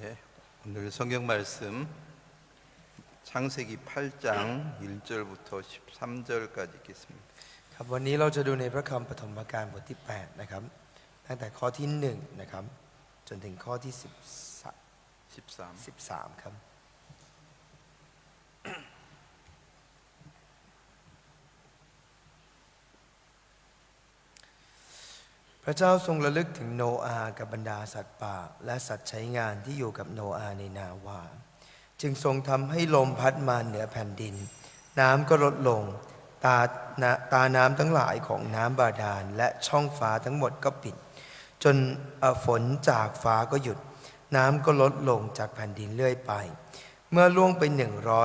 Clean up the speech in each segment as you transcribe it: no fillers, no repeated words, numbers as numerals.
예, 오늘 성경 말씀 창세기 8장 1절부터 13절까지 읽겠습니다. ครับวันนี้เราจะดูในพระคัมภีร์ปฐมกาลบทที่8นะครับตั้งแต่ข้อที่1นะครับจนถึงข้อที่13ครับพระเจ้าทรงระลึกถึงโนอาห์กับบรรดาสัตว์ป่าและสัตว์ใช้งานที่อยู่กับโนอาห์ในนาวาจึงทรงทำให้ลมพัดมาเหนือแผ่นดินน้ำก็ลดลงตาน้ำทั้งหลายของน้ำบาดาลและช่องฟ้าทั้งหมดก็ปิดจนฝนจากฟ้าก็หยุดน้ำก็ลดลงจากแผ่นดินเรื่อยไปเมื่อล่วงไป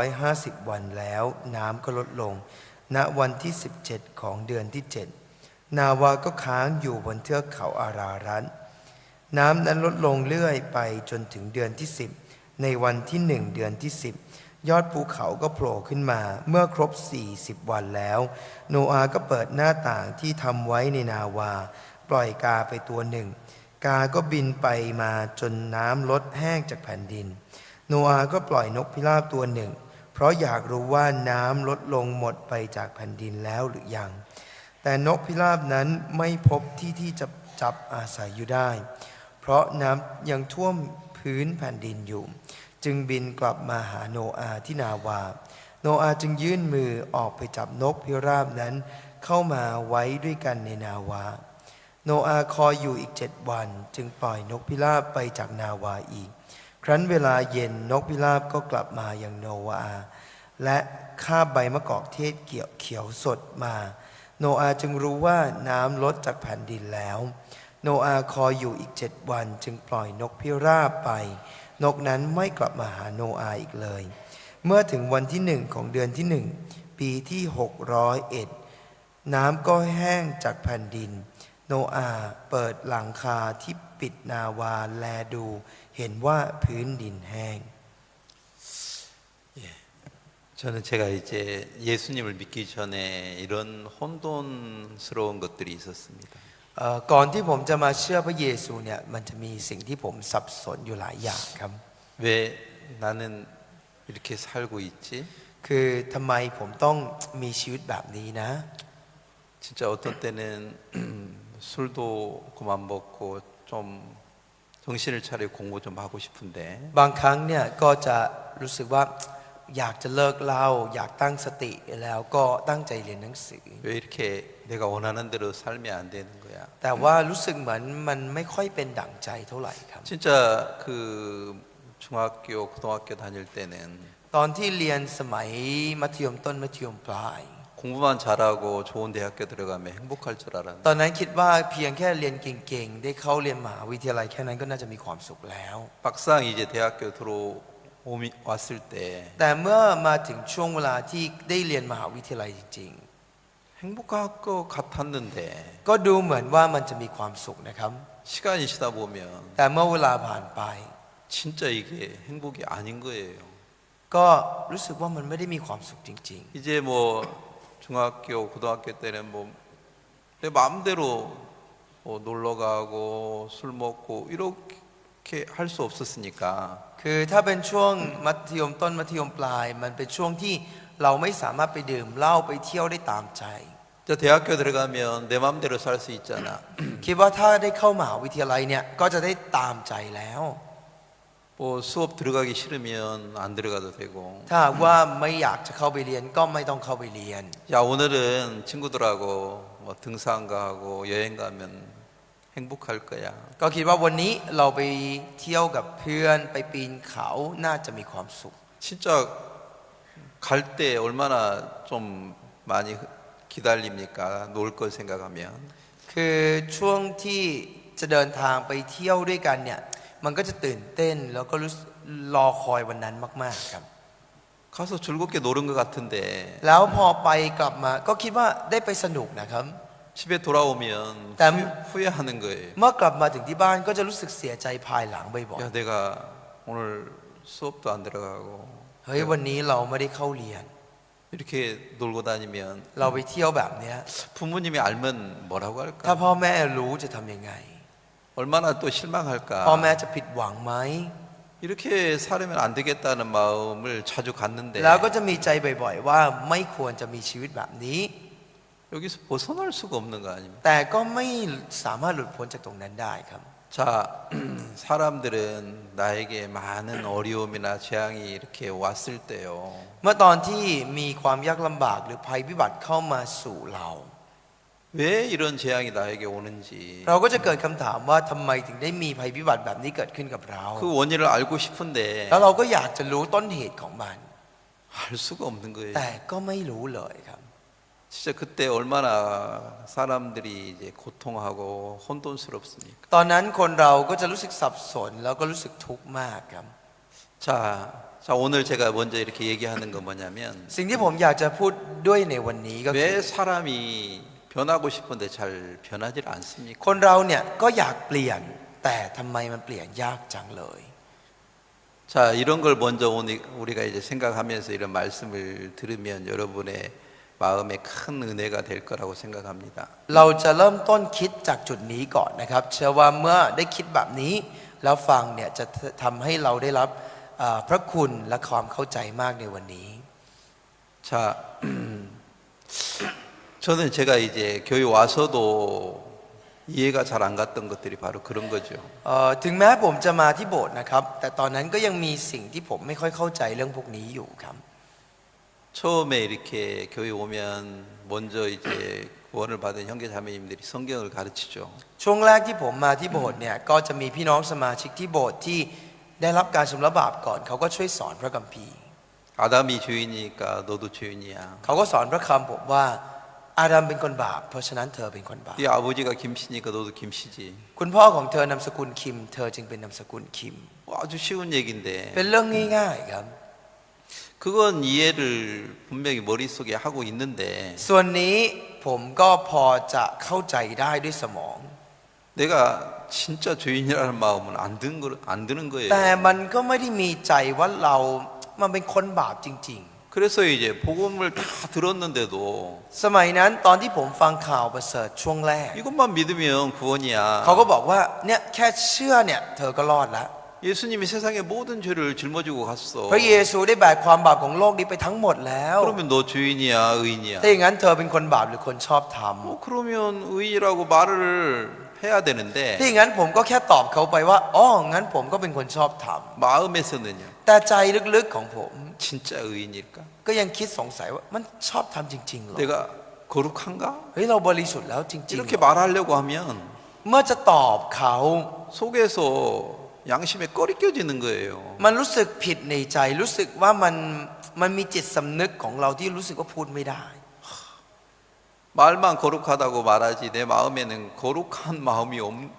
150 วันแล้วน้ำก็ลดลงณวันที่17ของเดือนที่7นาวาก็ค้างอยู่บนเทือกเขาอารารัตน้ำนั้นลดลงเรื่อยไปจนถึงเดือนที่10ในวันที่1เดือนที่10ยอดภูเขาก็โผล่ขึ้นมาเมื่อครบ40 วันแล้วโนอาห์ก็เปิดหน้าต่างที่ทำไว้ในนาวาปล่อยกาไปตัวหนึ่งกาก็บินไปมาจนน้ำลดแห้งจากแผ่นดินโนอาห์ก็ปล่อยนกพิราบตัวหนึ่งเพราะอยากรู้ว่าน้ำลดลงหมดไปจากแผ่นดินแล้วหรือยังแต่นกพิราบนั้นไม่พบที่จะจับอาศัยอยู่ได้เพราะน้ำยังท่วมพื้นแผ่นดินอยู่จึงบินกลับมาหาโนอาห์ที่นาวาโนอาห์จึงยื่นมือออกไปจับนกพิราบนั้นเข้ามาไว้ด้วยกันในนาวาโนอาห์คอยอยู่อีก7 วันจึงปล่อยนกพิราบไปจากนาวาอีกครั้นเวลาเย็นนกพิราบก็กลับมาอย่างโนอาห์และคาบใบมะกอกเทศเขียวสดมาโนอาห์จึงรู้ว่าน้ำลดจากแผ่นดินแล้วโนอาห์คอยอยู่อีก7 วันจึงปล่อยนกพิราบไปนกนั้นไม่กลับมาหาโนอาห์อีกเลยเมื่อถึงวันที่1ของเดือนที่1ปีที่601น้ำก็แห้งจากแผ่นดินโนอาห์เปิดหลังคาที่ปิดนาวาแลดูเห็นว่าพื้นดินแห้ง저는 제가 이제 예수님을 믿기 전에 이런 혼돈스러운 것들이 있었습니다. ก่อนที่ผมจะมาเชื่อพระเยซูเนี่ยมันจะมีสิ่งที่ผมสับสนอยู่หลายอย่างครับ 왜 나는 이렇게 살고 있지? คือทำไมผมต้องมีชีวิตแบบนี้นะ 진짜 어떤 때는 술도 그만 먹고 좀 정신을 차리고 공부 좀 하고 싶은데 บางครั้งเนี่ยก็จะรู้สึกว่าอยากจะเลิกเหล้าอยากตั้งสติแล้วก็ตั้งใจเรียนหนังสือ 왜 이렇게 내가 원하는 대로 삶이 안 되는 거야? แต่ว่ารู้สึกเหมือนมันไม่ค่อยเป็นดั่งใจเท่าไหร่ครับ 진짜 그 중학교 고등학교 다닐 때는 ตอนที่เรียนสมัยมัธยมต้นมัธยมปลาย 공부만 잘하고 좋은 대학교 들어가면 행복할 줄 알았는데 ตอนนั้นคิดว่าเพียงแค่เรียนเก่งๆได้เข้าเรียนมหาวิทยาลัยแค่นั้นก็น่าจะมีความสุขแล้ว 막상 이제 대학교 왔을 때 แต่เมื่อมาถึงช่วงเวลาที่ได้เรียนมหาวิทยาลัยจริง 행복할 것 같았는데 ๆก็ดูเหมือนว่ามันจะมีความสุขนะครับ 시간이 지나 보면 แต่เมื่อเวลาผ่านไป 진짜 이게 행복이 아닌 거예요. ก็รู้สึกว่ามันไม่ได้มีความสุขจริง 이제 뭐 중학교 고등학교 때는 뭐 내 마음대로 놀러 가고 술 먹고 이렇게 할 수 없었으니까 ๆคือถ้าเป็นช่วงมัธยมต้นมัธยมปลายมันเป็นช่วงที่เราไม่สามารถไปดื่มเหล้าไปเที่ยวได้ตามใจ 저 대학교 들어가면 내 마음대로 살 수 있잖아. คิดว่าถ้าได้เข้ามหาวิทยาลัยเนี่ยก็จะได้ตามใจแล้ว 뭐 수업 들어가기 싫으면 안 들어가도 되고 ถ้าหากว่าไม่อยากจะเข้าไปเรียนก็ไม่ต้องเข้าไปเรียน 야 오늘은 친구들하고 뭐 등산 가고 여행 가면 행복할 거야. ก็คิดว่าวันนี้เราไปเที่ยวกับเพื่อนไปปีนเขาน่าจะมีความสุข 진짜 갈 때 얼마나 좀 많이 기다립니까? 놀 걸 생각하면. คือช่วงที่จะเดินทางไปเที่ยวด้วยกันเนี่ยมันก็จะตื่นเต้นแล้วก็รอคอยวันนั้นมากๆครับ 가서 즐겁게 노는 것 같은데 แล้วพอไปกลับมาก็คิดว่าได้ไปสนุกนะครับ 집에 돌아오면 후회하는 거예요. เมื่อกลับมาถึงที่บ้านก็จะรู้สึกเสียใจภายหลังบ่อย 야 내가 오늘 수업도 안 들어가고 ๆเฮ้ยวันนี้เราไม่ได้เข้าเรียน 이렇게 놀고 다니면 เราไปเที่ยวแบบเนี้ย 부모님이 알면 뭐라고 ถ้า 할까? พ่อแม่รู้จะทำยังไง 얼마나 또 실망할까? พ่อแม่จะผิดหวังไหม 이렇게 살면 안 되겠다는 마음을 자주 갖는데 แล้วก็จะมีใจบ่อยๆว่าไม่ควรจะมีชีวิตแบบนี้ 여기서 벗어날 수가 없는 거 아닙니까? แต่ก็ไม่สามารถหลุดพ้นจากตรงนั้นได้ครับ 자, 사람들은 나에게 많은 어려움이나 재앙이 이렇게 왔을 때요. เมื่อตอนที่มีความยากลำบากหรือภัยพิบัติเข้ามาสู่เรา 왜 이런 재앙이 나에게 오는지 เราก็จะเกิดคำถามว่าทำไมถึงได้มีภัยพิบัติแบบนี้เกิดขึ้นกับเรา 그 원인을 알고 싶은데 แล้วเราก็อยากจะรู้ต้นเหตุของมัน 알 수가 없는 거예요. แต่ก็ไม่รู้เลยครับ 진짜 그때 얼마나 사람들이 이제 고통하고 혼돈스럽습니까? ตอนนั้นคนเราก็จะรู้สึกสับสนแล้วก็รู้สึกทุกข์มากครับ 자, 오늘 제가 먼저 이렇게 얘기하는 건 뭐냐면 สิ่งที่ผมอยากจะพูดด้วยในวันนี้ก็คือ 왜 사람이 변하고 싶은데 잘 변하지 않습니까? คนเราเนี่ยก็อยากเปลี่ยนแต่ทำไมมันเปลี่ยนยากจังเลย 자, 이런 걸 먼저 오늘 우리가 이제 생각하면서 이런 말씀을 들으면 여러분의 마음에 큰 은혜가 될 거라고 생각합니다. เราจะเริ่มต้นคิดจากจุดนี้ก่อนนะครับ เชื่อว่าเมื่อได้คิดแบบนี้แล้วฟังเนี่ยจะทำให้เราได้รับพระคุณและความเข้าใจมากในวันนี้ 자, 저는 제가 이제 교회 와서도 이해가 잘 안 갔던 것들이 바로 그런 거죠. ถึงแม้ผมจะมาที่โบสถ์นะครับ แต่ตอนนั้นก็ยังมีสิ่งที่ผมไม่ค่อยเข้าใจเรื่องพวกนี้อยู่ครับ 처음에 이렇게 교회 오면 먼저 이제 구원을 받은 형제 자매님들이 성경을 가르치죠. ช่วงแรกที่ผมมาที่โบสถ์เนี่ยก็จะมีพี่น้องสมาชิกที่โบสถ์ที่ได้รับการชำระบาปก่อนเขาก็ช่วยสอนพระคัมภีร์ 아담이 죄인이니까 너도 죄인이야. เขาก็สอนพระคำผมว่าอาดัมเป็นคนบาปเพราะฉะนั้นเธอเป็นคนบาป 네 아버지가 김씨니까 너도 김씨지. คุณพ่อของเธอนามสกุลคิม เธอจึงเป็นนามสกุลคิม 아주 쉬운 얘기인데 เป็นเรื่องง่ายๆครับ 그건 이해를 분명히 머릿속에 하고 있는데 ส่วนนี้ผมก็พอจะเข้าใจได้ด้วยสมอง 내가 진짜 죄인이라는 마음은 안 드는 거예요. แต่มันก็ไม่ได้มีใจว่าเรามันเป็นคนบาปจริง 그래서 이제 복음을 다 들었는데도 ๆ สมัยนั้นตอนที่ผมฟังข่าวประเสริฐช่วงแรก 이것만 믿으면 구원이야. เขาก็บอกว่าเนี่ยแค่เชื่อเนี่ยเธอก็รอดแล้ว 예수님이 세상의 모든 죄를 짊어지고 갔어. พระเยซูได้แบกความบาปของโลกนี้ไปทั้งหมดแล้ว 그러면 너 죄인이야, 의인이야? ถ้าอย่างนั้นเธอเป็นคนบาปหรือคนชอบธรรม 그러면 의인이라고 말을 해야 되는데 ถ้าอย่างนั้นผมก็แค่ตอบเขาไปว่าอ๋องั้นผมก็เป็นคนชอบธรรม 마음에서는요. แต่ใจลึกๆของผม 진짜 의인일까? ก็ยังคิดสงสัยว่ามันชอบธรรมจริงๆเหรอ 내가 거룩한가? เฮ้ยเราบริสุทธิ์แล้วจริงๆ 이렇게 เหรอ 말하려고 하면 เมื่อจะตอบเขา 속에서 양심에 꺼리 껴지는 거예요. มันรู้สึกผิดในใจรู้สึกว่ามันมีจิตสำนึกของเราที่รู้สึกว่าพูดไม่ได้ 말만 거룩하다고 말하지 내 마음에는 거룩한 마음이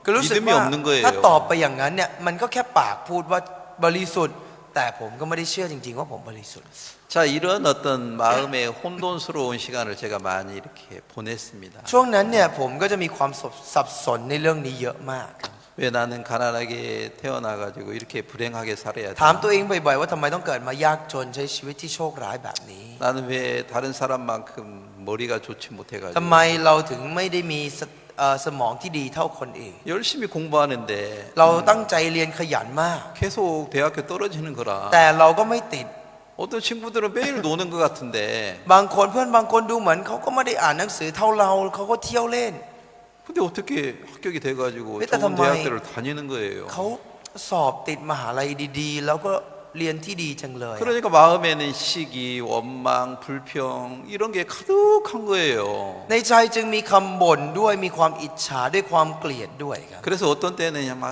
ก็รู้สึก 믿음이 ว่า 없는 ถ้าตอบ 거예요. ไปอย่างนั้นเนี่ยมันก็แค่ปากพูดว่าบริสุทธิ์ แต่ผมก็ไม่ได้เชื่อจริงๆว่าผมบริสุทธิ์ 자, 이런 어떤 마음의 혼돈스러운 시간을 제가 많이 이렇게 보냈습니다. ช่วงนั้นเนี่ยผมก็จะมีความสับสนในเรื่องนี้เยอะมากครับ 왜 나는 가난하게 태어나가지고 이렇게 불행하게 살아야 돼? ถามตัวเองบ่อยๆว่าทำไมต้องเกิดมายากจนใช้ชีวิตที่โชคร้ายแบบนี้ 나는 왜 다른 사람만큼 머리가 좋지 ทำ 못해가지고 ไมเราถึงไม่ได้มีสมองที่ดีเท่าคนอื่น 열심히 공부하는데 เราตั้งใจเรียนขยันมาก 계속 대학교 떨어지는 거라 แต่เราก็ไม่ติด 어떤 친구들은 매일 노는 것 같은데 บางคนเพื่อนบางคนดูเหมือนเขาก็ไม่ได้อ่านหนังสือเท่าเราเขาก็เที่ยวเล่น 근데 어떻게 합격이 돼가지고 일단 좋은 정말 대학들을 다니는 거예요. เขาสอบติดมหาลัยดีๆ แล้วก็เรียนที่ดีจังเลย 그러니까 마음에는 시기, 원망, 불평 이런 게 가득한 거예요. ในใจจึงมีคำบ่นด้วยมีความอิจฉาด้วยความเกลียดด้วยครับ 그래서 어떤 때는 막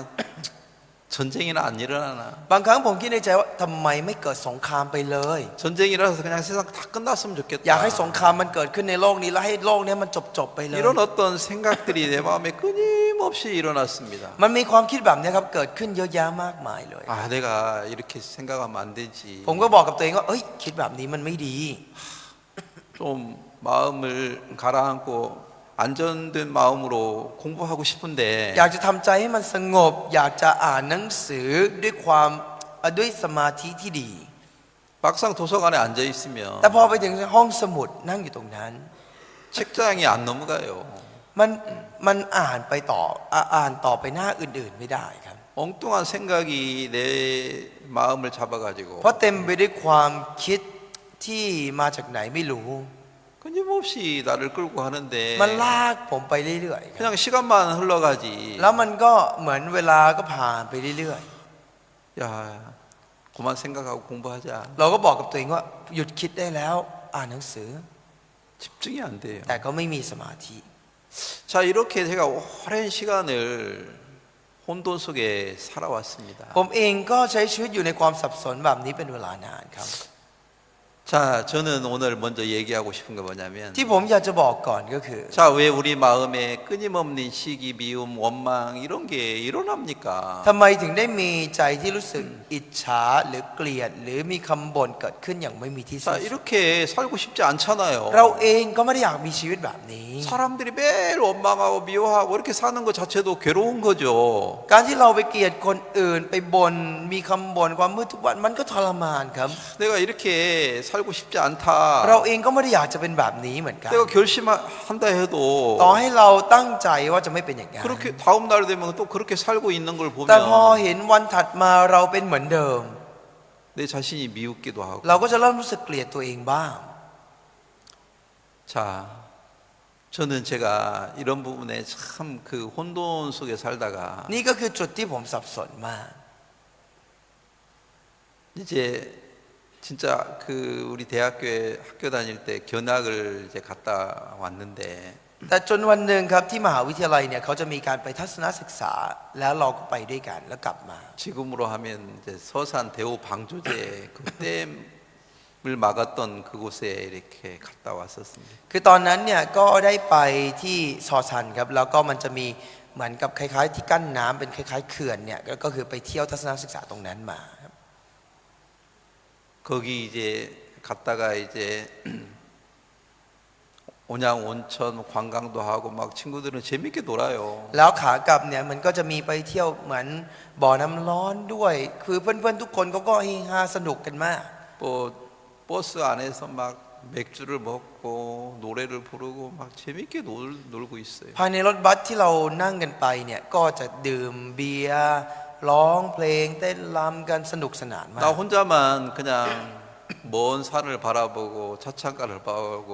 전쟁이나 안 일어나나. บางครั้งผมคิดในใจว่าทำไมไม่เกิดสงครามไปเลย 전쟁이라서 그냥 세상 다 끝났으면 อยากให้ 좋겠다. สงครามมันเกิดขึ้นในโลกนี้แล้วให้โลกนี้มันจบๆไปเลย 이런 어떤 생각들이 내 마음에 끊임없이 일어났습니다. มันมีความคิดแบบนี้ครับเกิดขึ้นเยอะแยะมากมายเลย 아, 내가 이렇게 생각하면 안 되지. ผมก็บอกกับตัวเองว่าเอ้ยคิดแบบนี้มันไม่ดี 좀 마음을 가라앉고 안전된 마음으로 공부하고 싶은데 อยากจะทำใจให้มันสงบ อยากจะอ่านหนังสือด้วยสมาธิที่ดี 막상 도서관에 앉아 있으면 แต่พอไปถึงห้องสมุดนั่งอยู่ตรงนั้น 책장이 안 넘어가요. มันอ่านต่อไปหน้าอื่นๆไม่ได้ครับ 엉뚱한 생각이 내 마음을 잡아가지고 เพราะเต็มไปด้วยความคิดที่มาจากไหนไม่รู้ 끊임없이 나를 끌고 가는데 มันลากผมไปเรื่อยๆครับ 그냥 시간만 흘러가지. แล้วมันก็เหมือนเวลาก็ผ่านไปเรื่อย 야, 그만 생각하고 공부하자. ๆเราก็บอกกับตัวเองว่าหยุดคิดได้แล้วอ่านหนังสือ 집중이 안 돼요. แต่ก็ไม่มีสมาธิ 자, 이렇게 제가 오랜 시간을 혼돈 속에 살아왔습니다. ผมเองก็ใช้ชีวิตอยู่ในความสับสนแบบนี้เป็นเวลานานครับ 자, 저는 오늘 먼저 얘기하고 싶은 게 뭐냐면 ที่ผมอยากจะบอกก่อนก็คือ 자, 왜 우리 마음에 끊임없는 시기, 미움, 원망 이런 게 일어납니까? ทำไมถึงได้มีใจที่รู้สึกอิจฉาหรือเกลียด หรือมีคำบ่นเกิดขึ้นอย่างไม่มีที่สิ้ 자, นสุด 이렇게 살고 싶지 않잖아요. เราเองก็ไม่ได้อยากมีชีวิตแบบนี้ 사람들이 매일 원망하고 미워하고 이렇게 사는 것 자체도 괴로운 거죠. การที่เราไปเกลียดคนอื่นไปบ่นมีคำบ่นความมืดทุกวันมันก็ทรมานครับ 내가 이렇게 살고 싶지 เรา 않다. เองก็ไม่ได้อยากจะเป็นแบบนี้เหมือนกัน 내가 결심한다 해도 ต่อให้เราตั้งใจว่าจะไม่เป็นอย่างนั้น 그렇게 다음 날 되면 또 그렇게 살고 있는 걸 แต่พอ 보면 เห็นวันถัดมาเราเป็นเหมือนเดิม 내 자신이 미웃기도 하고. เราก็จะเริ่มรู้สึกเกลียดตัวเองบ้าง 자, 저는 제가 이런 부분에 참 그 혼돈 속에 살다가 นี่ก็คือจุดที่ผมสับสนมาก 이제 진짜 그 우리 대학교에 학교 다닐 때 견학을 이제 갔다 왔는데 แต่จนวันหนึ่งครับที่มหาวิทยาลัยเนี่ยเขาจะมีการไปทัศนศึกษาแล้วเราก็ไปด้วยกันแล้วกลับมา 지금으로 하면 이제 서산 대우 방조제 그 댐을 막았던 그곳에 이렇게 갔다 왔었습니다. คือตอนนั้นเนี่ยก็ได้ไปที่ซอซันครับแล้วก็มันจะมีเหมือนกับคล้ายๆที่กั้นน้ำเป็นคล้ายๆเขื่อนเนี่ยก็คือไปเที่ยวทัศนศึกษาตรงนั้นมาครับ 거기 이제 갔다가 이제 온양 온천 관광도 하고 막 친구들은 재밌게 놀아요. แล้วขากลับเนี่ยมันก็จะมีไปเที่ยวเหมือนบ่อน้ำร้อนด้วย คือเพื่อนๆทุกคนเขาก็เฮฮาสนุกกันมาก 뭐 버스 안에서 막 맥주를 먹고 노래를 부르고 막 재밌게 놀고 있어요. ภายในรถบัสที่เรานั่งกันไปเนี่ยก็จะดื่มเบียร์ร้องเพลงเต้นรำกันสนุกสนานมาก 나 혼자만 그냥 먼 산을 바라보고 차창가를 바라보고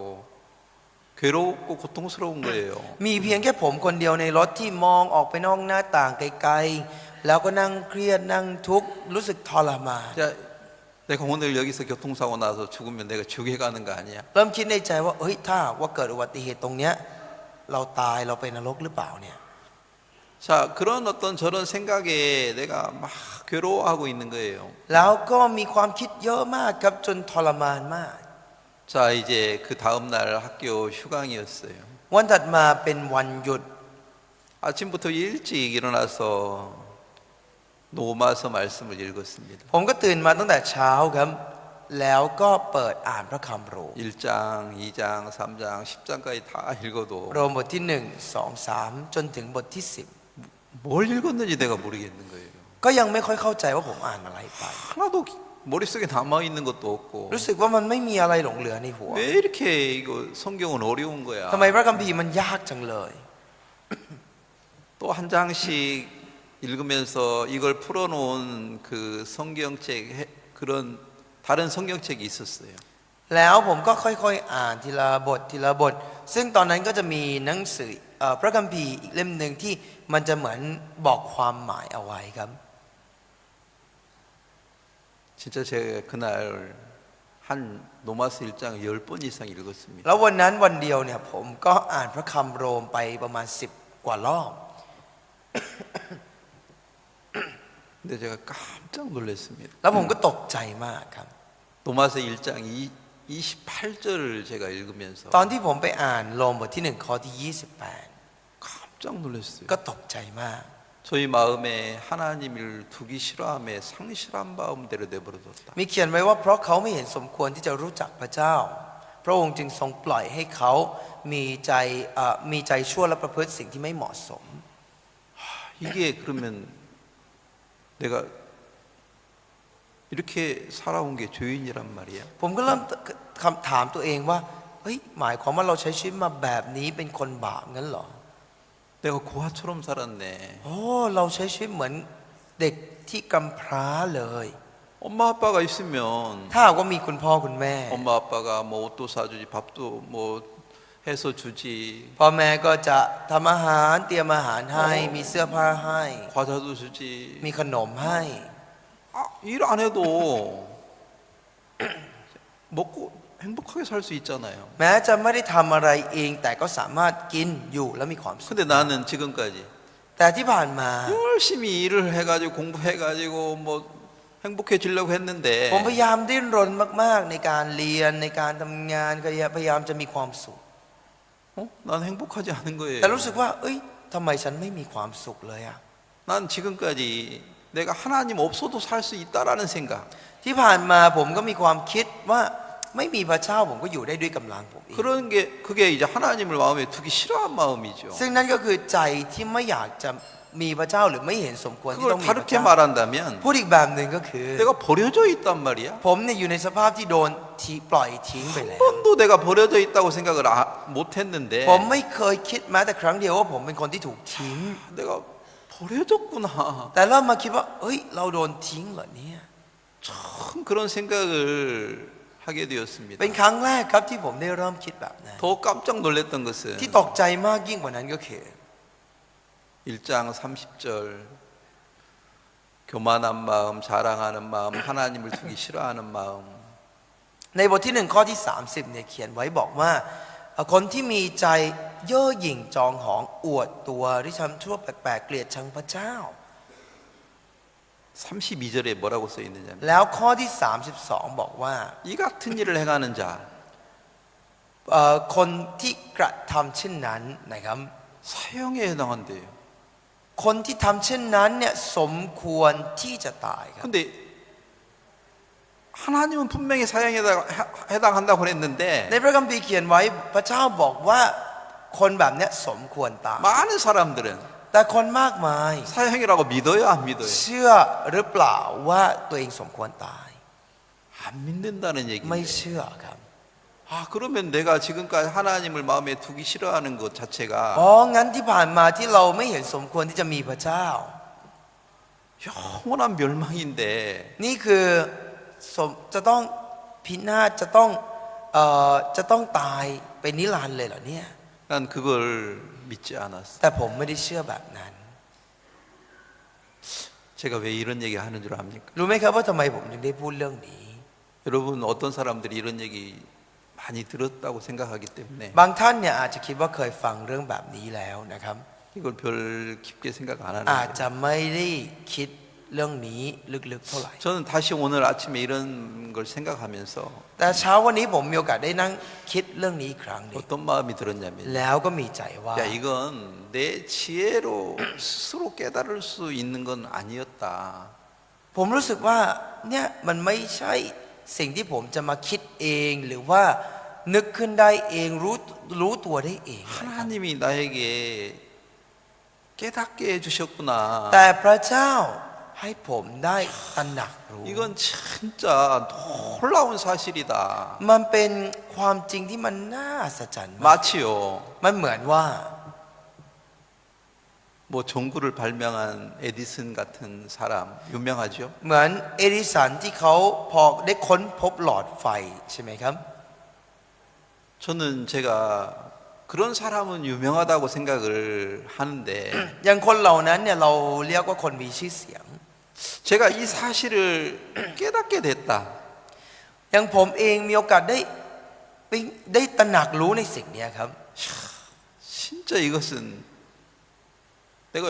괴롭고 고통스러운 거예요. มีเพียงแค่ผมคนเดียวในรถที่มองออกไปนอกหน้าต่างไกลๆแล้วก็นั่งเครียดนั่งทุกข์รู้สึกทรมาน 자, 내가 오늘 여기서 교통사고 나서 죽으면 내가 지옥에 가는 거 아니야? เริ่มคิดในใจว่าเฮ้ยถ้าว่าเกิดอุบัติเหตุตรงเนี้ยเราตายเราไปนรกหรือเปล่าเนี่ย 자, 그런 어떤 저런 생각에 내가 막 괴로워하고 있는 거예요. แล้วก็มีความคิดเยอะมากครับจนทรมานมาก 자, 이제 그 다음 날 학교 휴강이었어요. วันถัดมาเป็นวันหยุด 아침부터 일찍 일어나서 노마서 말씀을 읽었습니다. ผมก็ตื่นมาตั้งแต่เช้าครับแล้วก็เปิดอ่านพระคัมภีร์ 1장, 2장, 3장, 10장까지 다 읽어도 โรมบทที่1 2 3จนถึงบทที่10 뭘 읽었는지 내가 모르겠는 거예요. ก็ยังไม่ค่อยเข้าใจว่าผมอ่านอะไรไป 하나도 머릿속에 남아있는 것도 없고 รู้สึกว่ามันไม่มีอะไรหลงเหลือในหัว 왜 이렇게 이거 성경은 어려운 거야. ทำไมพระคัมภีร์มันยากจังเลย 또 한 장씩 읽으면서 이걸 풀어놓은 그 성경책 그런 다른 성경책이 있었어요. แล้วผมก็ค่อยๆอ่านทีละบททีละบท ซึ่งตอนนั้นก็จะมีหนังสือพระคัมภีร์อีกเล่มหนึ่งที่มันจะเหมือนบอกความหมายเอาไว้ครับ 진짜 제가 그날 한 노마스 1장 10번 이상 읽었습니다. แล้ววันนั้นวันเดียวเนี่ยผมก็อ่านพระคัมภีร์โรมไปประมาณ10 กว่ารอบ 근데 제가 깜짝 놀랐습니다. แล้วผมก็ตกใจมากครับ 노마스 1장 28절을 제가 읽으면서 ตอนที่ผมไปอ่านโรมบทที่1ข้อที่ 깜짝 놀랐어요. 28 ก็ตกใจมาก 저희 마음에 하나님을 두기 싫어함에 상실한 마음대로 내버려뒀다. มีเขียนไว้ว่าเพราะเขาไม่เห็นสมควรที่จะรู้จักพระเจ้า พระองค์จึงทรงปล่อยให้เขามีใจชั่วและประพฤติสิ่งที่ไม่เหมาะสม 이게 그러면 내가 이렇게 살아온 게 죄인이란 말이야. ผมก็เริ่มถามตัวเองว่าเฮ้ยหมายความว่าเราใช้ชีวิตมาแบบนี้เป็นคนบาปงั้นเหรอ 내가 고아처럼 살았네. โอ้เราใช้ชีวิตเหมือน เด็กที่กำพร้าเลย 엄마 아빠가 있으면 ถ้าหากว่ามีคุณพ่อคุณแม่ 엄마 아빠가 뭐 옷도 사주지 밥도 뭐 해서 주지 พ่อแม่ก็จะทำอาหารเตรียมอาหารให้ มีเสื้อผ้าให้ 과자도 주지 มีขนมให้ 일 안 해도 먹고 행복하게 살 수 있잖아요. แม้จะไม่ได้ทำอะไรเอง แต่ก็สามารถกินอยู่และมีความสุข 근데 나는 지금까지 แต่ที่ผ่านมา 열심히 일을 해가지고 공부해가지고 뭐 행복해지려고 했는데 ผมพยายามดิ้นรนมากๆในการเรียนในการทำงานพยายามจะมีความสุข 난 행복하지 않은 거예요. แต่รู้สึกว่าเอ้ยทำไมฉันไม่มีความสุขเลยอะ 난 지금까지 내가 하나님 없어도 살 수 있다라는 생각. ที่ผ่านมาผมก็มีความคิดว่าไม่มีพระเจ้าผมก็อยู่ได้ด้วยกำลังผมเอง 그런 게 그게 이제 하나님을 마음에 두기 싫어한 마음이죠. ซึ่งนั่นก็คือใจที่ไม่อยากจะมีพระเจ้าหรือไม่เห็นสมควรที่ 그걸 ต้องมีพระ 다르게 เจ้า 말한다면 พูดอีกแบบหนึ่งก็คือ 내가 버려져 있단 말이야. ผมเนี่ยอยู่ในสภาพที่โดนปล่อยทิ้งไปแล้ว 한 번도 내가 버려져 있다고 생각을 못했는데 ผมไม่เคยคิดแม้แต่ครั้งเดียวว่าผมเป็นคนที่ถูกทิ้ง 내가 버려졌구나. แต่เริ่มมาคิดว่าเอ้ยเราโดนทิ้งเหรอเนี่ย 처음 그런 생각을 하게 되었습니다. เป็นครั้งแรกครับที่ผมได้เริ่มคิดแบบนั้น 더 깜짝 놀랐던 것은 ที่ตกใจมากยิ่งกว่านั้นก็คือ 1장 30절 교만한 마음, 자랑하는 마음, 하나님을 두기 싫어하는 마음. ในบทที่1ข้อที่30เนี่ยเขียนไว้บอกว่าคนที่มีใจเย่อหยิ่งจองหองอวดตัวหรือทำชั่วแปลกๆเกลียดชังพระเจ้า 32절에 뭐라고 써 있느냐면 แล้วข้อที่32บอกว่า 이 같은 일을 행하는 자 คนที่กระทำเช่นนั้นนะครับ 사형에 해당한대요. คนที่ทำเช่นนั้นเนี่ยสมควรที่จะตายครับ 근데 하나님은 분명히 사형에 해당한다고 그랬는데 ในพระคัมภีร์เขียนไว้พระเจ้าบอกว่าคนแบบเนี้ยสมควรตาย 많은 사람들은 แต่คนมากมาย 사형이라고 믿어요, 안 믿어요? เชื่อหรือเปล่าว่าตัวเองสมควรตาย 안 믿는다는 ไม่ 얘기인데. เชื่อครับ 그러면 내가 지금까지 하나님을 마음에 두기 싫어하는 것 자체가 งั้นที่ผ่านมาที่เราไม่เห็นสมควรที่จะมีพระเจ้า 영원한 멸망인데 นี่คือจะต้องพินาศจะต้องตายเป็นนิรันดร์เลยเหรอเนี่ย 난 그걸 믿지 않았어. แต่ผมไม่ได้เชื่อแบบนั้น 제가 왜 이런 얘기 하는 줄 압니까? รู้ไหมครับว่าทำไมผมถึงได้พูดเรื่องนี้ 여러분 어떤 사람들이 이런 얘기 많이 들었다고 생각하기 때문에 บางท่านเนี่ยอาจจะคิดว่าเคยฟังเรื่องแบบนี้แล้วนะครับ 이걸 별 깊게 생각 안 อาจ 하는데 จะไม่ได้คิดเรื่องนี้ลึกๆเท่าไหร่ 저는 다시 오늘 아침에 이런 걸 생각하면서 แต่เช้าวันนี้ผมมีโอกาสได้นั่งคิดเรื่องนี้อีกครั้งหนึง 어떤 마음이 들었냐면 แล้วก็มีใจว่า 야 이건 내 지혜로 스스로 깨달을 수 있는 건 아니었다. ผมรู้สึกว่าเนี่ยมันไม่ใช่สิ่งที่ผมจะมาคิดเองหรือว่านึกขึ้นได้เองรู้ตัวได้เอง 하나님이 나에게 깨닫게 해주셨구나. แต่พระเจ้าให้ผมได้ตระหนักรู้ 이건 진짜 놀라운 사실이다. มันเป็นความจริงที่มันน่าอัศจรรย์มาก 마치요. มันเหมือนว่า 뭐 전구를 발명한 에디슨 같은 사람 유명하죠. เหมือนเอดิสันที่เขาพอได้ค้นพบหลอดไฟใช่ไหมครับ 저는 제가 그런 사람은 유명하다고 생각을 하는데 อย่างคนเหล่านั้นเนี่ยเราเรียกว่าคนมีชื่อเสียง 제가 이 사실을 깨닫게 됐다. อย่างผมเองมีโอกาสได้ตระหนักรู้ในสิ่งนี้ครับ 진짜 이것은 내가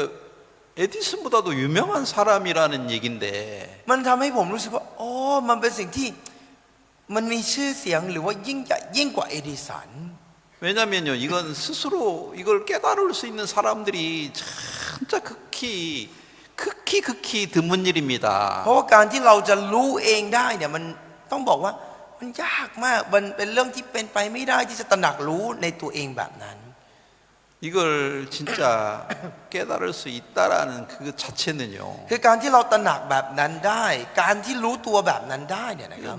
에디슨보다도 유명한 사람이라는 얘긴데 มันทำให้ผมรู้สึกว่าอ๋อมันเป็นสิ่งที่มันมีชื่อเสียงหรือว่ายิ่งใหญ่ยิ่งกว่าเอดิสัน 왜냐면요 이건 스스로 이걸 깨달을 수 있는 사람들이 진짜 극히 드문 일입니다. เพราะว่าการที่เราจะรู้เองได้เนี่ยมันต้องบอกว่ามันยากมากมันเป็นเรื่องที่เป็นไปไม่ได้ที่จะตระหนักรู้ในตัวเองแบบนั้น 이걸 진짜 깨달을 수 있다라는 그 자체는요 คือการที่เราตระหนักแบบนั้นได้ การที่รู้ตัวแบบนั้นได้เนี่ยนะครับ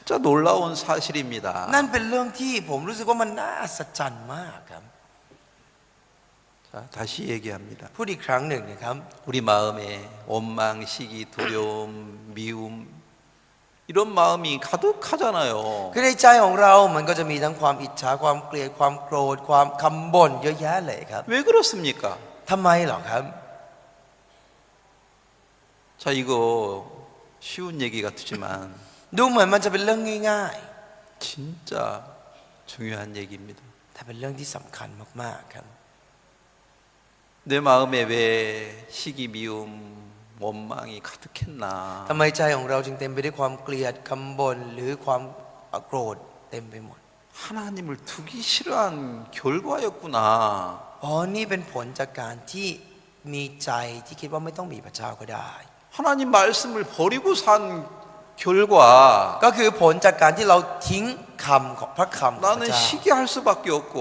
진짜 놀라운 사실입니다. นั่นเป็นเรื่องที่ผมรู้สึกว่ามันน่าอัศจรรย์มากครับ 자, 다시 얘기합니다. พูดอีกครั้งหนึ่งนะครับ 우리 마음에 원망, 시기, 두려움, 미움 이런 마음이 가득하잖아요. คือในใจของเรามันก็จะมีทั้งความอิจฉาความเกลียดความโกรธความคำบ่นเยอะแยะเลยครับ 왜 그렇습니까? ทำไมหรอครับ 자, 이거 쉬운 얘기 같지만 ดูเหมือนมันจะเป็นเรื่องง่าย 진짜 중요한 얘기입니다. ๆแต่เป็นเรื่องที่สำคัญมากๆครับ 내 마음에 왜 시기, 미움, 원망이 가득했나? ทำไมใจของเราจึงเต็มไปด้วยความเกลียดคำบ่นหรือความโกรธเต็มไปหมด 하나님을 두기 싫어한 결과였구나. อ๋อนี่เป็นผลจากการที่มีใจที่คิดว่าไม่ต้องมีพระเจ้าก็ได้ 하나님 말씀을 버리고 산 결과 ก็คือผลจากการที่เราทิ้งคำของพระคำของพ 나는 ระเจ้า 시기할 수밖에 없고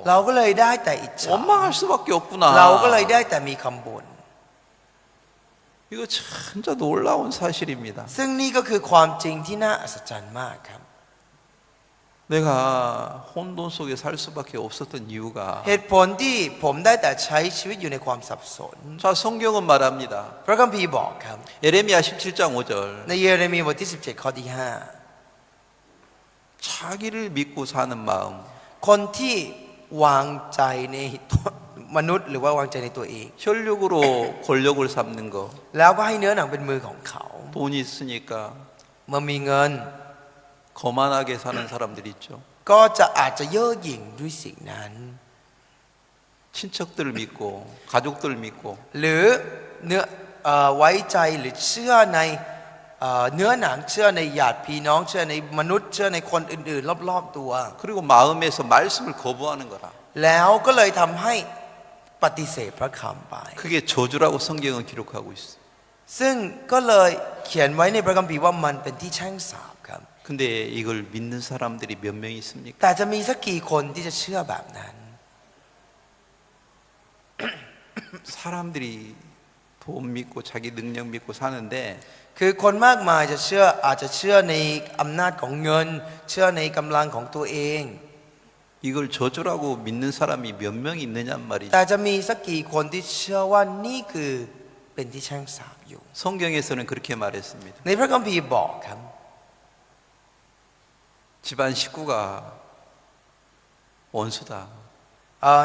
เราก็เลยได้แต่อิจฉา 원망할 수밖에 เราก็เลย 없구나. ได้แต่มีคำบ่น 이거 진짜 놀라운 사실입니다. ซึ่งนี่ก็คือความจริงที่น่าอัศจรรย์มากครับ 내가 혼돈 속에 살 수밖에 없었던 이유가 เหตุผลที่ผมได้แต่ใช้ชีวิตอยู่ในความสับสน 자, 성경은 말합니다. พระคัมภีร์บอกครับ 예레미야 17장 5절 ในเยเรมีบทที่17ข้อที่ 자기를 믿고 사는 마음 5คนที่วางใจในตัวมนุษย์หรือว่าวางใจในตัวเอง 혈육으로 권력을 삼는 거 แล้วก็ให้เนื้อหนังเป็นมือของเขา 돈이 있으니까 เมื่อมีเงิน 거만하게 사는 사람들 있죠. ก็จะอาจจะเย่อหยิ่งด้วยสิ่งนั้น 친척들을 믿고 가족들 믿고 หรือเนื้อไว้ใจหรือเชื่อในเนื้อหนังเชื่อในญาติพี่น้องเชื่อในมนุษย์เชื่อในคนอื่นๆรอบๆตัว 그리고 마음에서 말씀을 거부하는 거라. แล้วก็เลยทำให้ปฏิเสธพระคำไป 그게 저주라고 성경은 기록하고 있어요. ซึ่งก็เลยเขียนไว้ในพระคัมภีร์ว่ามันเป็นที่แช่งสาปครับ 근데 이걸 믿는 사람들이 몇 명 있습니까? แต่จะมีสักกี่คนที่จะเชื่อแบบนั้น 사람들이 돈 믿고 자기 능력 믿고 사는데 คือคนมากมายจะเชื่ออาจจะเชื่อในอำนาจของเงิน เชื่อในกำลังของตัวเอง 이걸 저주라고 믿는 사람이 몇 명 있느냔 말이죠. แต่จะมีสักกี่คนที่เชื่อว่านี่คือเป็นที่แช่งสาปอยู่ 성경에서는 그렇게 말했습니다. ในพระคัมภีร์บอกครับ 집안 식구가 원수다.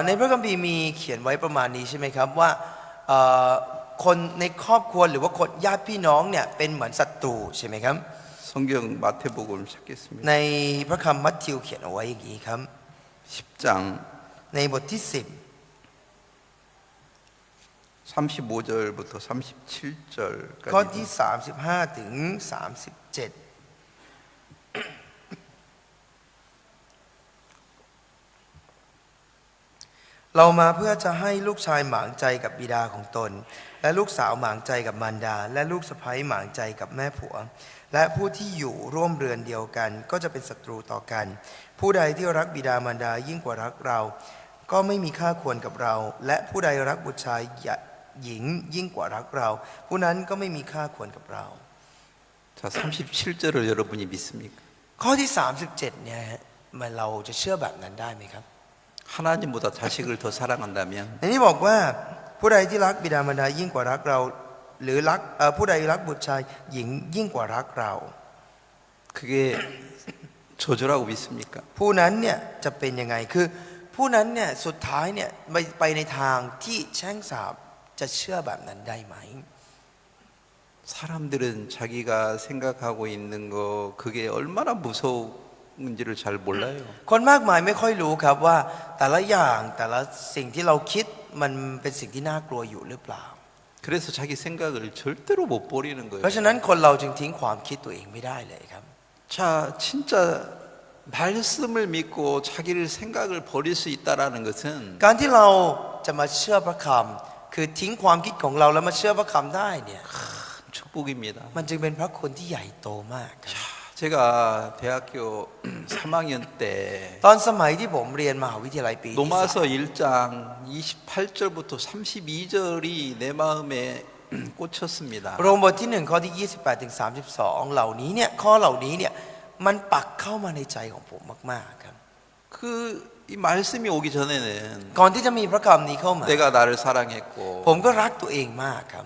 ในพระคัมภีร์มีเขียนไว้ประมาณนี้ใช่ไหมครับว่าคนในครอบครัวหรือว่าคนญาติพี่น้องเนี่ยเป็นเหมือนศัตรูใช่ไหมครับ 성경 마태복음을 찾겠습니다. ในพระคำมัทธิวเขียนเอาไว้อย่างนี้ครับ 10장 ในบทที่ 35절부터 10 ข้อที่ 37절까지 35ถึง37เรามาเพื่อจะให้ลูกชายหมางใจกับบิดาของตน และลูกสาวหมางใจกับมารดา และลูกสะใภ้หมางใจกับแม่ผัว และผู้ที่อยู่ร่วมเรือนเดียวกัน ก็จะเป็นศัตรูต่อกัน ผู้ใดที่รักบิดามารดายิ่งกว่ารักเรา ก็ไม่มีค่าควรกับเรา และผู้ใดรักบุตรชายหญิงยิ่งกว่ารักเรา ผู้นั้นก็ไม่มีค่าควรกับเรา 자, 37절을 여러분이 믿습니까? ข้อที่ 37เนี่ยมันเราจะเชื่อแบบนั้นได้ไหมครับ 하나님보다 자식을 더 사랑한다면 ในนี้บอกว่าผู้ใดที่รักบิดามารดายิ่งกว่ารักเรา หรือรักผู้ใดรักบุตรชายหญิงยิ่งกว่ารักเรา 그게 저주라고 믿습니까? ผู้นั้นเนี่ยจะเป็นยังไงคือผู้นั้นเนี่ยสุดท้ายเนี่ยไปในทางที่แช่งสาปจะเชื่อแบบนั้นได้ไหม 사람들은 자기가 생각하고 있는 거 그게 얼마나 무서운지를 잘 몰라요. คนมากมายไม่ค่อยรู้ครับว่าแต่ละอย่างแต่ละสิ่งที่เราคิดมันเป็นสิ่งที่น่ากลัวอยู่หรือเปล่า 그래서 자기 생각을 절대로 못 버리는 เพราะฉะ 거예요. นั้นคนเราจึงทิ้งความคิดตัวเองไม่ได้เลยครับ 자, 진짜 말씀을 믿고 자기를 생각을 버릴 수 있다라는 것은 การที่เราจะมาเชื่อพระคำคือทิ้งความคิดของเราแล้วมาเชื่อพระคำได้เนี่ย 축복입니다. มันจึงเป็นพระคุณที่ใหญ่โตมากครับ 제가 대학교 3학년 때 ตอนสมัยที่ผมเรียนมหาวิทยาลัยปีที่ 로마서 1장 28절부터 32절이 내 마음에 꽂혔습니다. โรมบทที่1ข้อที่28ถึง32เหล่านี้เนี่ยข้อเหล่านี้เนี่ยมันปักเข้ามาในใจของผมมากๆครับ 이 말씀이 오기 전에는 ก่อนที่จะมีพระคำนี้เข้ามา 내가 나를 사랑했고 ผมก็รักตัวเองมากครับ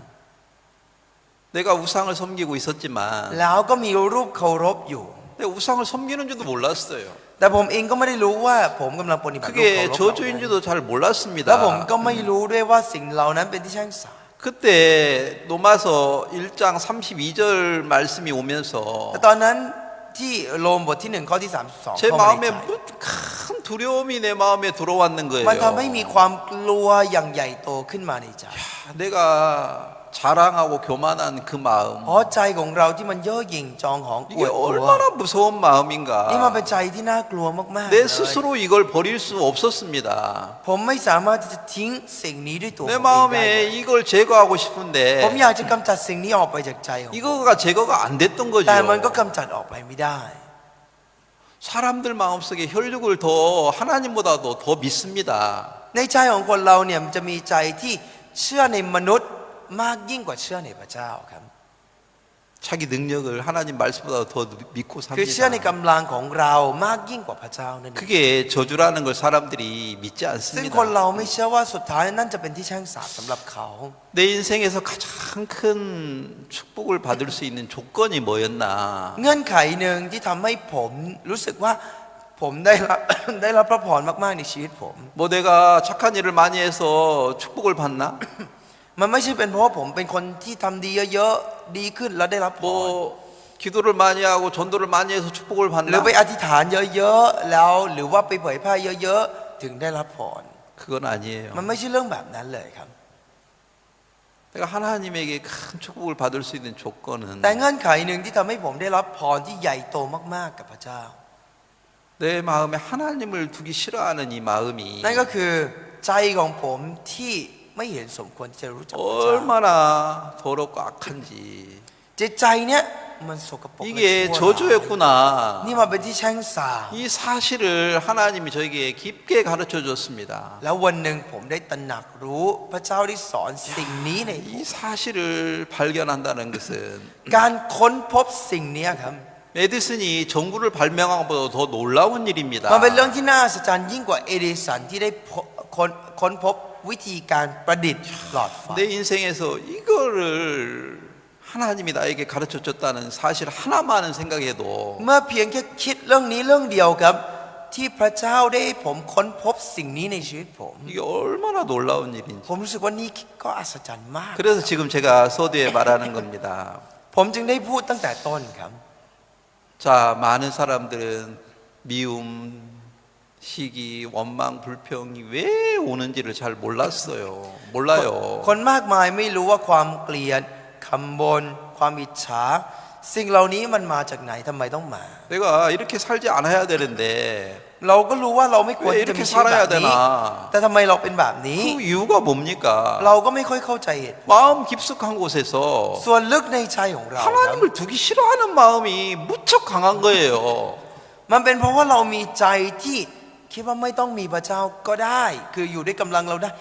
내가 우상을 섬기고 있었지만 แล้วก็มีรูปเคารพอยู่ 내가 우상을 섬기는 줄도 몰랐어요. แต่ผมเองก็ไม่ได้รู้ว่าผมกำลังปฏิบัติรูปเคาร 그게 พเหล่านั้น 저주인 줄도 잘 แล้วผม 몰랐습니다. ก็ไม่รู้ด้วยว่าสิ่งเหล่านั้นเป็นที่แช่งสาป 그때 로마서 1장 32절 말씀이 오면서 แต่ตอนนั้นที่โรมบทที่1ข้อที่32 제 เข้ามาใน 마음에 ใจ 큰 두려움이 내 마음에 들어왔는 มันทำให้มี 거예요. ความกลัวอย่างใหญ่โตขึ้นมาในใจ 내가 자랑하고 교만한 그 마음 เพราะใจของเราที่มันเย่อหยิ่งจองของอ 이게 วดตัว 얼마나 무서운 นี่มันเป็น 마음인가. ใจที่น่ากลัวมากๆ 내 เลย 스스로 이걸 버릴 수 없었습니다. ผมไม่สามารถที่จะทิ้งสิ่งนี้ด้วยตัวผม 내 เองได้เลย 마음에 이걸 제거하고 ผม 싶은데 อยากจะกำจัดสิ่งนี้ออกไปจากใจของผม 이거가 제거가 안 됐던 แต่มันก็ 거죠. กำจัดออกไปไม่ได้ 사람들 마음속에 혈육을 더 하나님보다도 더 믿습니다. ในใจของคนเราเนี่ยมันจะมีใจที่เชื่อในมนุษย์มากยิ่งกว่าเชื่อในพระเจ้าครับ 자기 능력을 하나님 말씀보다 더 믿고 คือเชื่อใน 삽니다. กำลังของเรามากยิ่งกว่าพระเจ้านั่นเอง 그게 저주라는 걸 사람들이 믿지 ซึ่งคน 않습니다. เราไม่เชื่อว่าสุดท้ายนั่นจะเป็นที่แช่งสาปสำหรับเขา 내 인생에서 가장 큰 축복을 받을 수 있는 조건이 뭐였나? เงื่อนไขหนึ่งที่ทำให้ผมรู้สึกว่าผมได้รับ ได้รับพระพรมากๆในชีวิตผม 뭐 내가 착한 일을 많이 해서 축복을 받나? มันไม่ใช่เป็นเพราะว่าผมเป็นคนที่ทำดีเยอะๆดีขึ้นแล้วได้รับพร 뭐 기도를 많이 하고 전도를 많이 해서 축복을 หรือ 받나? ไปอธิษฐานเยอะๆแล้วหรือว่าไปเผยแพร่เยอะๆถึงได้รับพร 그건 아니에요. มันไม่ใช่เรื่องแบบนั้นเลยครับ 내가 하나님에게 큰 축복을 받을 수 있는 조건은 แต่เงื่อนไขหนึ่งที่ทำให้ผมได้รับพรที่ใหญ่โตมากๆกับพระเจ้า 내 마음에 하나님을 두기 싫어하는 이 마음이 นั่นก็คือใจของผมที่ไม่เห็นสมควรที่จะรู้จักพระเจ้า 얼마나 더럽고 악한지 จิตใจเนี้ยมันสกปรกและ 이게 ชั่วร้าย 저주였구나. นี่มันเป็นที่แช่งสาป 이 사실을 하나님이 저에게 깊게 가르쳐 줬습니다. แล้ววันหนึ่งผมได้ตระหนักรู้พระเจ้าได้สอนสิ่งนี้ในผม 이 사실을 발견한다는 것은 การค้นพบสิ่งนี้ครับ 에디슨이 전구를 발명한 것보다 더 놀라운 일입니다. มันเป็นเรื่องที่น่าอัศจรรย์ยิ่งกว่าเอดิสันที่ได้ค้นพบวิธีการประดิษฐ์หลอดไฟ 내 인생에서 이거를 하나님이 나에게 가르쳐 줬다는 사실 하나만은 생각해도 เมื่อเพียงแค่คิดเรื่องนี้เรื่องเดียวครับ ที่พระเจ้าได้ให้ผมค้นพบสิ่งนี้ในชีวิตผม 이게 얼마나 놀라운 일인지. ผมรู้สึกว่านี่ก็อัศจรรย์มาก 그래서 지금 제가 서두에 말하는 겁니다. ผมจึงได้พูดตั้งแต่ต้นครับ 자, 많은 사람들은 미움, 시기, 원망, 불평이 왜 오는지를 잘 몰랐어요. 몰라요. คนมากมายไม่รู้ว่าความเกลียดคำบ่นความอิจฉาสิ่งเหล่านี้มันมาจากไหนทำไมต้องมา 내가 이렇게 살지 않아야 되는데 เราก็รู้ว่าเราไม่ควร 왜 ที่จะมี 이렇게 ชีวิตแบบ 살아야 นี้ 되나? แต่ทำไมเราเป็นแบบนี้ 그 이유가 뭡니까? เราก็ไม่ค่อยเข้าใจเหตุ 마음 깊숙한 곳에서 ส่วนลึกในใจของเราครับ 하나님을 두기 싫어하는 마음이 무척 강한 거예요. มันเป็นเพราะว่าเรามีใจที่คิดว่าไม่ต้องมีพระเจ้าก็ได้ คืออยู่ด้วยกำลังเราได้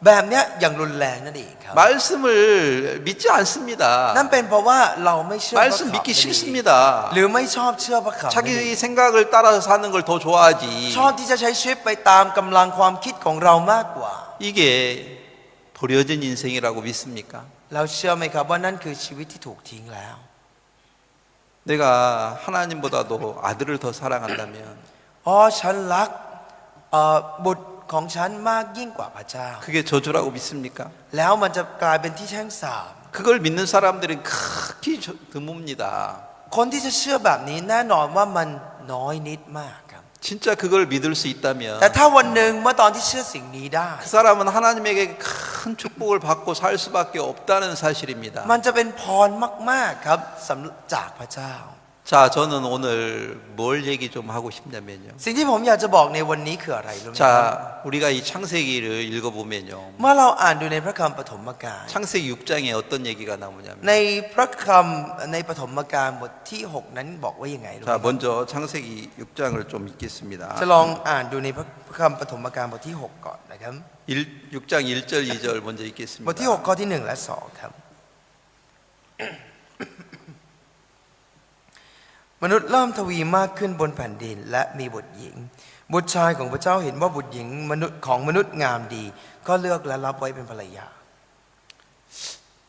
แบบเนี้ยอย่างรุนแรงนั่นเองครับ 말씀을 믿지 않습니다. นั่นเป็นเพราะว่าเราไม่เชื่อพระ 말씀 คำ 믿기 นั่นเอง 싫습니다. หรือไม่ชอบเชื่อพระคำนั่นเอง 자기 생각을 따라서 사는 걸 더 좋아하지. ชอบที่จะใช้ชีวิตไปตามกำลังความคิดของเรามากกว่า 이게 버려진 인생이라고 믿습니까? เราเชื่อไหมครับว่านั่นคือชีวิตที่ถูกทิ้งแล้ว 내가 하나님보다도 아들을 더 사랑한다면 อ๋อฉันรักบุตรของฉันมากยิ่งกว่าพระเจ้า 그게 저주라고 믿습니까? แล้วมันจะกลายเป็นที่แช่งสาป 그걸 믿는 사람들은 극히 드뭅니다. คนที่จะเชื่อแบบนี้แน่นอนว่ามันน้อยนิดมากครับ 진짜 그걸 믿을 수 있다면 แต่ถ้าวันหนึ่งเมื่อตอนที่เชื่อสิ่งนี้ได้ 그 사람은 하나님에게 큰 축복을 받고 살 수밖에 없다는 사실입니다. มันจะเป็นพรมากๆครับจากพระเจ้า 자, 저는 오늘 뭘 얘기 좀 하고 싶냐면요. สิ่งที่ผมอยากจะบอกในวันนี้คืออะไรรู้ไหมครับ 자, 우리가 이 창세기를 읽어보면요. เมื่อเราอ่านดูในพระคัมภีร์ปฐมกาล 창세기 6장에 어떤 얘기가 나오냐면 ในพระคำในปฐมกาลบทที่ 6 นั้นบอกว่ายังไงรู้ไหม 자, ครับ 먼저 창세기 6장을 좀 읽겠습니다. จะลองอ่านดูในพระคำปฐมกาลบทที่ 6 ก่อนนะครับ 6장 1절 2절 먼저 บท 읽겠습니다. ที่ 6 ข้อที่ 1 และ 2 ครับ มนุษย์เริ่มทวีมากขึ้นบนแผ่นดินและมีบุตรหญิงบุตรชายของพระเจ้าเห็นว่าบุตรหญิงมนุษย์งามดีก็เลือกและรับไว้เป็นภรรยา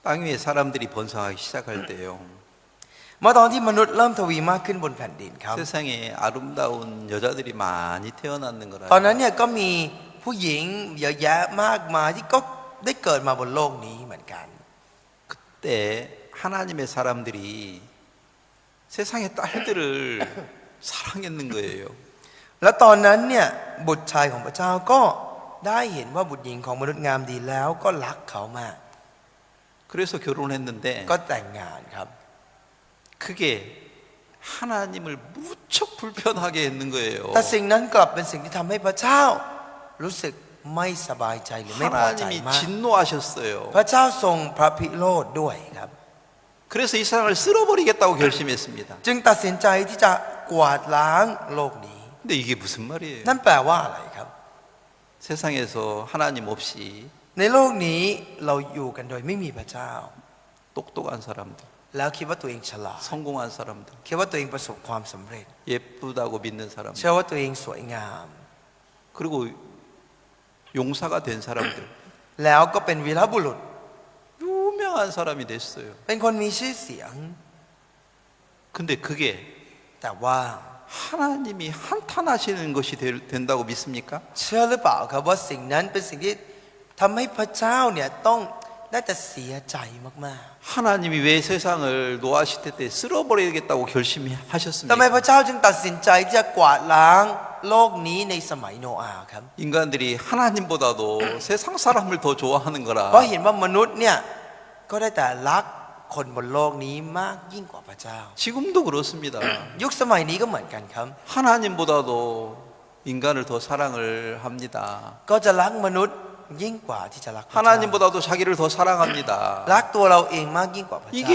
땅 위에 사람들이 번성하기 시작할 때요. เมื่อตอนที่มนุษย์เริ่มทวีมากขึ้นบนแผ่นดินครับ 세상에 아름다운 여자들이 많이 태어나는 ตอนนั้น 거라. เนี่ยก็มีผู้หญิงเยอะแยะมากมายที่ก็ได้เกิดมาบนโลกนี้เหมือนกัน 그때 하나님의 사람들이 세상의 딸들을 사랑했는 거예요. และตอนนั้นเนี่ยบุตรชายของพระเจ้าก็ได้เห็นว่าบุตรหญิงของมนุษย์งามดีแล้วก็รักเขามาก 그래서 결혼했는데 ก็แต่งงานครับ 그게 하나님을 무척 불편하게 했는 거예요. แต่สิ่งนั้นกลับเป็นสิ่งที่ทำให้พระเจ้ารู้สึกไม่สบายใจหรือไม่พอใจ 하나님이 มาก 진노하셨어요. พระเจ้าทรงพระพิโรธด้วยครับ 그래서 이 세상을 쓸어버리겠다고 결심했습니다. จึงตัดสินใจที่จะกวาดล้างโลกนี้ 근데 이게 무슨 말이에요? นั่นแปลว่าอะไรครับ 세상에서 하나님 없이 ในโลกนี้เราอยู่กันโดยไม่มีพระเจ้า 똑똑한 사람들, แล้วคิดว่าตัวเองฉลาด 성공한 사람들, คิดว่าตัวเองประสบความสำเร็จ 예쁘다고 믿는 เชื่ 사람들, อว่าตัวเองสวยงาม 그리고 용사가 된 사람들, แล้วก็เป็นวีรบุรุษ 유명한 사람이 됐어요. เป็นคนมีชื่อเสียง 근데 그게 แต่ว่า 하나님이 한탄하시는 것이 된다고 믿습니까? เชื่อหรือเปล่าครับว่าสิ่งนั้นเป็นสิ่งที่ทำให้พระเจ้าเนี่ยต้องได้แต่เสียใจมาก 하나님이 왜 세상을 노아 시대 때 쓸어버리겠다고 ๆทำไม 결심하셨습니까? พระเจ้าจึงตัดสินใจที่จะกวาดล้างโลกนี้ในสมัยโนอาห์ครับ 인간들이 하나님보다도 세상 사람을 더 좋아하는 เพราะ 거라. เห็นว่ามนุษย์เนี่ยก็ได้แต่รักคนบนโลกนี้มากยิ่งกว่าพระเจ้า 지금도 그렇습니다. ยุคสมัยนี้ก็เหมือนกันครับ 하나님보다도 인간을 더 사랑을 합니다. ก็จะรักมนุษย์ยิ่งกว่าที่จะรักพระเจ้า 하나님보다도 자기를 더 사랑합니다. รักตัวเราเองมากยิ่งกว่าพระเจ้า 이게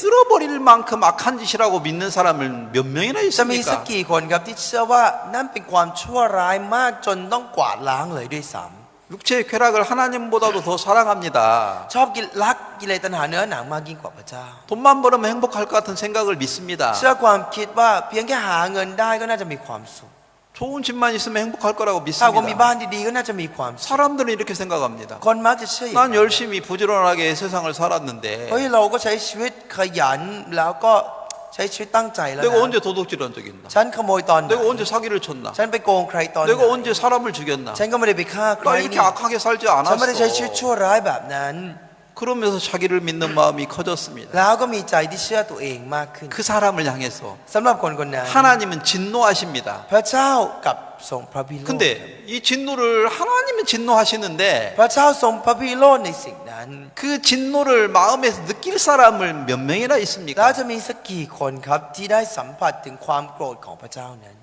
쓸어버릴 만큼 악한 짓이라고 믿는 사람은 몇 명이나 จะมีสัก 있습니까? กี่คนครับที่เชื่อว่านั่นเป็นความชั่วร้ายมากจนต้องกวาดล้างเลยด้วยซ้ 육체의 쾌락을 하나님보다도 더 사랑합니다. ำชอบรักกิเลสตัณหาเนื้อหนังมากยิ่งกว่าพระเจ้า 돈만 벌으면 행복할 것 같은 생각을 믿습니다. เชื่อความคิดว่าเพียงแค่หาเงินได้ก็น่าจะมีความสุข 좋은 집만 있으면 행복할 거라고 ถ้าว่ามีบ้าน 믿습니다. ดีๆก็น่าจะมีความสุข 사람들은 이렇게 생각합니다. คนมักจะเชื่ออย่าง 난 นั้น 열심히 부지런하게 세상을 살았는데 เฮ้ยเราก็ใช้ชีวิตขยันแล้วก็ใช้ชีวิตตั้งใจแล้ว 내가 นะ 언제 도둑질한 적이 있나? ฉันขโมยตอนไหน 내가 언제 사기를 쳤나? ฉันไปโกงใครตอนไหน 내가 언제 사람을 죽였나? ฉันก็ไม่ได้ไปฆ่าใคร 나 นี่ 이렇게 악하게 살지 ฉันไม่ได้ใช้ชีวิต 않았어. ชั่วร้ายแบบนั้น 그러면서 자기를 믿는 마음이 커졌습니다. แล้วก็มีใจที่เชื่อตัวเองมากขึ้น 그 사람을 향해서 สำหรับคนคนนั้น 하나님은 진노하십니다. พระเจ้ากับทรงพระพิโรธ 근데 이 진노를 하나님은 진노하시는데 พระเจ้าทรงพระพิโรธในสิ่งนั้น 그 진노를 마음에서 느낄 사람을 몇 명이나 แล้ว 있습니까? จะมีสักกี่คนครับที่ได้สัมผัสถึงความโกรธของพระเจ้านั้น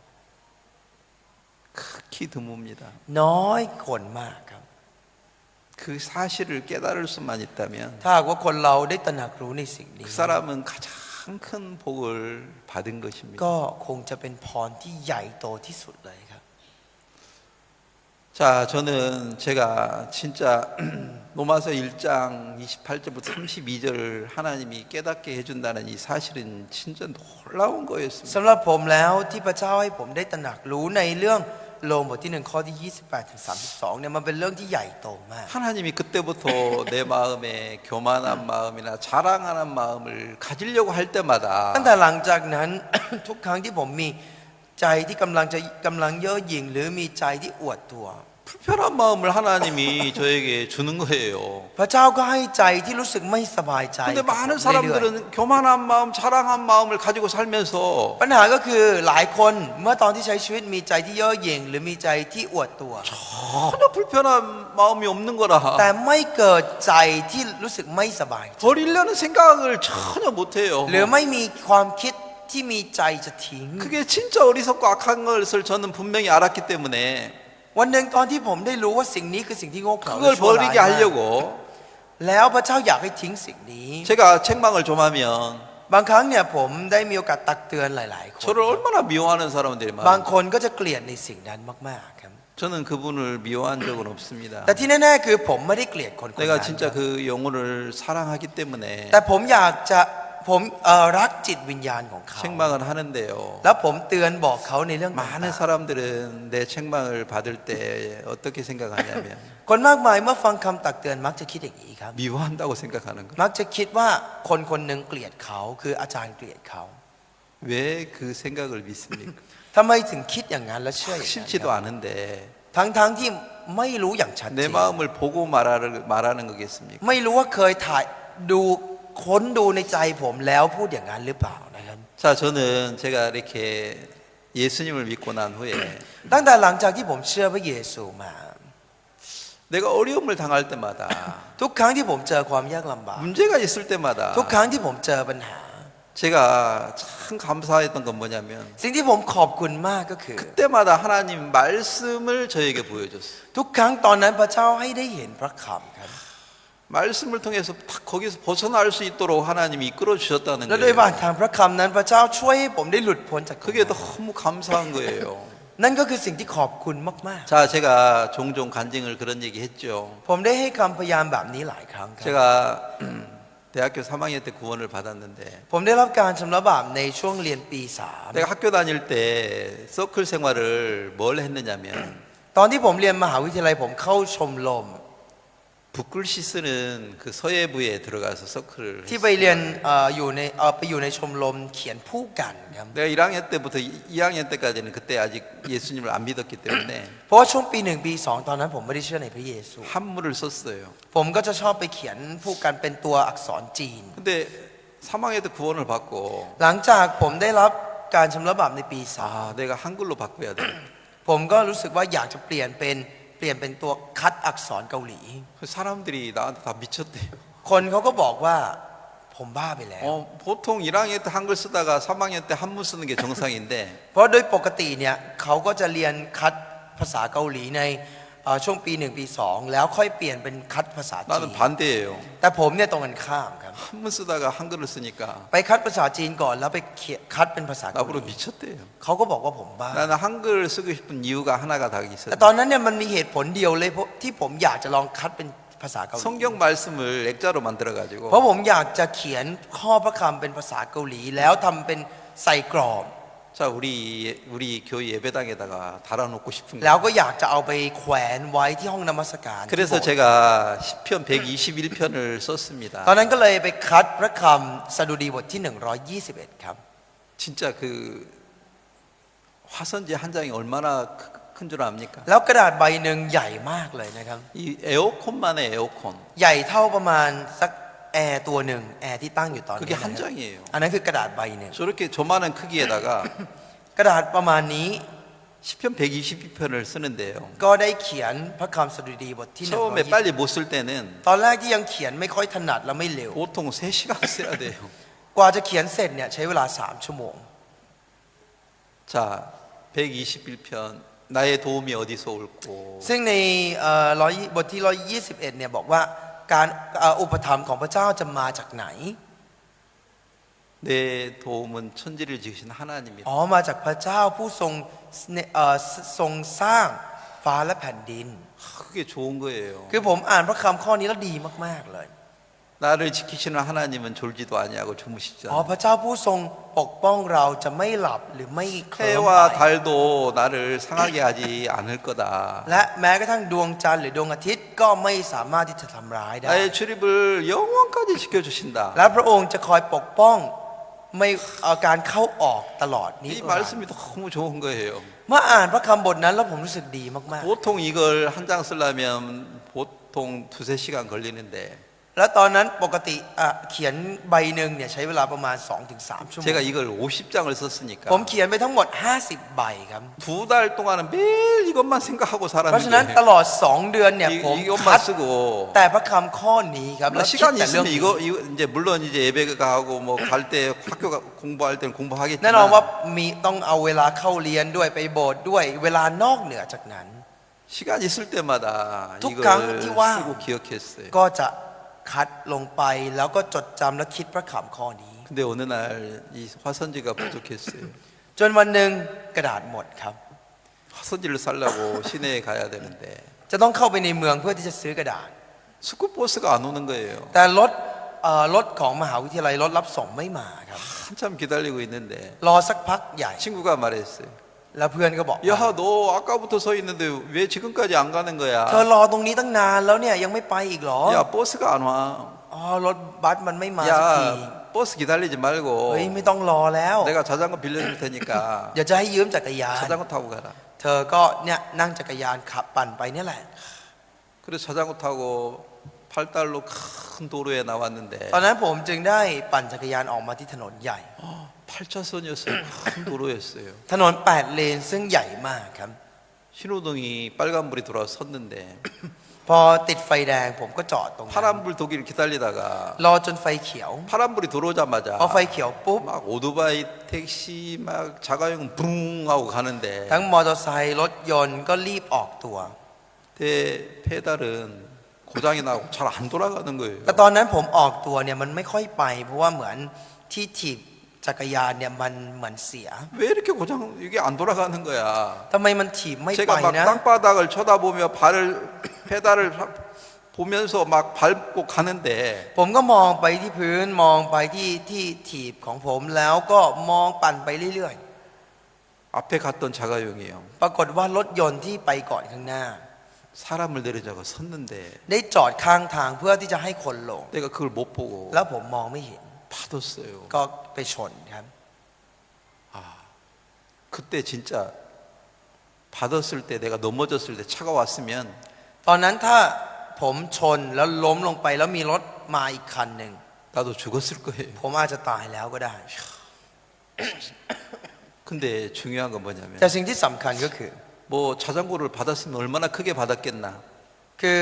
극히 드뭅니다. น้อยคนมากครับ 그 사실을 깨달을 수만 있다면 ถ้าหากว่าคนเราได้ตระหนักรู้ในสิ่งนี้ 그 사람은 가장 큰 복을 받은 것입니다. ก็คงจะเป็นพรที่ใหญ่โตที่สุดเลยครับ 자, 저는 제가 진짜 로마서 1장 28절부터 32절을 하나님이 깨닫게 해준다는 이 사실은 진짜 놀라운 거였습니다. สำหรับผมแล้วที่พระเจ้าให้ผมได้ตระหนักรู้ในเรื่องโรมบทที่1ข้อที่28ถึง32เนี่ยมันเป็นเรื่องที่ใหญ่โตมาก 하나님이 그때부터 내 마음에 교만한 마음이나 자랑하는 마음을 가지려고 할 때마다 ตั้งแต่หลังจากนั้น ทุกครั้งที่ผมมีใจที่กำลังเย่อหยิ่งหรือมีใจที่อวดตัว 불편한 마음을 하나님이 저에게 주는 거예요. พระเจ้าก็ให้ใจที่รู้สึกไม่สบายใจ 근데 กับผม 많은 เรื่อย 사람들은 교만한 마음, 자랑한 마음을 가지고 살면서 ๆปัญหาก็คือหลายคนเมื่อตอนที่ใช้ชีวิตมีใจที่เย่อหยิ่งหรือมีใจที่อวดตัว 전혀 불편한 마음이 없는 거라 แต่ไม่เกิดใจที่รู้สึกไม่สบาย 버리려는 생각을 전혀 못해요. หรือไม่มีความคิดที่มีใจจะทิ้ง 그게 진짜 어리석고 악한 것을 저는 분명히 알았기 때문에 วันหนึ่งตอนที่ผมได้รู้ว่าสิ่งนี้คือสิ่งที่โง่เขลา 그걸 และชั่วร้าย 버리게 มาก 하려고 แล้วพระเจ้าอยากให้ทิ้งสิ่งนี้ 제가 책망을 좀 하면 บางครั้งเนี่ยผมได้มีโอกาสตักเตือนหลายๆคน 저를 얼마나 미워하는 사람들이 บาง 많아요. คนก็จะเกลียดในสิ่งนั้นมากๆครับ 저는 그분을 미워한 적은 없습니다. แต่ที่แน่ๆคือผมไม่ได้เกลียดคนคน 내가 นั้น 진짜 그 영혼을 사랑하기 때문에 แต่ผมอยากจะ ผมรักจิตวิญญาณของเขา 책망을 하는데요. แล้วผมเตือนบอกเขาในเรื่องต่าง 많은 사람들은 내 책망을 받을 때 어떻게 생각하냐면 ๆคนมากมายเมื่อฟังคำตักเตือนมักจะคิดอย่างนี้ครับ 미워한다고 생각하는 거예요. มักจะคิดว่าคนคนหนึ่งเกลียดเขาคืออาจารย์เกลียดเขา 왜 그 생각을 믿습니까? ทำไมถึงคิดอย่างนั้นและเชื่ออย่างนั้นค 싫지도 รับ 않은데 ทั้งที่ไม่รู้อย่างชัดเจ 내 น 마음을 보고 말하는 거겠습니까? ไม่รู้ว่าเคยถ่ายดูค้นดูในใจผมแล้วพูดอย่างนั้นหรือเปล่านะครับ 자, 저는 제가 이렇게 예수님을 믿고 난 후에 ตั้งแต่หลังจากที่ผมเชื่อพระเยซูมา 내가 어려움을 당할 때마다 ทุกครั้งที่ผมเจอความยากลำบาก 문제가 있을 때마다 ทุกครั้งที่ผมเจอปัญหา 제가 참 감사했던 건 뭐냐면 สิ่งที่ผมขอบคุณมากก็คือ 그때마다 하나님 말씀을 저에게 보여줬어요. ทุกครั้งตอนนั้นพระเจ้าให้ได้เห็นพระคำครับ 말씀을 통해서 딱 거기서 벗어날 수 있도록 하나님이 이끌어 주셨다는 และโดยผ่าน 거예요. ทางพระคำนั้นพระเจ้าช่วยให้ผมได้หลุดพ้นจากตรง 그게 นั้น 너무 감사한 거예요. นั่นก็คือสิ่งที่ขอบคุณมาก 자, 제가 종종 간증을 그런 얘기 했죠. ๆ ผมได้ให้คำพยายามแบบนี้หลายครั้งครับ 제가 대학교 3학년 때 구원을 받았는데 ผมได้รับการชำระบาปในช่วงเรียนปี 내가 학교 다닐 때 서클 생활을 뭘 했느냐면 3ตอนที่ผมเรียนมหาวิทยาลัยผมเข้าชมรม 붓글씨 쓰는 그 서예부에 들어가서 서클을 ที่ไป 했어요. เรียนไปอยู่ในชมรมเขียนผู้กันครับ 내가 1학년 때부터 2학년 때까지는 그때 아직 예수님을 안 믿었기 때문에 เพราะว่าช่วงปี 1 ปี 2 ตอนนั้นผมไม่ได้เชื่อในพระเยซู 한문을 썼어요. ผมก็จะชอบไปเขียนผู้กันเป็นตัวอักษรจีน 근데 3학년 때 구원을 받고 หลังจากผมได้รับการชำระบาปในปี 아, 내가 한글로 바꿔야 돼. 3ผมก็รู้สึกว่าอยากจะเปลี่ยนเป็นตัวคัดอักษรเกาหลี 사람들이 나한테 다 미쳤대요. คนเขาก็บอกว่าผมบ้าไปแล้ว 보통 1학년 때 한글 쓰다가 3학년 때 한문 쓰는 게 정상인데 เพราะโดยปกติเนี่ยเขาก็จะเรียนคัดภาษาเกาหลีในช่วงปี 1 ปี 2 แล้วค่อยเปลี่ยนเป็นคัดภาษาจีน 나는 반대예요. แต่ผมเนี่ยตรงกันข้ามครับ 한문 쓰다가 한글을 쓰니까 ไปคัดภาษาจีนก่อนแล้วไปคัดเป็นภาษาเกาห 나보고 ลี 미쳤대요. เขาก็บอกว่าผมบ้า 나는 한글 쓰고 싶은 이유가 하나가 다 แต่ 있어요. ตอนนั้นเนี่ยมันมีเหตุผลเดียวเลยที่ผมอยากจะลองคัดเป็นภาษาเกาหลี 성경 말씀을 액자로 만들어 เพราะ 가지고 ผมอยากจะเขียนข้อพระคำเป็นภาษาเกาหลี แล้วทำเป็นใส่กรอบ 자 우리 교회 예배당에다가 달아놓고 싶은 แล้ว 거예요. ก็อยากจะเอาไปแขวนไว้ที่ห้องนมัสการที่ 그래서 โบสถ์ 제가 시편 121편을 썼습니다. ตอนนั้นก็เลยไปคัดพระคำสดุดีบทที่ 121 ครับ 진짜 그 화선지 한 장이 얼마나 큰 줄 압니까? แล้วกระดาษใบหนึ่งใหญ่มากเลยนะครับ 이 에어컨만의 에어컨 ใหญ่เท่าประมาณสักแอร์ตัวหนึ่งแอร์ที่ตั้งอยู่ตอนนี้ 그게 นะ 한 ครับ 장이에요. อันนั้นคือกระดาษใบหนึ่ง 저렇게 조만한 크기에다가 กระดาษประมาณนี้ 시편 122편을 쓰는데요. ก็ได้เขียนพระคำสดุดีบทที่ 처음에 120 빨리 못 쓸 때는 ตอนแรกที่ยังเขียนไม่ค่อยถนัดและไม่เร็ว 보통 3시간 써야 돼요. กว่าจะเขียนเสร็จเนี่ยใช้เวลา 3 ชั่วโมง 자, 121편 나의 도움이 어디서 올고 ซึ่งในบทที่ 121 เนี่ยบอกว่าการอุปถัมภ์ของพระเจ้าจะมาจากไหน 내 도움은 천지를 지으신 하나님이다. อ๋อมาจากพระเจ้าผู้ทรงสร้างฟ้าและแผ่นดิน 그게 좋은 거예요. คือผมอ่านพระคำข้อนี้แล้วดีมากๆเลย 나를 지키시는 하나님은 졸지도 아니하고 주무시지 อ๋อ 않아요. พระเจ้าผู้ทรงปกป้องเราจะไม่หลับหรือไม่เคลิ้ม 해와 ไป 달도 나를 상하게 하지 않을 거다. และแม้กระทั่งดวงจันทร์หรือดวงอาทิตย์ก็ไม่สามารถที่จะทำร้ายได้ 나의 출입을 영원까지 지켜주신다. และพระองค์จะคอยปกป้องไม่การเข้าออกตลอดนี้ 이 말씀이 너무 좋은 거예요. เมื่ออ่านพระคำบทนั้นแล้วผมรู้สึกดีมาก 보통 이걸 한 장 쓰려면 보통 2-3시간 걸리는데 ๆ แล้วตอนนั้นปกติเขียนใบหนึ่งเนี่ยใช้เวลาประมาณ 2-3 ชั่วโมง 제가 이걸 50장을 썼으니까 ผมเขียนไปทั้งหมด 50 ใบครับ 2달 동안은 매일 이것만 생각하고 เพราะฉะนั้นต 살았는데 ลอด 2 เดือนเนี่ยผม 이것만 คัด 쓰고 แต่พระคำข้อนี้ครับแล้วคิด 시간 แต่เรื่อง 있으면 นี้ 이거 이제 물론 이제 예배가 하고 뭐 갈 때 학교 공부할 때는 แน่นอนว่า 공부하겠지만 มีต้องเอาเวลาเข้าเรียนด้วยไปโบสถ์ด้วยเวลานอกเหนือจากนั้น 시간 있을 때마다 툭 이걸 강티와 쓰고 기억했어요. ก็จะคัดลงไปแล้วก็จดจำและคิดพระคำข้อนี้ 근데 어느 날 이 화선지가 부족했어요. จนวันหนึ่งกระดาษหมดครับ 화선지를 살려고 시내에 가야 되는데 จะต้องเข้าไปในเมืองเพื่อที่จะซื้อกระดาษ 스쿠버스가 안 오는 거예요. แต่รถ รถของมหาวิทยาลัยรถรับส่งไม่มาครับ 한참 기다리고 있는데 รอสักพักใหญ่ 친구가 말했어요. แล้วเพื่อนก็บอก 야, 너 아까부터 서 있는데 왜 지금까지 안 가는 เธอ 거야? รอตรงนี้ตั้งนานแล้วเนี่ยยังไม่ไปอีกเหรอ 야, 버스가 안 와. อ๋อรถบัสมันไม่มาสักที 야, 버스 기다리지 เฮ้ย 말고 ไม่ต้องรอแล้ว 내가 자전거 빌려줄 테니까 เดี๋ยวจะให้ยืมจักรยาน 자전거 타고 가라. เธอก็เนี่ยนั่งจักรยานขับปั่นไปเนี่ยแหละ 그래서 자전거 타고 8달로 큰 도로에 나왔는데 ตอนนั้นผมจึงได้ปั่นจักรยานออกมาที่ถนนใหญ่ 8차선이었어요. 큰 도로였어요. ถนน8เลนซึ่งใหญ่มากครับ 신호등이 빨간불이 들어와 섰는데 พอติดไฟแดงผมก็จอดตรงนั้น 파란불 도기를 기다리다가 รอจนไฟเขียว 파란불이 들어오자마자 พอไฟเขียวปุ๊บ 막 오토바이, 택시, 막 자가용 붕 하고 가는데 ทั้งมอเตอร์ไซค์รถยนต์ก็รีบออกตัว 페달은 고장이 나고 잘 안 돌아가는 거예요. แต่ตอนนั้นผมออกตัวเนี่ยมันไม่ค่อยไป เพราะว่าเหมือนที่ถีบจักรยานเนี่ยมันเหมือนเสีย 왜 이렇게 고장 이게 안 돌아가는 거야? ทำไมมันถีบไม่ไป 제가 막 นะ 땅바닥을 쳐다보며 발을 페달을 보면서 막 밟고 가는데 ผมก็มองไปที่พื้นมองไปที่ถีบของผมแล้วก็มองปั่นไปเรื่อย 앞에 갔던 자가용이에요. ๆ ปรากฏว่ารถยนต์ที่ไปก่อนข้างหน้า 사람을 내리자고 섰는데 ได้จอดข้างทางเพื่อที่จะให้คนลง 내가 그걸 못 보고 แล้วผมมองไม่เห็น 받았어요. ก็ไปชนครับ 그때 진짜 받았을 때 내가 넘어졌을 때 차가 왔으면 ตอนนั้นถ้าผมชนแล้วล้มลงไปแล้วมีรถมาอีกคันหนึ่ง 나도 죽었을 거예요. ผมอาจจะตายแล้วก็ได้ 근데 중요한 건 뭐냐면 แต่สิ่งที่สำคัญก็คือ 뭐 자전거를 받았으면 얼마나 크게 받았겠나. คือ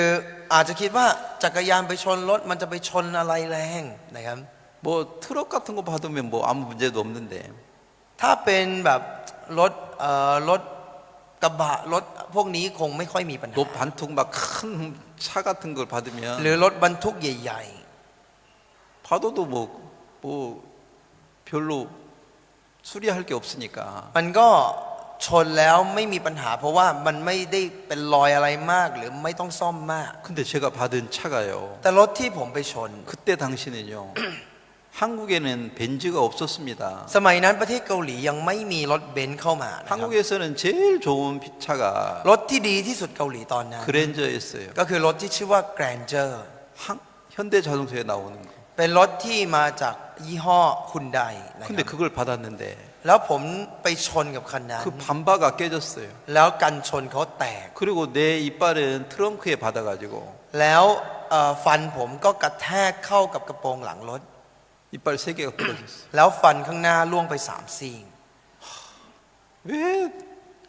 อาจจะคิดว่าจักรยานไปชนรถมันจะไปชนอะไรแรงนะครับ 뭐 트럭 같은 거 받으면 뭐 아무 문제도 없는데 ถ้าเป็นแบบรถกระบะรถพวกนี้คงไม่ค่อยมีปัญหา 너 반통 막 큰 차 같은 걸 หรือ 받으면 รถบรรทุกใหญ่ 봐도도 뭐 별로 수리할 게 없으니까 ๆ มันก็ชนแล้วไม่มีปัญหา เพราะว่ามันไม่ได้เป็นรอยอะไรมากหรือไม่ต้องซ่อมมาก 근데 제가 받은 차가요 แต่รถที่ผมไปชน 그때 당시는요 한국에는 벤츠가 없었습니다. สมัยนั้นประเทศเกาหลียังไม่มีรถเบนซ์เข้ามานะครับ 한국에서는 제일 좋은 차가 รถที่ดีที่สุดเกาหลีตอนนั้น 그랜저였어요. ก็คือรถที่ชื่อว่า Granger 현대자동차에 나오는 거. เป็นรถที่มาจากยี่ห้อคุนไดนะค 근데 รับ 그걸 받았는데 แล้วผมไปชนกับคันนั้น 그 반바가 깨졌어요. แล้วกันชนเขาแตก 그리고 내 이빨은 트렁크에 받아가지고 แล้วฟันผมก็กระแทกเข้ากับกระโปรงหลังรถ 이빨 3개가 부러졌어요. แล้วฟันข้างหน้าล่วงไป3 ซี่ 왜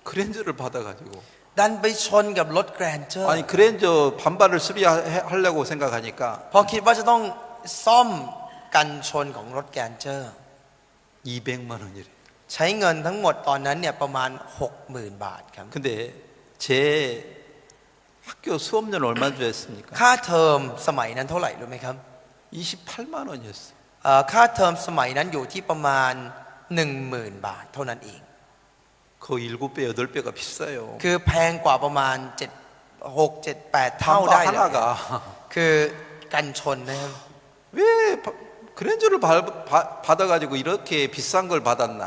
그랜저를 받아가지고 ดันไปชนกับรถแกรนเจอร์ 아니 그랜저 반바를 수리하려고 생각하니까 พอคิดว่าจะต้องซ่อมกันชนของรถแกรนเจอร์ 200만 원이래. ใช้เงินทั้งหมดตอนนั้นเนี่ยประมาณ 60,000 บาทครับ 근데 제 학교 수업료는 얼마 주었습니까? ค่าเทอมสมัยนั้นเท่าไหร่รู้ไหมครับ 28만 원이었어요. ค่าเทอมสมัยนั้นอยู่ที่ประมาณ 10,000 บาทเท่านั้นเอง 거의 7배, 8배가 비싸요. คือแพงกว่าประมาณ6 7 8 เท่า 반바 ได้เลย 하나가 คือกันชนนะครับ 왜 그랜저를 받아가지고 이렇게 비싼 걸 받았나?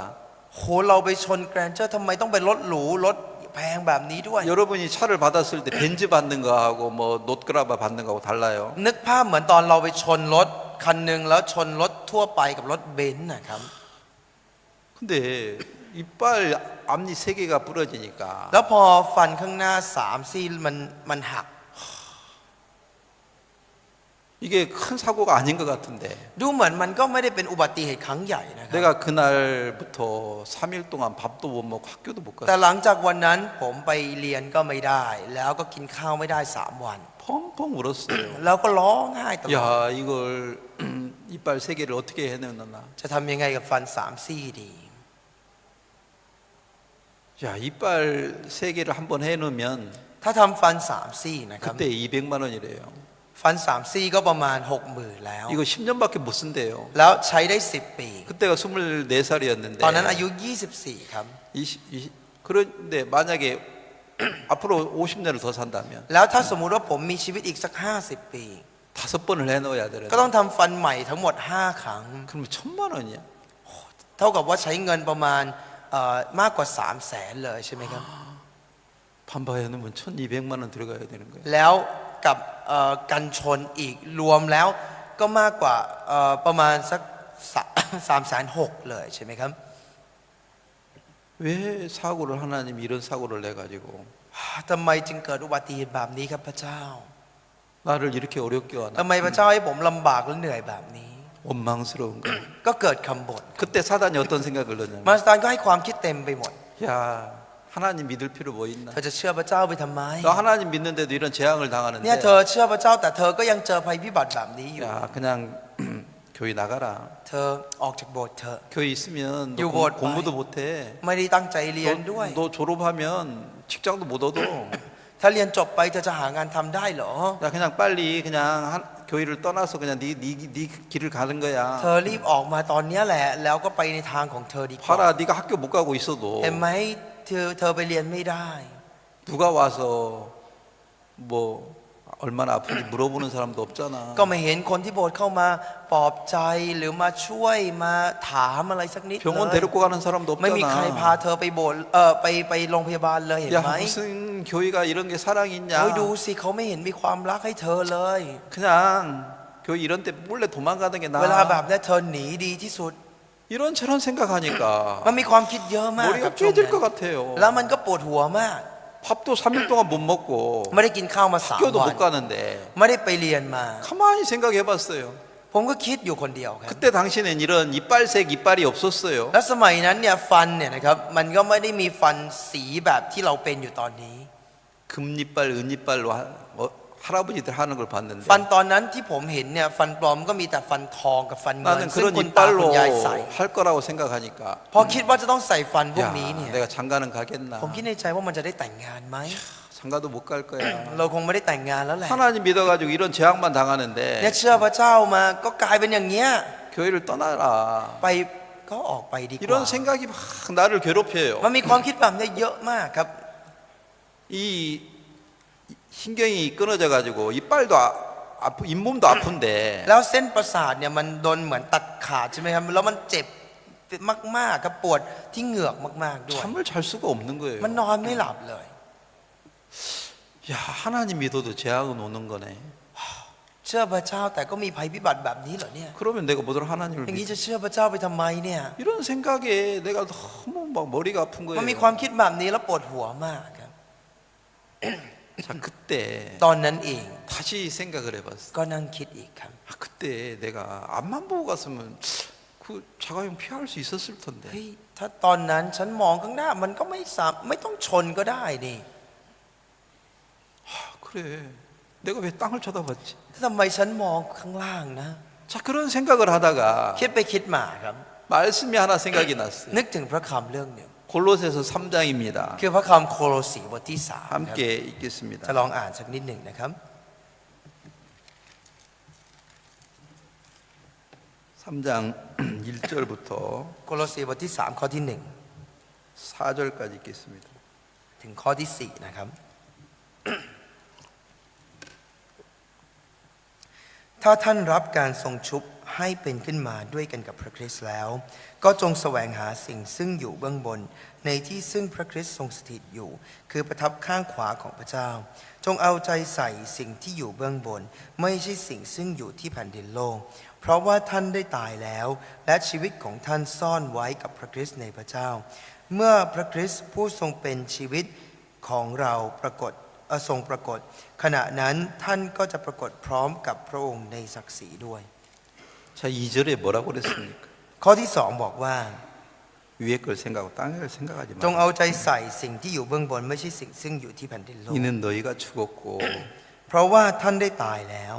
โหเราไปชนแกรนเจอร์ทำไมต้องเป็นรถหรูรถแพงแบบนี้ด้วย 여러분이 차를 받았을 때 벤츠 받는 거하고 뭐 롯그라바 받는 거하고 달라요. นึกภาพเหมือนตอนเราไปชนรถคันหนึ่งแล้วชนรถทั่วไปกับรถเบนซ์นะครับ 근데 이빨 앞니 3개가 부러지니까 แล้วพอฟันข้างหน้า3 ซี่มันหัก 이게 큰 사고가 아닌 것 같은데 ดูเหมือนมันก็ไม่ได้เป็นอุบัติเหตุครั้งใหญ่นะครับ 내가 그날부터 3일 동안 밥도 못 먹고 학교도 못 แต่ 갔어요. หลังจากวันนั้นผมไปเรียนก็ไม่ได้ แล้วก็กินข้าวไม่ได้3 วัน 펑펑 울었어요. แล้วก็ร้องไห้ตลอด 야 이걸 이빨 3개를 어떻게 해내나. จะทำยังไงกับฟัน3 ซี่ดี 야 이빨 3개를 한번 해놓으면 ถ้าทำฟัน3 ซี่นะครับ 그때 200만 원이래요. ฟัน3 ซี่ก็ประมาณ 60,000 แล้ว 이거 10년밖에 못 쓴대요. แล้วใช้ได้10 ปี 그때가 24살이었는데 ตอนนั้นอายุ24ครับ 그런데 만약에 앞으로 50년을 더 산다면 แล้วถ้าสมมุติว่าผมมีชีวิตอีกสัก50 ปี 5번을 해놓아야 ก็ 되는데 ต้องทำฟันใหม่ทั้งหมด 5 ครั้ง 그러면 1,000만 원이야. เท่ากับว่าใช้เงินประมาณมากกว่า 300,000 เลยใช่ไหมครับ 반바에 넣으면 1,200만 원 들어가야 되는 거예요. แล้วกับกันชนอีกรวมแล้วก็มากกว่าประมาณสัก 360,000 เลยใช่ไหมครับ 왜 사고를 하나님이 이런 사고를 내가지고 ทำไมจึงเกิดอุบัติเหตุแบบนี้ครับพระเจ้า 나를 이렇게 어렵게 ทำไม 하나 พระเจ้าให้ผมลำบากและเหนื่อยแบบนี้ 원망스러운 거예요. ก็เกิดคำบ่น 그때 사단이 어떤 생각을 넣냐면 มาสตานก็ให้ความคิดเต็มไปหมด 야 하나님 믿을 필요 뭐 있나? เธอจะเชื่อพระเจ้าไปทำไม 너 하나님 믿는데도 이런 재앙을 เนี่ย 당하는데 เธอเชื่อพระเจ้าแต่เธอก็ยังเจอภัยพิบัติแบบนี้อยู่ 야 그냥 교회 나가라. เธอออกจากโบสถ์เธอ 교회 있으면 너 유보 공부도 못해. ไม่ได้ตั้งใจเรียนด้วย 너 졸업하면 직장도 못 얻어. ถ้าเรียนจบไปเธอจะหางานทำได้เหรอ 야 그냥 빨리 그냥 교회를 떠나서 그냥 네 길을 가는 เธ 거야. อรีบออกมาตอนเนี้ยแหละ แล้วก็ไปในทางของเธอดีกว่า 봐라 네가 학교 못 가고 있어도 เห็นไหมเธอไปเรียนไม่ได้ 누가 와서 뭐 얼마나 아픈지 물어보는 사람도 없잖아. ก็ไม่เห็นคนที่โบสถ์เข้ามาปลอบใจหรือมาช่วยมาถามอะไรสักนิด 병원 เลย 데리고 가는 사람도 ไม่มีใครพา 없잖아. เธอไปโบสถ์ไปโรงพยาบาลเลยเห็น 야 ไหม 무슨 교회가 이런 게 사랑이 있냐? โอ้ยดูสิเขาไม่เห็นมีความรักให้เธอเลย 그냥 교회 이런 때 몰래 도망가는 게 เวลาแบบ 나아. นี้เธอหนีดีที่สุด 이런 저런 생각하니까 มันมีความคิดเยอะมากกั 머리가 บช่วง 깨질 것 นั้น 같아요. แล้วมันก็ปวดหัวมาก 밥도 3일 동안 못 먹고 ไม่ได้กินข้าวมา3 학교도 วัน 못 가는데 ไม่ได้ไปเรียนมา 가만히 생각해봤어요. ผมก็คิดอยู่คนเดียวครับ 그때 당시에는 이런 이빨색 이빨이 없었어요. และสมัยนั้นเนี่ยฟันเนี่ยนะครับมันก็ไม่ได้มีฟันสีแบบที่เราเป็นอยู่ตอนนี้ 금이빨, 은이빨로 할아버지들 하는 걸 봤는데 ฟันตอนนั้นที่ผมเห็นเนี่ยฟันปลอมก็มีแต่ฟันทองกับฟันเงิน 나는 ซึ่ง 그런 คุณตาคุณ 이빨로 ยายใส่ 할 거라고 생각하니까 พอคิดว่าจะต้องใส่ฟันพวก 야, นี้เนี่ย 내가 장가는 가겠나? ผมคิดในใจว่ามันจะได้แต่งงานไหม 장가도 못 갈 거야. เราคงไม่ได้แต่งงานแล้วแหละ 하나님 믿어가지고 이런 재앙만 เนี่ย 당하는데 เชื่อพระเจ้ามาก็กลายเป็นอย่างเงี้ย 교회를 떠나라. ไปก็ออกไปดีกว่า 이런 생각이 막 나를 괴롭혀요. มันมีความคิดแบบนี้เยอะมากครับ 이 신경이 끊어져 가지고 이빨도 잇몸도 아픈데 แล้วเส้นประสาทเนี่ยมันโดนเหมือนตัดขาดใช่ไหมครับแล้วมันเจ็บมากๆครับปวดที่เหงือกมากๆด้วย 잠을 잘 수가 없는 มัน 거예요. นอนไม่หลับเลย 야 하나님 믿어도 재앙은 오는 거네. เชื่อพระเจ้าแต่ก็มีภัยพิบัติแบบนี้เหรอเนี่ย 그러면 내가 뭐더러 하나님을 อย่างนี้ 믿지? จะเชื่อพระเจ้าไปทำไมเนี่ย 이런 생각에 내가 너무 막 머리가 아픈 มันมี 거예요. ความคิดแบบนี้แล้วปวดหัวมากครับ 자 그때 ตอนนั้นเอง 다시 생각을 해봤어. ก็นั่งคิดอีกครับ 아, 그때 내가 앞만 보고 갔으면 그 자가용 피할 수 있었을 เฮ้ 텐데. ยถ้าตอนนั้นฉันมองข้างหน้ามันก็ไม่ต้องชนก็ได้นี่ 아, 그래. 내가 왜 땅을 쳐다봤지? ทำไมฉันมองข้างล่างนะ 자 그런 생각을 하다가 คิดไปคิดมาครับ 말씀이 하나 생각이 났어요. นึกถึงพระคำเรื่องหนึ่ง 골로새서 3장입니다. คือพระคำโคโลสีบทที่3ครับ 함께 จะ 읽겠습니다. ลองอ่านสักนิดหนึ่งนะครับ 3장 1절부터 โคโลสีบทที่3ข้อที่ 4절까지 읽겠습니다. 1ถึงข้อที่4นะครับ ถ้าท่านรับการทรงชุบให้เป็นขึ้นมาด้วยกันกับพระคริสต์แล้ว ก็จงแสวงหาสิ่งซึ่งอยู่เบื้องบน ในที่ซึ่งพระคริสต์ทรงสถิตอยู่ คือประทับข้างขวาของพระเจ้า จงเอาใจใส่สิ่งที่อยู่เบื้องบน ไม่ใช่สิ่งซึ่งอยู่ที่แผ่นดินโลก เพราะว่าท่านได้ตายแล้ว และชีวิตของท่านซ่อนไว้กับพระคริสต์ในพระเจ้า เมื่อพระคริสต์ผู้ทรงเป็นชีวิตของเราทรงปรากฏ ขณะนั้นท่านก็จะปรากฏพร้อมกับพระองค์ในศักดิ์ศรีด้วย 자 2절에 뭐라고 그랬습니까? ข้อที่2บอกว่า 위에 걸 생각하고 땅에 걸 생각하지 จง 마. เอาใจใส่สิ่งที่อยู่เบื้องบนไม่ใช่สิ่งซึ่งอยู่ที่แผ่นดินโลก 이는 너희가 죽었고. เพราะว่าท่านได้ตายแล้ว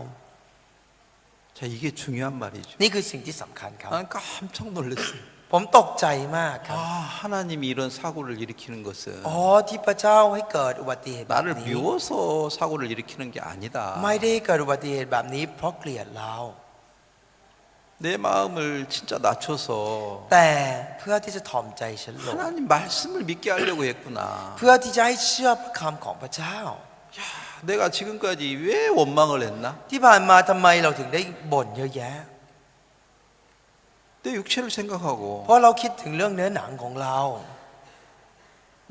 자 이게 중요한 말이죠. นี่คือสิ่งที่สำคัญครับ 난 깜짝 놀랐어요. ผมตกใจมากครับ 아 하나님이 이런 사고를 일으키는 것은 อ๋อที่พระเจ้าให้เกิดอุบัติเหตุแบบ 나를 นี้ 미워서 사고를 일으키는 게 아니다. ไม่ได้เกิดอุบัติเหตุแบบนี้เพราะเกลียดเรา 내 마음을 진짜 낮춰서 แต่เพื่อที่จะถ่อมใจฉันลง 하나님 말씀을 믿게 하려고 했구나. เพื่อที่จะให้เชื่อพระคำของพระเจ้า 야, 내가 지금까지 왜 원망을 했나? ที่ผ่านมาทำไมเราถึงได้บ่นเยอะแยะ 내 육체를 생각하고 เพราะเราคิดถึงเรื่องเนื้อหนังของเรา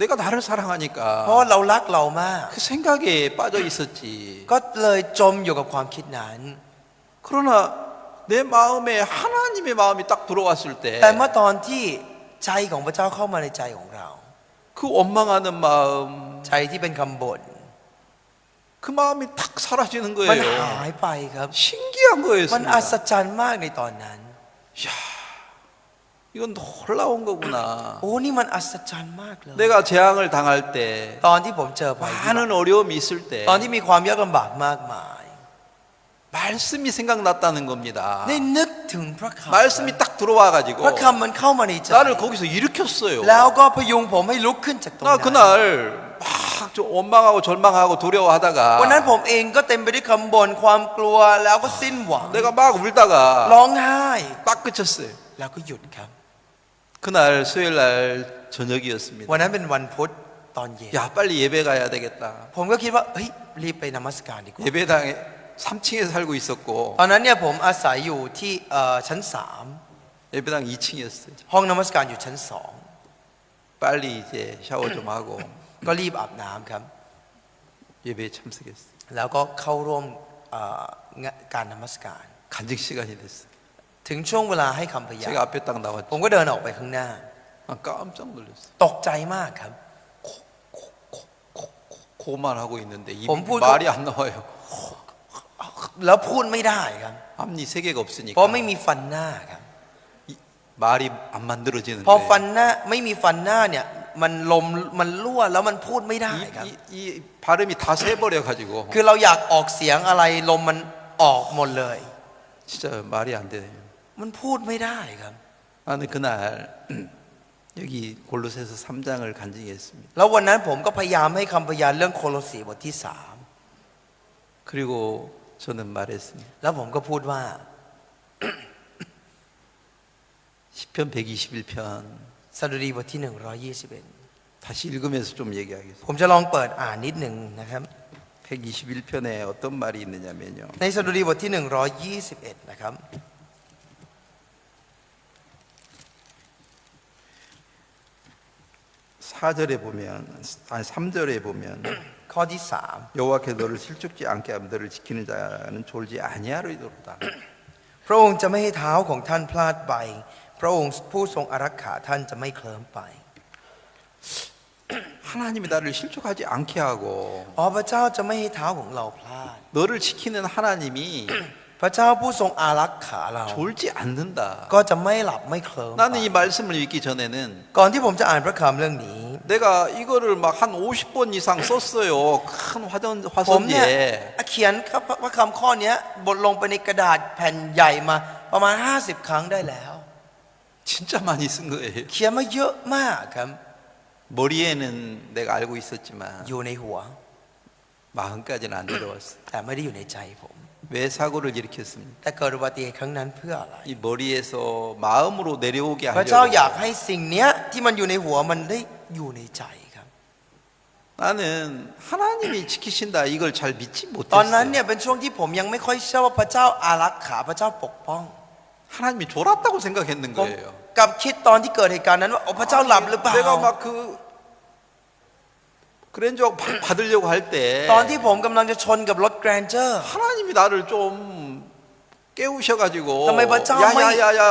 내가 나를 사랑하니까 เพราะเรารักเรามาก 그 생각에 빠져 있었지. ก็เลยจมอยู่กับความคิดนั้น 그러나 내 마음에 하나님의 마음이 딱 들어왔을 때 แต่เมื่อตอนที่ใจของพระเจ้าเข้ามาในใจของเรา 그 원망하는 마음, ใจที่เป็นคำบ่น 그 마음이 탁 사라지는 มัน 거예요. หายไปครับ 신기한 มันอัศ 거였습니다. จรรย์มากในตอนนั้น 야, 이건 놀라운 거구나. โอ้นี่มันอัศจรรย์มากเลย 내가 재앙을 당할 때, ตอนที่ผมเจอภัยพิบัติ 많은 어려움이 있을 때 ตอนที่มีความยากลำบากมากมาย 말씀이 생각났다는 겁니다. ได้นึกถึงพระคำ 말씀이 딱 들어와가지고 พระคำมันเข้ามาในใจ 나를 거기서 일으켰어요. แล้วก็พยุงผมให้ลุกขึ้นจากตรง 나 นั้น 그날 막 좀 원망하고 절망하고 วันนั้น 두려워하다가 ผมเองก็เต็มไปด้วยคำบ่นความกลัวแล้วก็สิ้นหวัง 내가 막 울다가 ร้องไห้ 딱 그쳤어요. แล้วก็หยุดครับ 그날 수요일 날 저녁이었습니다. วันนั้นเป็นวันพุธตอนเย็น 야, 빨리 예배 가야 되겠다. ผมก็คิดว่าเฮ้ยรีบไปนมัสการดีกว่า 예배당에 3층에 살고 있었고 ตอนนั้นเนี่ยผมอาศัยอยู่ที่ชั้น 예배당 2층이었어요. 3ห้องนมัสการอยู่ชั้น 빨리 이제 샤워 좀 하고 2ก็รีบอาบน้ำครับ 예배에 참석했어요. แล้วก็เข้าร่วมการนมัสการ 간증 시간이 됐어요. ถึงช่วงเวลาให้คำพยาน 제가 앞에 딱 나왔죠. ผมก็เดินออกไปข้างหน้า 아, 깜짝 놀랐어요. ตกใจมากครับ 고만 하고 있는데 입이 범부- 말이 안 나와요. แล้วพูดไม่ได้ครับ 앞니 세 개가 เพราะ 없으니까 ไม่มีฟันหน้าครับ 말이 안 만들어지는데 พอฟันหน้าไม่มีฟันหน้าเนี่ยมันลมมันรั่วแล้วมันพูดไม่ได้ครับ 이 발음이 다 새버려 가지고 คือเราอยากออกเสียงอะไรลมมันออกหมดเลย 진짜 말이 안 돼요. มันพูดไม่ได้ครับ 나는 그날 여기 골로새서 3장을 간증했습니다. แล้ววันนั้นผมก็พยายามให้คำพยานเรื่องโคโลสีบทที่ 그리고 저는 말했습니다. 3แล้วผมก็พูดว่า 시편 121편 สดุดีบทที่121 다시 읽으면서 좀 얘기하겠습니다. ผมจะลองเปิดอ่านนิดหนึ่งนะครับ 121편에 어떤 말이 있느냐면요. ในสดุดีบทที่121นะครับ 4절에 보면 아니 3절에 보면 ข้อที่ 3 여호와께 너를 실족지 않게 하면 너를 지키는 자는 졸지 아니하리로다. พระองค์จะไม่ให้เท้าของท่านพลาดไป พระองค์ผู้ทรงอารักขาท่านจะไม่เคลิ้มไป 하나님이 나를 실족하지 않게 하고 อ๋อพระเจ้าจะไม่ให้เท้าของเราพลาด 너를 지키는 하나님이 พระเจ้าผู้ทรงอารักขาเรา 졸지 않는다. ก็จะไม่หลับไม่เคลิ้ม 나는 ไป 이 말씀을 읽기 전에는 ก่อนที่ผมจะอ่านพระคำเรื่องนี้ 내가 이거를 막 한 50번 이상 썼어요. 큰 ผมเนี่ย 화선지에. เขียนพระคำข้อนี้บทลงไปในกระดาษแผ่นใหญ่มาประมาณ50 ครั้งได้แล้ว 진짜 많이 쓴 거예요. เขียนมาเยอะมากครับ 머리에는 내가 알고 있었지만 อยู่ในหัว 마음까지는 안 내려왔어. แต่ไม่ได้อยู่ในใจผม 왜 사고를 일으켰습니까? แต่เกิดอุบัติเหตุครั้งนั้นเพื่ออะไร 이 머리에서 마음으로 내려오게 พระเจ้าอยาก 하려고. ให้สิ่งเนี้ยที่มันอยู่ในหัวมันได้อยู่ในใจครับ 나는 하나님이 지키신다 이걸 잘 믿지 ตอนนั้นเนี่ 못했어요. ยเป็นช่วงที่ผมยังไม่ค่อยเชื่อว่าพระเจ้าอารักขาพระเจ้าปกป้อง 하나님이 졸았다고 생각했는 ผม 거예요. กับคิดตอนที่เกิดเหตุการณ์นั้นว่าพระเจ้าหลับหรือเปล่า 내가 막 그 그랜저 받으려고 할 때 ตอนที่ผมกำลังจะชนกับรถแกรนเจอร์ 하나님이 나를 좀 깨우셔가지고 정말 맞죠? 야야야야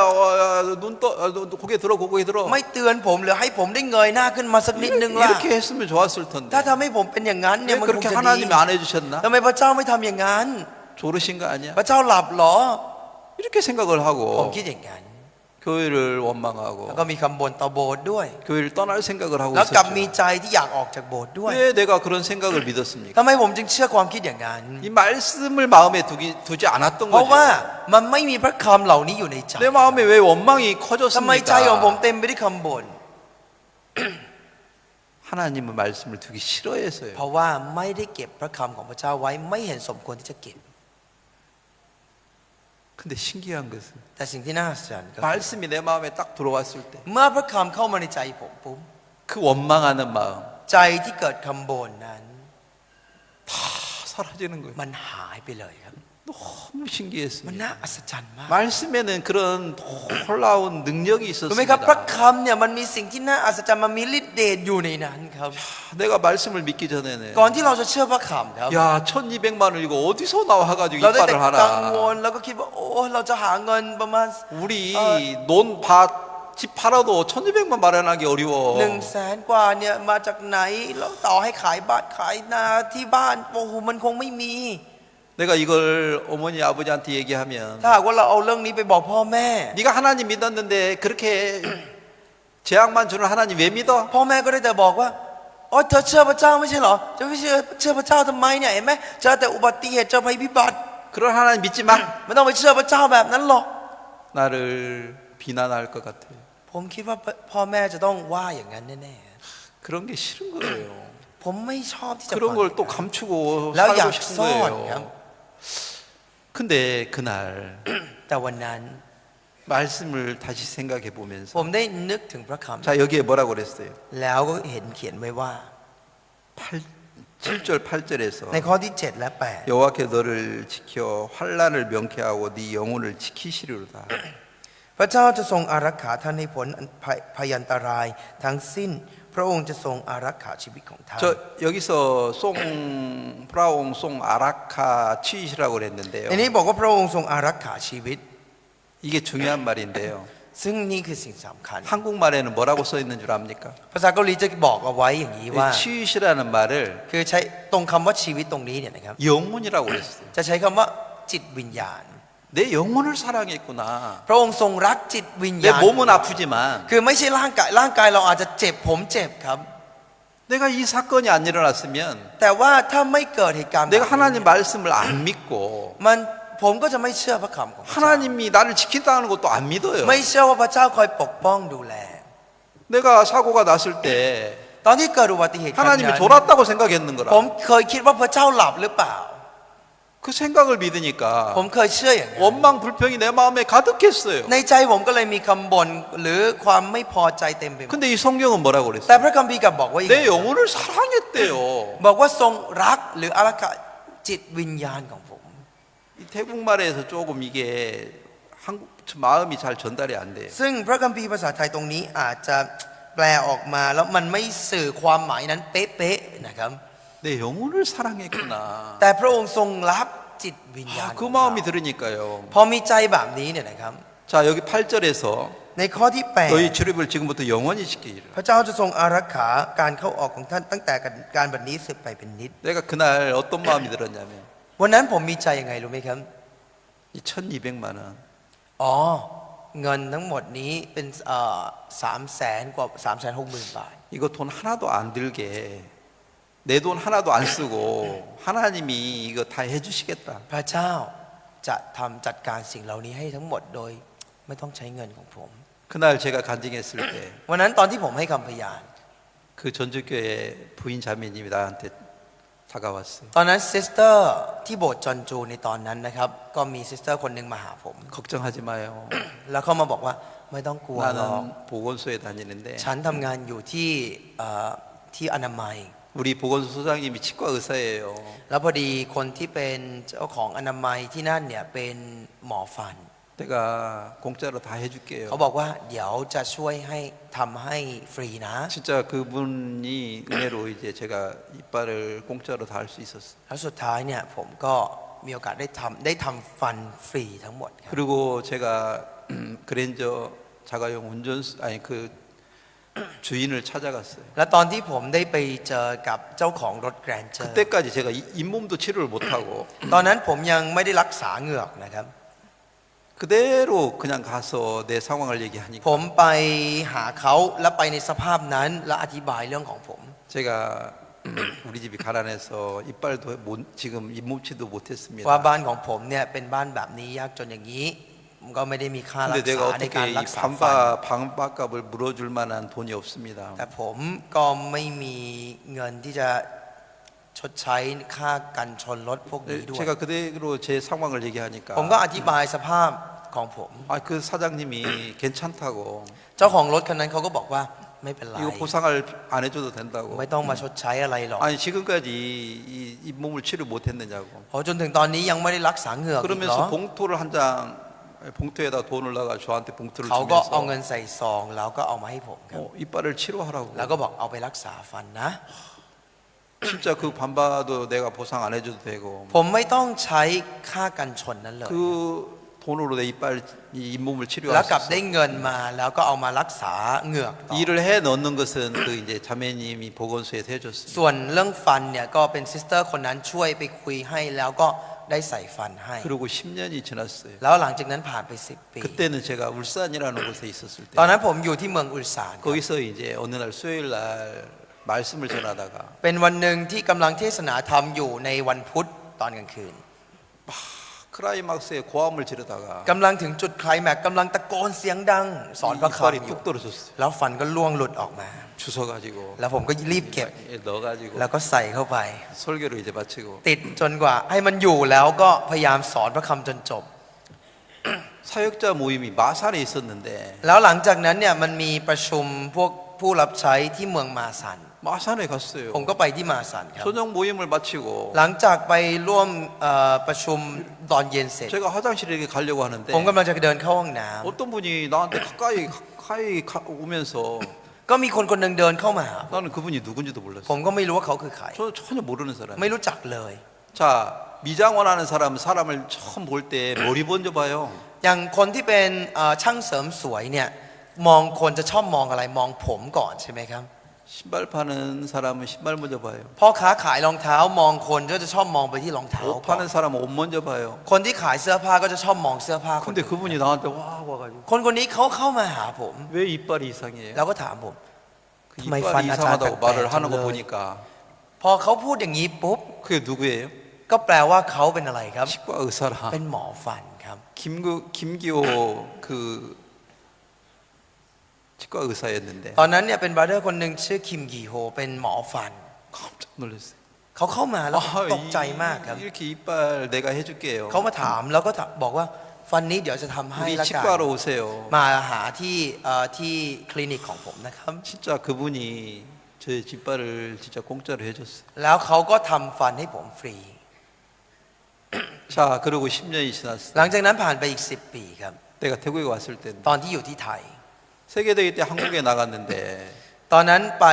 고개 들어 고개 들어 ไม่เตือนผมหรือให้ผมได้เงยหน้าขึ้นมาสักนิดนึงล่ะ 이렇게 했으면 좋았을 텐데 ถ้าทำให้ผมเป็นอย่างนั้นเนี่ย 왜 มันคง 그렇게 จะดี 하나님이 안 해주셨나? ทำไมพระเจ้าไม่ทำอย่างนั้น 졸으신 거 아니야? พระเจ้าหลับเหรอ 이렇게 생각을 ผม 하고 คิดอย่างนั้น 교회를 แล้ว 원망하고 ก็มีคำบ่นต่อโบสถ์ด้วย 교회를 떠날 생각을 하고 แล้วกลับมี 있었죠. ใจที่อยากออกจากโบสถ์ด้วย 왜 내가 그런 생각을 믿었습니까? ทำไมผมจึงเชื่อความคิดอย่างนั้น 이 말씀을 마음에 두지 않았던 เพราะว่า 거죠. มันไม่มีพระคำเหล่านี้อยู่ในใจ 내 마음에 왜 원망이 ทำไมใจของผม 커졌습니까? เต็มไปด้วยคำบ่น 하나님의 말씀을 두기 싫어해서요. เพราะว่าไม่ได้เก็บพระคำของพระเจ้าไว้ไม่เห็นสมควรที่จะเก็บ 근데 신기한 것은 แต่สิ่งที่น่าอัศจรรย์ก็คือ 말씀이 내 마음에 딱 들어왔을 때 เมื่อพระคำเข้ามาในใจผมปุ๊บ 그 원망하는 마음 ใจที่เกิดคำบ่นนั้น 다 사라지는 거예요. มันหายไปเลยครับ 너무 มัน 신기했습니다. น่าอัศจรรย์มาก 말씀에는 그런 놀라운 능력이 รู้ไหมครับพระ 있었습니다. คำเนี่ยมันมีสิ่งที่น่าอัศจรรย์มันมีฤทธิ์เดชอยู่ในนั้นครับ 내가 말씀을 믿기 전에는 ก่อนที่เราจะชื่อพระคำครับ 야 1200만을 이거 어디서 나와가지고 เราได้แต่ 이빨을 กังว 하나 ลแล้วก็คิดว่าโอ้เราจะหาเงินประมาณ 우리 논밭 집 팔아도 1200만 마련하기 어려워 100,000 กว่าเนี่ยมาจากไหนแล้วต่อให้ขายบ้านขายนาที่บ้านโอ้โหมันคงไม่มี 내가 이걸 어머니 아버지한테 얘기하면 ถ้าหากว่าเราเอาเรื่องนี้ไปบอกพ่อแม่ 네가 하나님 믿었는데 그렇게 재앙만 주는 하나님 왜 믿어? พ่อแม่ก็ได้แต่บอกว่าอ๋อเธอเชื่อพระเจ้าไม่ใช่เหรอจะไม่เชื่อพระเจ้าทำไมเนี่ยเห็นไหมเจอแต่อุบัติเหตุเจอภัยพิบัติ 그런 하나님 믿지 마 ไม่ต้องไปเชื่อพระเจ้าแบบนั้นหรอก 나를 비난할 것 같아요 ผมคิดว่าพ่อแม่จะต้องว่าอย่างนั้นแน่ 그런 게 싫은 거예요 ๆผมไม่ชอบที่จะ 그런 ฟัง 걸 또 감추고แล้วอยาก 살고 싶은 ซ่อนครับ 거예요 근데 그날 แต่วันนั้น 말씀을 다시 생각해 ผ 보면서 มได้นึกถึงพระค 자 여기에 뭐라고 그랬어요 ำแล้วก็เห็นเขียนไว้ว่า 7절 8절에서 ในข้อที่ 7 และ 여호와께 너를 지켜 환난을 명쾌하고 네 영혼을 지키시리로다 8 พระเจ้าจะทรงอารักขาท่านในผลพยันตรายทั้งสิ้น พระองค์จะทรงอารักขาชีวิตของท่าน 저 여기서 송 프라옹 송 아라카 치이시라고 ใน 그랬는데요 นี้บอกว่าพระองค์ทรงอารักขาชีวิต 이게 중요한 말인데요 ซึ่งนี่คือสิ่งสำคัญ 한국말에는 뭐라고 써 있는 줄 압니까? ภาษาเกาหลีจะบอกเอาไว้อย่างนี้ว่า 치유시라는 말을 คือใช้ตรงคำว่าชีวิตตรงนี้เนี่ยนะครับ 영혼이라고 그랬어요 จะใช้คำว่าจิตวิญญาณ 내 영혼을 사랑했구나 พระองค์ทรงรักจิตวิญ 내 ญาณ 몸은 아프지만 คือไม่ใช่ร่างกายเราอาจจะเจ็บผมเจ็บครับ 내가 이 사건이 안 일어났으면 แต่ว่าถ้าไม่เกิดเหตุการณ์แบบ 내가 นี้ 하나님 말씀을 안 믿고 ผมก็จะไม่เชื่อพระคำของพระเจ้า 하나님이 나를 지킨다는 것도 안 믿어요 ไม่เชื่อว่าพระเจ้าคอยปกป้องดูแล 내가 사고가 났을 때 ตอนที่เกิดอุบัติเหตุครั้ง 하나님이 นั้น 졸았다고 생각했는 ผม 거라 เคยคิดว่าพระเจ้าหลับหรือเปล่า 그 생각을 믿으니까 ผมเคยเชื่ออย่างนั้น 원망 불평이 내 마음에 가득했어요 ในใจผมก็เลยมีคำบ่นหรือความไม่พอใจเต็มไปหมด 근데 이 성경은 뭐라고 แต่ 그랬어요? พระคัมภีร์กลับบอกว่าอย่าง 내 นี้ 영혼을 사랑했대요 บอกว่าทรงรักหรืออารักขาจิตวิญญาณของผม 이 태국말에서 조금 이게 한국 마음이 잘 전달이 안 돼요 ซึ่งพระคัมภีร์ภาษาไทยตรงนี้อาจจะแปลออกมาแล้วมันไม่สื่อความหมายนั้นเป๊ะๆนะครับ 내 영혼을 사랑했구나 แต่พระองค์ทรงรักจิตวิญญาณ 그 마음이 들으니까요 พอมีใจแบบนี้เนี่ยนะครับ 자 여기 8절에서 ในข้อที่ 너희 출입을 지금부터 영원히 지키리라 8พระเจ้าจะทรงอารักขาการเข้าออกของท่านตั้งแต่การบัดนี้สืบไปเป็นนิด 내가 그날 어떤 마음이 들었냐면 วันนั้นผมมีใจยังไงรู้ไหมครับ 이 1200만 원 อ๋อเงินทั้งหมดนี้เป็น300,000 กว่า 360,000 บาท 이거 돈 하나도 안 들게 내 돈 하나도 안 쓰고 하나님이 이거 다 해주시겠다 พระเจ้าจะทำจัดการสิ่งเหล่านี้ให้ทั้งหมดโดยไม่ต้องใช้เงินของผม 그날 제가 간증했을 때 วันนั้นตอนที่ผมให้คำพยาน 그 전주교회 부인 자매님이 나한테 다가왔어요 ตอนนั้นซิสเตอร์ที่โบสถ์จอนจูในตอนนั้นนะครับก็มีซิสเตอร์คนหนึ่งมาหาผม 걱정하지 마요 แล้วเขามาบอกว่าไม่ต้องกลัวหรอก 나는 보건소에 다니는데 ฉันทำงานอยู่ที่อนามัย 우리 보건소 소장님이 치과 의사예요 แล้วพอดีคนที่เป็นเจ้าของอนามัยที่นั่นเนี่ยเป็นหมอฟัน 내가 공짜로 다 해줄게요 เขาบอกว่าเดี๋ยวจะช่วยให้ทำให้ฟรีนะ 진짜 그분이 은혜로 이제 제가 이빨을 공짜로 다 할 수 있었어요 แล้วสุดท้ายเนี่ยผมก็มีโอกาสได้ทำฟันฟรีทั้งหมดครับ 그리고 제가 그랜저 자가용 운전수 아니 그 주인을 찾아갔어요 และตอนที่ผมได้ไปเจอกับเจ้าของรถแกรนเจอร์ 그때까지 제가 잇몸도 치료를 못하고 ตอนนั้นผมยังไม่ได้รักษาเหงือกนะครับ 그대로 그냥 가서 내 상황을 얘기하니까 ผมไปหาเขาแล้วไปในสภาพนั้นและอธิบายเรื่องของผม 제가 우리 집이 가난해서 이빨도 지금 잇몸치도 ว่า 못했습니다. บ้านของผมเนี่ยเป็นบ้านแบบนี้ยากจนอย่างนี้ผมก็ไม่ได้มีค่ารั 근데 ก 내가 ษาในการ 어떻게 이 รักษาฟัน 방밥값을 물어줄 만한 돈이 없습니다. แต่ผมก็ไม่มีเงินที่จะชดใช้ค่ากันชนรถพวกนี้ด้วย 제가 그대로 제 상황을 얘기하니까 ผมก็อธิบายสภาพของผม 그 사장님이 괜찮다고 เจ้าของรถคันนั้นเขาก็บอกว่า ไม่เป็นไร 이거 보상을 안 해줘도 된다고. ไม่ต้องมาชดใช้อะไรหรอก 아니 지금까지 이 몸을 치료 못했느냐고. เพราะจนถึงตอนนี้ยังไม่ได้รักษาเหงือกอีกเหรอ 그러면서 봉투를 한 장 봉투에다 돈을 넣어가 저한테 봉투를 เขาก็เอา 주면서 เงินใส่ซองแล้วก็เอามาให้ผมครับ 이빨을 치료하라고. แล้วก็บอกเอาไปรักษาฟันนะ 진짜 그 반바도 내가 보상 안 해줘도 되고. ผมไม่ต้องใช้ค่ากันชนนั้นเลย 그 돈으로 내 이빨 이 잇몸을 แล้ว 치료할 กลับ 수 ได้ 있어. เงินมาแล้วก็เอามารักษาเหงือกต่อ 일을 해 넣는 것은 그 이제 자매님이 보건소에서 해줬어요. ส่วนเรื่องฟันเนี่ยก็เป็นซิสเตอร์คนนั้นช่วยไปคุยให้แล้วก็ได้ใส่ฟันให้ 그리고 10년이 지났어요. แล้วหลังจากนั้นผ่านไป10 ปี 그때는 제가 울산이라는 곳에 있었을 때 ตอนนั้นผมอยู่ที่เมืองอุลซานครับ 거기서 이제 어느 날 수요일 날 말씀을 전하다가 เป็นวันหนึ่งที่กำลังเทศนาธรรมอยู่ในวันพุธตอนกลางคืน 크라이막스에 고함을 지르다가 กำลังถึงจุดไคลแม็กซ์กำลังตะโกนเสียงดังสอนพระคำ 이빨이 อยู่ 뚝 떨어졌어요. แล้วฟันก็ล่วงหลุดออกมา 주워가지고 แล้วผมก็รีบเก็บ 넣어가지고 แล้วก็ใส่เข้าไป 설교를 이제 마치고 ติดจนกว่าให้มันอยู่แล้วก็พยายามสอนพระคำจนจบ 사역자 모임이 마산에 있었는데 แล้วหลังจากนั้นเนี่ยมันมีประชุมพวกผู้รับใช้ที่เมืองมาซัน 마산에 갔어요. ผมก็ไปที่มาซันครับ 저녁 모임을 마치고 หลังจากไปร่วมประชุมตอนเย็นเสร็จ 제가 화장실에 이렇게 가려고 하는데 ผมกำลังจะเดินเข้าห้องน้ 어떤 분이 나한테 가까이 오면서 ำก็มีคนคนหนึ่งเดินเข้ามาหา 나는 그분이 누군지도 몰랐어요. ผมก็ไม่รู้ว่าเขาคือใคร 저 전혀 모르는 사람. ไม่รู้จักเลย 자, 미장원하는 사람은 사람을 처음 볼 때 머리 먼저 봐요. อย่างคนที่เป็นช่างเสริมสวยเนี่ยมองคนจะชอบมองอะไรมองผมก่อนใช่ไหมครับ 신발 파는 사람은 신발 먼저 봐요. พ่อค้าขายรองเท้ามองคนก็จะชอบมองไปที่รองเท้า 옷 ก่อน 파는 사람은 옷 먼저 봐요. คนที่ขายเสื้อผ้าก็จะชอบมองเสื้อผ้าคน 근데 그분이 나한테 와 와가지고 คนคนนี้เขาเข้ามาหาผม 왜 이빨이 이상해요? แล้วก็ถามผม 그 정말 이빨이 판 이상하다고 아차 말을 딱 하는 거 딱 보니까 พอเขาพูดอย่างนี้ปุ๊บ 그게 누구예요? ก็แปลว่าเขาเป็นอะไรครับ 치과 의사라. เป็นหมอฟันครับ 김기호 그 치과 의사였는데 ตอนนั้นเนี่ยเป็นบราเดอร์คนหนึ่งชื่อคิมกีโฮเป็นหมอฟัน 깜짝 놀랐어요. เขาเข้ามาแล้วตกใจมากครับ 이렇게 이빨 내가 해줄게요. เขามาถามแล้วก็บอกว่าฟันนี้เดี๋ยวจะทำให้ 우리 ละกัน 치과로 오세요. มาหาที่คลินิกของผมนะครับ 진짜 그분이 저의 뒷발을 진짜 공짜로 해줬어요. แล้วเขาก็ทำฟันให้ผมฟรี 자, 그리고 10년이 지났어요. หลังจากนั้นผ่านไปอีก10 ปีครับ 내가 태국에 왔을 때 ตอนที่อยู่ที่ไทย 세계대회 때 한국에 나갔는데 ตอนนั้นไป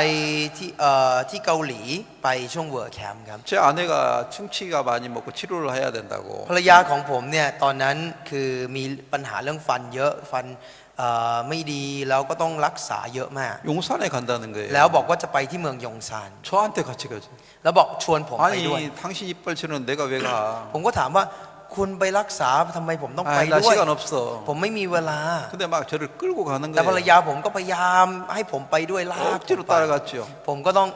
ที่เกาหลีไปช่วงเวิร์คแคมป์ครับ 제 아내가 충치가 많이 먹고 치료를 해야 된다고 ภรรยาของผมเนี่ยตอนนั้นคือมีปัญหาเรื่องฟันเยอะฟันไม่ดีแล้วก็ต้องรักษาเยอะมาก 용산에 간다는 거예요. แล้วบอกว่าจะไปที่เมืองยงซาน 저한테 같이 가죠. แล้วบอกชวนผมไปด้วย 아니 당신 이빨 치료는 내가 왜 가? ผมก็ถามว่าคุณไปรักษาทำไมผมต้องไป 나 ด้วย 시간 없어. ผมไม่มีเวลา 근데 막 저를 끌고 가는 แต่ภรร 거예요. ยาผมก็พยายามให้ผมไปด้วยลากผม 억지로 ไป 따라갔죠. ผมก็ต้อง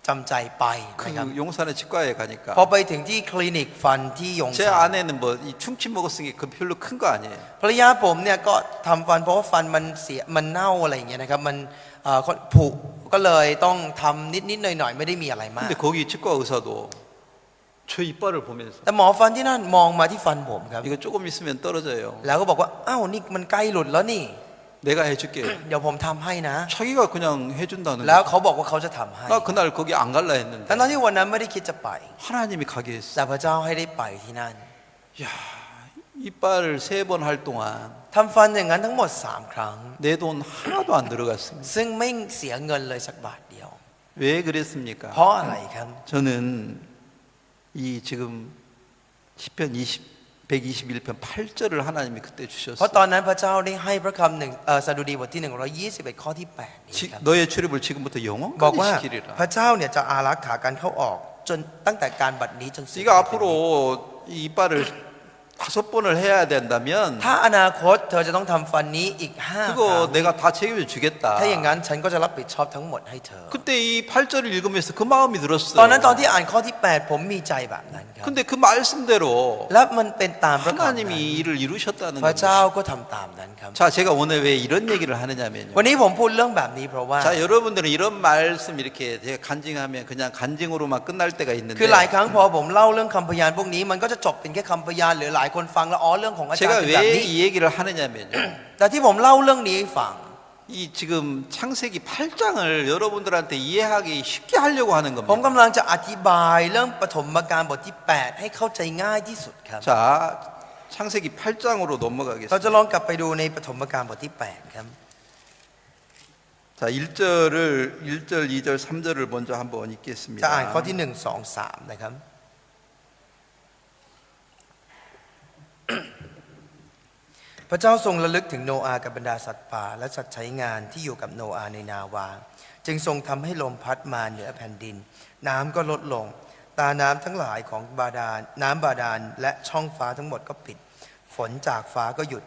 จำใจไปนะครับ 그 용산의 치과에 พอ 가니까 ไปถึงที่คลินิกฟันที่ยง 제 ซาน 아내는 뭐 이 충치 먹었으니 그 별로 큰 거 아니에요. ภรรยาผมเนี่ยก็ทำฟันเพราะว่าฟันมันเสียมันเน่าอะไรอย่างเงี้ยนะครับมันผุก็เลยต้องทำนิดๆหน่อยๆไม่ได้มีอะไรมาก 근데 거기 치과 의사도 저 이빨을 보면서 แต่หมอฟันที่นั่นมองมาที่ฟันผมครับ 이거 조금 있으면 떨어져요. แล้วก็บอกว่าอ้าวนี่มันใกล้หลุดแล้วนี่ 내가 해줄게. เดี๋ยวผมทำให้นะ 자기가 그냥 해준다는 แล้ว 거. เขาบอกว่าเขาจะทำให้ 나 그날 거기 안 갈라 แต่ 했는데 ตอนที่วันนั้นไม่ได้คิดจะไป 하나님이 가게 했어. แต่พระเจ้าให้ได้ไปที่นั่น 야, 이빨을 3번 할 동안 ทำฟันอย่างนั้นทั้งหมด3 ครั้ง 내 돈 하나도 안 들어갔습니다. ซึ่งไม่เสียเงินเลยสักบาทเดียว 왜 그랬습니까? เพราะอะไรครับ 저는 이 지금 시편 121편 8절을 하나님이 그때 เพราะต 주셨어요. อนนั้นพระเจ้าได้ให้พระคำหนึ่งสดุดีบทที่121ข้อที่8นี้ครับ 너의 출입을 지금부터 บอกว่า 영원까지 พ 시키리라. ระเจ้าเนี่ยจะอารักขาการเข้าออกจนตั้งแต่การบัดนี้จนสิ้น 네가 앞으로 이 이빨을 5번을 해야 된다면 ถ้าอนาคตเธอจะต้องทำฟันนี้อีก5 ครั้ง 그거 내가 다 책임져 주겠다. ถ้าอย่างนั้นฉันก็จะรับผิดชอบทั้งหมดให้เธอ 그때 이 8절을 읽으면서 그 마음이 ตอนนั้นตอน 들었어요. ที่อ่านข้อที่ 8 ผมมีใจแบบนั้นครับ 근데 그 말씀대로 และมันเป็นตามพระคำนั้น 하나님이 일을 이루셨다는 พระเจ้า 겁니다. ก็ทำตามนั้นครับ 자, 제가 오늘 왜 이런 얘기를 하느냐면요. วันนี้ผมพูดเรื่องแบบนี้เพราะว่า 자, 여러분들은 이런 말씀 이렇게 제가 간증하면 그냥 간증으로만 끝날 때가 있는데 คือหลายครั้งพอผมเล่าเรื่องคำพยานพวกนี้มันก็จะจบเป็นแค่คำพยานหรือหลายคนฟังแล้วอ๋อเรื่องของอาจารย์ 제가 เป็นแบบ 왜 นี้ 이 얘기를 하느냐면요. แต่ที่ผมเล่าเรื่องนี้ให้ฟัง 이 지금 창세기 8장을 여러분들한테 이해하기 쉽게 하려고 하는 ผม 겁니다. กำลังจะอธิบายเรื่องปฐมกาลบทที่ 8 ให้เข้าใจง่ายที่สุดครับ 자, 창세기 8장으로 เราจะ 넘어가겠습니다. ลองกลับไปดูในปฐมกาลบทที่ 8 ครับ 자, 1절, 2절, 3절을 먼저 한번 จะอ่าน 읽겠습니다. ข้อที่ 1 2 3 นะครับ พระเจ้าทรงระลึกถึงโนอาห์กับบรรดาสัตว์ป่าและสัตว์ใช้งานที่อยู่กับโนอาห์ในนาวาจึงทรงทำให้ลมพัดมาเหนือแผ่นดิน น้ำก็ลดลง ตาน้ำทั้งหลายของบาดาลน้ำบาดาลและช่องฟ้าทั้งหมดก็ปิด ฝนจากฟ้าก็หยุด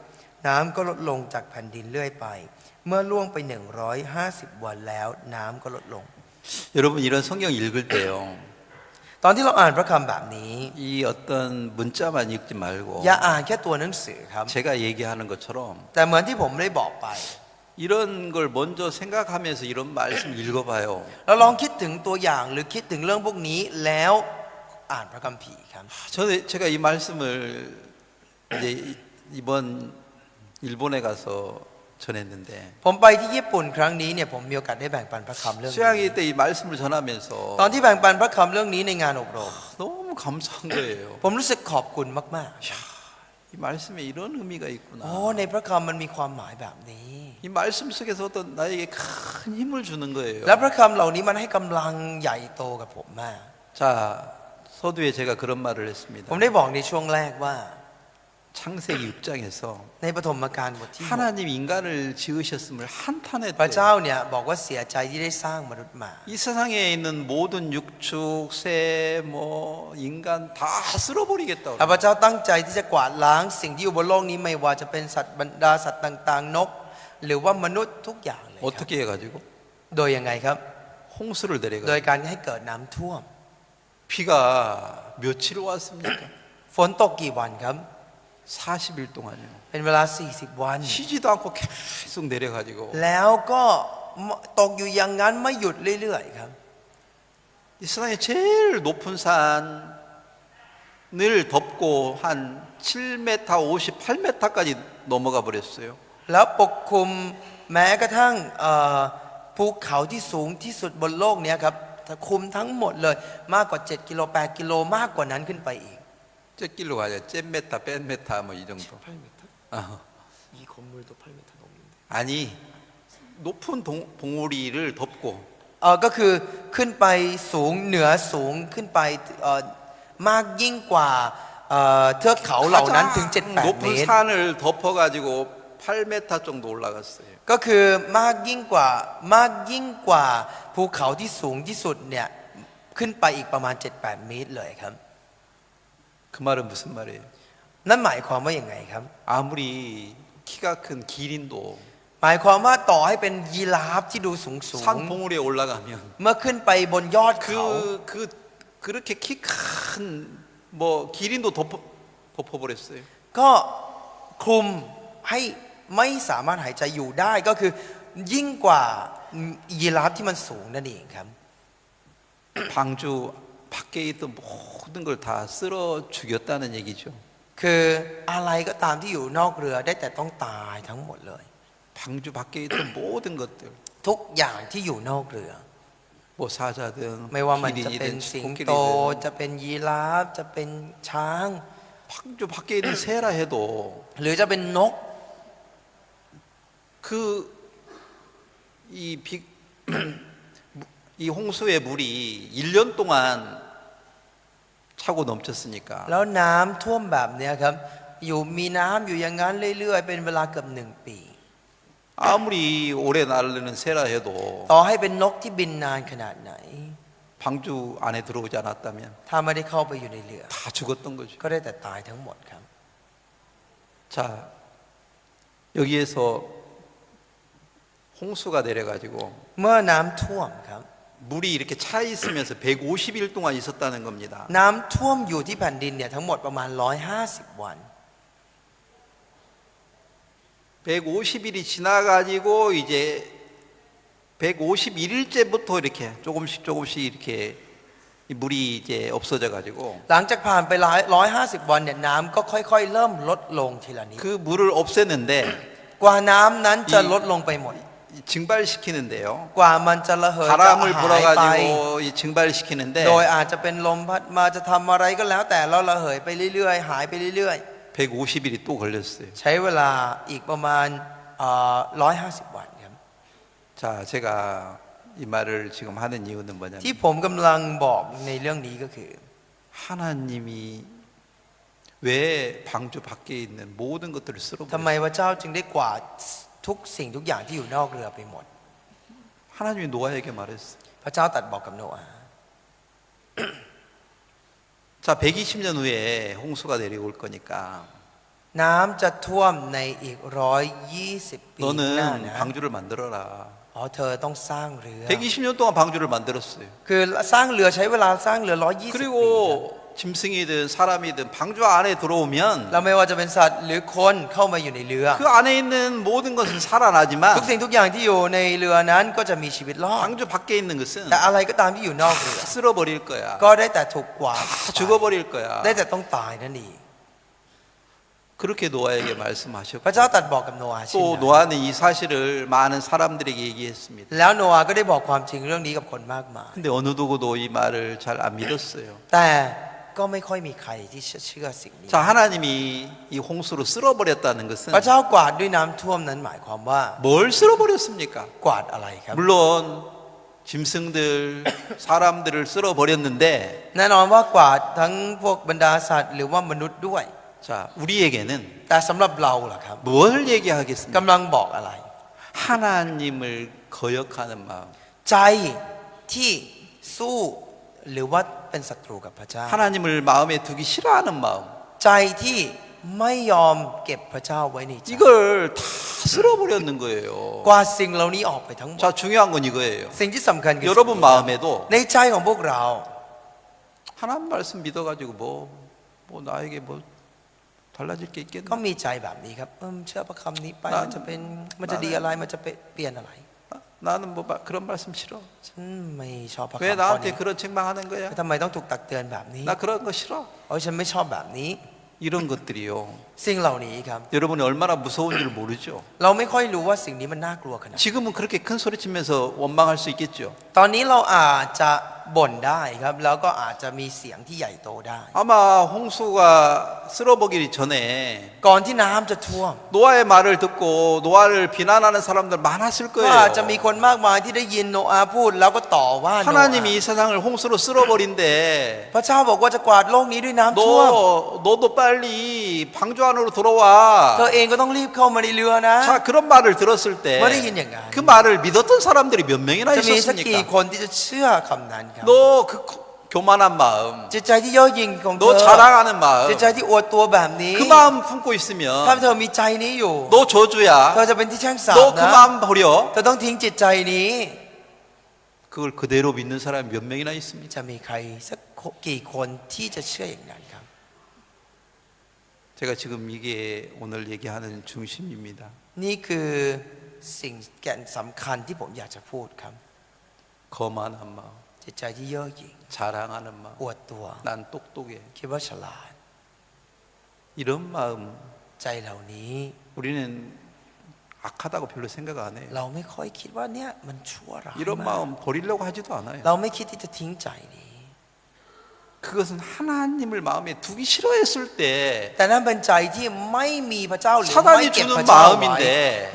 น้ำก็ลดลงจากแผ่นดินเรื่อยไป เมื่อล่วงไป150 วันแล้ว น้ำก็ลดลง 여러분 이런 성경 읽을 때요. ตอนที่เราอ่านพระคำแบบนี้ 이 어떤 문자만 읽지 말고 อย่าอ่านแค่ตัวหนังสือครับ 제가 얘기하는 것처럼 แต่เหมือนที่ผมได้บอกไป 이런 걸 먼저 생각하면서 이런 말씀 읽어봐요. เราลองคิดถึงตัวอย่างหรือคิดถึงเรื่องพวกนี้แล้วอ่านพระคัมภีร์ครับ 제가 이 말씀을 이제 이번 일본에 가서 전했는데 ผมไปที่ญี่ปุ่นครั้งนี้เนี่ยผมมีโอกาสได้แบ่งปันพระคำเรื่องนี้ 수양이 때 이 말씀을 전하면서 ตอนที่แบ่งปันพระคำเรื่องนี้ในงานอบรม 너무 감사한 거예요. ผมรู้สึกขอบคุณมาก 이 말씀에 이런 의미가 ๆ 있구나. โอ้ในพระคำมันมีความหมายแบบนี้ 이 말씀 속에서 어떤 나에게 큰 힘을 주는 거예요. และพระคำเหล่านี้มันให้กำลังใหญ่โตกับผมมาก 자, 서두에 제가 그런 말을 했습니다. ผมได้บอกในช่วงแรกว่า 창세기 6장에서 ในปฐมกาลบทที่ 하나님 인간을 지으셨음을 พระ 한탄했대요. เจ้าเนี่ยบอกว่าเสียใจที่ได้สร้างมนุษย์มา 이 세상에 있는 모든 육축, 새, 뭐 인간 다 쓸어버리겠다고. พระเจ้าตั้งใจที่จะกวาดล้างสิ่งที่อยู่บนโลกนี้ไม่ว่าจะเป็นสัตว์บรรดาสัตว์ต่างๆ นก หรือว่ามนุษย์ทุกอย่างเลยครับ 어떻게 해가지고 โดยยังไงครับ 홍수를 โดย 내려가지고 การให้เกิดน้ำท่วม 비가 며칠 왔습니까? ฝนตกกี่วันครับ 40일 동안요. เป็นเวลา40 วัน 쉬지도 않고 계속 내려가지고 แล้วก็ตกอยู่อย่างนั้นไม่หยุดเรื่อยๆครับ 이 세상에 제일 높은 산을 덮고 한 7m, 58m까지 넘어가 버렸어요. แล้วปกคลุมแม้กระทั่งภูเขาที่สูงที่สุดบนโลกนี้ครับคุมทั้งหมดเลยมากกว่า7 กิโล 8 กิโลมากกว่านั้นขึ้นไปอีก 쬐길로 가죠. 잼메타, 뺀메타 뭐 이 정도. 8m? 이 건물도 8m 넘는데. 아니 높은 봉우리를 덮고 ก็คือขึ้นไปสูงเหนือสูงขึ้นไปมากยิ่งกว่าเทือกเขาเหล่านั้นถึง 가장 7-8 เม 높은 ตร 산을 덮어가지고 8m 정도 올라갔어요. ก็คือมากยิ่งกว่าภูเขาที่สูงที่สุดเนี่ยขึ้นไปอีกประมาณ 7-8 เมตรเลยครับ 그 말은 무슨 말이에요? นั่นหมายความว่าอย่างไงครับ 아무리 키가 큰 기린도 หมายความว่าต่อให้เป็นยีราฟที่ดูสูง 산 봉우리에 올라가면 เมื่อขึ้นไปบนยอดเขา 그렇게 키 큰 뭐 기린도 덮어버렸어요. ก็คลุมให้ไม่สามารถหายใจอยู่ได้ก็คือยิ่งกว่ายีราฟที่มันสูงนั่นเองครับ 방주 밖에 있던 모든 걸 다 쓸어 죽였다는 얘기죠. คืออะไรก็ตามที่อยู่นอกเรือได้แต่ต้องตายทั้งหมดเลย 방주 밖에 있던 모든 것들 ทุกอย่างที่อยู่นอกเรือ 뭐 사자든 ไม่ว่ามันจะเป็น 기린이든 สิงโต 코끼리든 จะเป็นยีราฟจะเป็นช้าง 방주 밖에 있는 새라 해도 หรือจะเป็นนก 이 홍수의 물이 1년 동안 차고 넘쳤으니까 แล้วน้ำท่วมแบบเนี้ยครับอยู่มีน้ำอยู่อย่างนั้นเรื่อยๆเป็นเวลาเกือบ1 ปี 아무리 오래 날르는 새라 해도 ต่อให้เป็นนกที่บินนานขนาดไหน 방주 안에 들어오지 않았다면 ถ้าไม่ได้เข้าไปอยู่ในเรือ 다 죽었던 거죠. ก็ได้แต่ตายทั้งหมดครับ 자, 여기에서 홍수가 내려가지고 เมื่อน้ำท่วมครับ 물이 이렇게 차 있으면서 150일 동안 있었다는 겁니다. น้ำท่วมอยู่ที่แผ่นดินเนี่ยทั้งหมดประมาณ150 วัน 150일이 지나가지고 이제 151일째부터 이렇게 조금씩 이렇게 이 물이 이제 없어져 가지고 หลังจากผ่านไป150 วันเนี่ยน้ำก็ค่อยๆเริ่มลดลงทีละนิด 그 물을 없앴는데 กว่าน้ำนั้นจะลดลงไปหมด 이 증발시키는데요. กว่ามันจะระเหยจะ 바람을 หายไป 불어가지고 이 증발시키는데 โดยอาจจะเป็นลมพัดมาจะทำอะไรก็แล้วแต่เราระเหยไปเรื่อยๆหายไปเรื่อย 150일이 또 걸렸어요. ๆใช้เวลาอีกประมาณ150 วันครับ 자, 제가 이 말을 지금 하는 이유는 뭐냐면 ที่ผมกำลังบอกในเรื่องนี้ก็คือ 하나님이 왜 방주 밖에 있는 모든 것들을 ทำไม 쓸어버렸어요? พระเจ้าจึงได้กวาดทุกสิ่งทุกอย่างที่อยู่นอกเรือไปหมด 하나님이 노아에게 말했어요. พระเจ้าตรัสบอกกับโนอาห์ 자, 120년 후에 홍수가 내려올 거니까 น้ำจะท่วมในอีก120 ปีข้างหน้า 너는 นะ 방주를 만들어라. อ๋อเธอต้องสร้างเรือ 120년 동안 방주를 만들었어요. คือสร้างเรือใช้เวลาสร้างเรือ120 ปีครับ 그리고 짐승이든 사람이든 방주 안에 들어오면 แล้วไม่ว่าจะเป็นสัตว์หรือคนเข้ามาอยู่ในเรือ 그 안에 있는 모든 것은 살아나지만 ทุกสิ่งทุกอย่างที่อยู่ในเรือนั้นก็จะมีชีวิตรอด 방주 밖에 있는 것은 แต่อะไรก็ตามที่อยู่นอกเรือ 쓸어버릴 거야. ก็ได้แต่ถูกกวาด 다 죽어버릴 거야. ได้แต่ต้องตายนั่นเอง 그렇게 노아에게 พระ 말씀하셨고 เจ้าตรัสบอกกับโนอาห์เช่น 또 นั้น 노아는 이 사실을 많은 사람들에게 얘기했습니다. แล้วโนอาห์ก็ได้บอกความจริงเรื่องนี้กับคนมากมาย 근데 어느 누구도 이 말을 잘 안 믿었어요. แต่ก็ไม่ค่อยมีใครที่เชื่อสิ่งนี้ 자, 하나님이 이 홍수로 쓸어버렸다는 것은 พระเจ้ากวาดด้วยน้ำท่วมนั้นหมายความว่า 뭘 쓸어버렸습니까? กวาดอะไรครับ 물론 짐승들, 사람들을 쓸어버렸는데 แน่นอนว่ากวาดทั้งพวกบรรดาสัตว์หรือว่ามนุษย์ด้วย 자, 우리에게는 แต่สำหรับเราล่ะครับ 뭘 얘기하겠습니까? กำลังบอกอะไร 하나님을 거역하는 마음. ใจที่สู้หรือว่าเป็นศัตรูกับพระเจ้า 하나님을 마음에 두기 싫어하는 마음. ใจที่ไม่ยอมเก็บพระเจ้าไว้ในใจ 이걸 다 쓸어버렸는 거예요. กวาดสิ่งเหล่านี้ออกไปทั้งหมด 자, 중요한 건 이거예요. สิ่งที่สำคัญคือ 여러분 마음에도 ในใจของพวกเรา 하나님 말씀 믿어가지고 뭐 나에게 뭐 달라질 게 ก็ 있겠나? มีใจแบบนี้ครับเชื่อพระคำนี้ไป นั่น มันจะดีอะไรมันจะเปลี่ยนอะไร 나는 뭐 그런 말씀 싫어. ฉันไม่ชอบพระ 왜 คำข้อ 나한테 นี้ 그런 책망하는 거야? ทำไมต้องถูกตักเตือนแบบนี้ 나 그런 거 싫어. ฉันไม่ชอบแบบนี้ 이런 것들이요. สิ่งเหล่านี้ครับ 여러분이 얼마나 무서운 줄 모르죠. เราไม่ค่อยรู้ว่าสิ่งนี้มันน่ากลัวขนาดไหน 지금은 그렇게 큰 소리 치면서 원망할 수 있겠죠. ตอนนี้เราอาจจะบ่นได้ครับ แล้วก็อาจจะมีเสียงที่ใหญ่โตได้ 아마 홍수가 쓸어버리기 전에 ก่อนที่น้ำจะท่วม 노아의 말을 듣고 노아를 비난하는 사람들 많았을 ก็อาจจะ 거예요. มีคนมากมายที่ได้ยินโนอาห์พูดแล้วก็ต่อว่าโนอาห์ 하나님이 이 세상을 홍수로 쓸어버린대. พระเจ้าบอกว่าจะกวาดโลกนี้ด้วยน้ำท่วม 너도 빨리 방주 안으로 들어와. เธอเองก็ต้องรีบเข้ามาในเรือนะ 자, 그런 말을 들었을 때 그 뭐라긴อย่างนั้น 말을 믿었던 사람들이 몇 명이나 จะมีสักกี่ 있었습니까? คนที่จะเชื่อคำนั้นครับ 너 그 교만한 마음, จิตใจที่เย่อหยิ่งของเธ 너 อ 자랑하는 마음, จิตใจที่อวดตัวแบบนี้ 그 마음 품고 ถ้า 있으면 เธอมีใจนี้อยู่ 너 저주야. เธอจะเป็นที่แช่งสาป 너 그 นะ 마음 버려. เธอต้องทิ้งจิตใจนี้ 그걸 그대로 믿는 사람이 몇 명이나 있습니까? จะมีใครสักกี่คนที่จะเชื่ออย่างนั้นครับ 제가 지금 이게 오늘 얘기하는 중심입니다. นี่คือสิ่งแก่นสำคัญที่ผมอยากจะพูดครับ 거만한 마음, จิตใจที่เย่อหยิ่ง 자랑하는 อ 마음, วดตัว 난 똑똑해. คิดว่าฉลาด 이런 마음 ใจเหล่านี้ 우리는 악하다고 별로 생각 안 해요. เราไม่ค่อยคิดว่าเนี่ยมันชั่วร้าย 이런 มาก 마음 버리려고 하지도 않아요. เราไม่คิดที่จะทิ้งใจนี้ 그것은 하나님을 마음에 두기 싫어했을 때 แต่นั่นเป็นใจที่ไม่มีพระเจ้าหรือ 사단이 ไม่เก็บ 주는 พระเจ้าไว้ 마음인데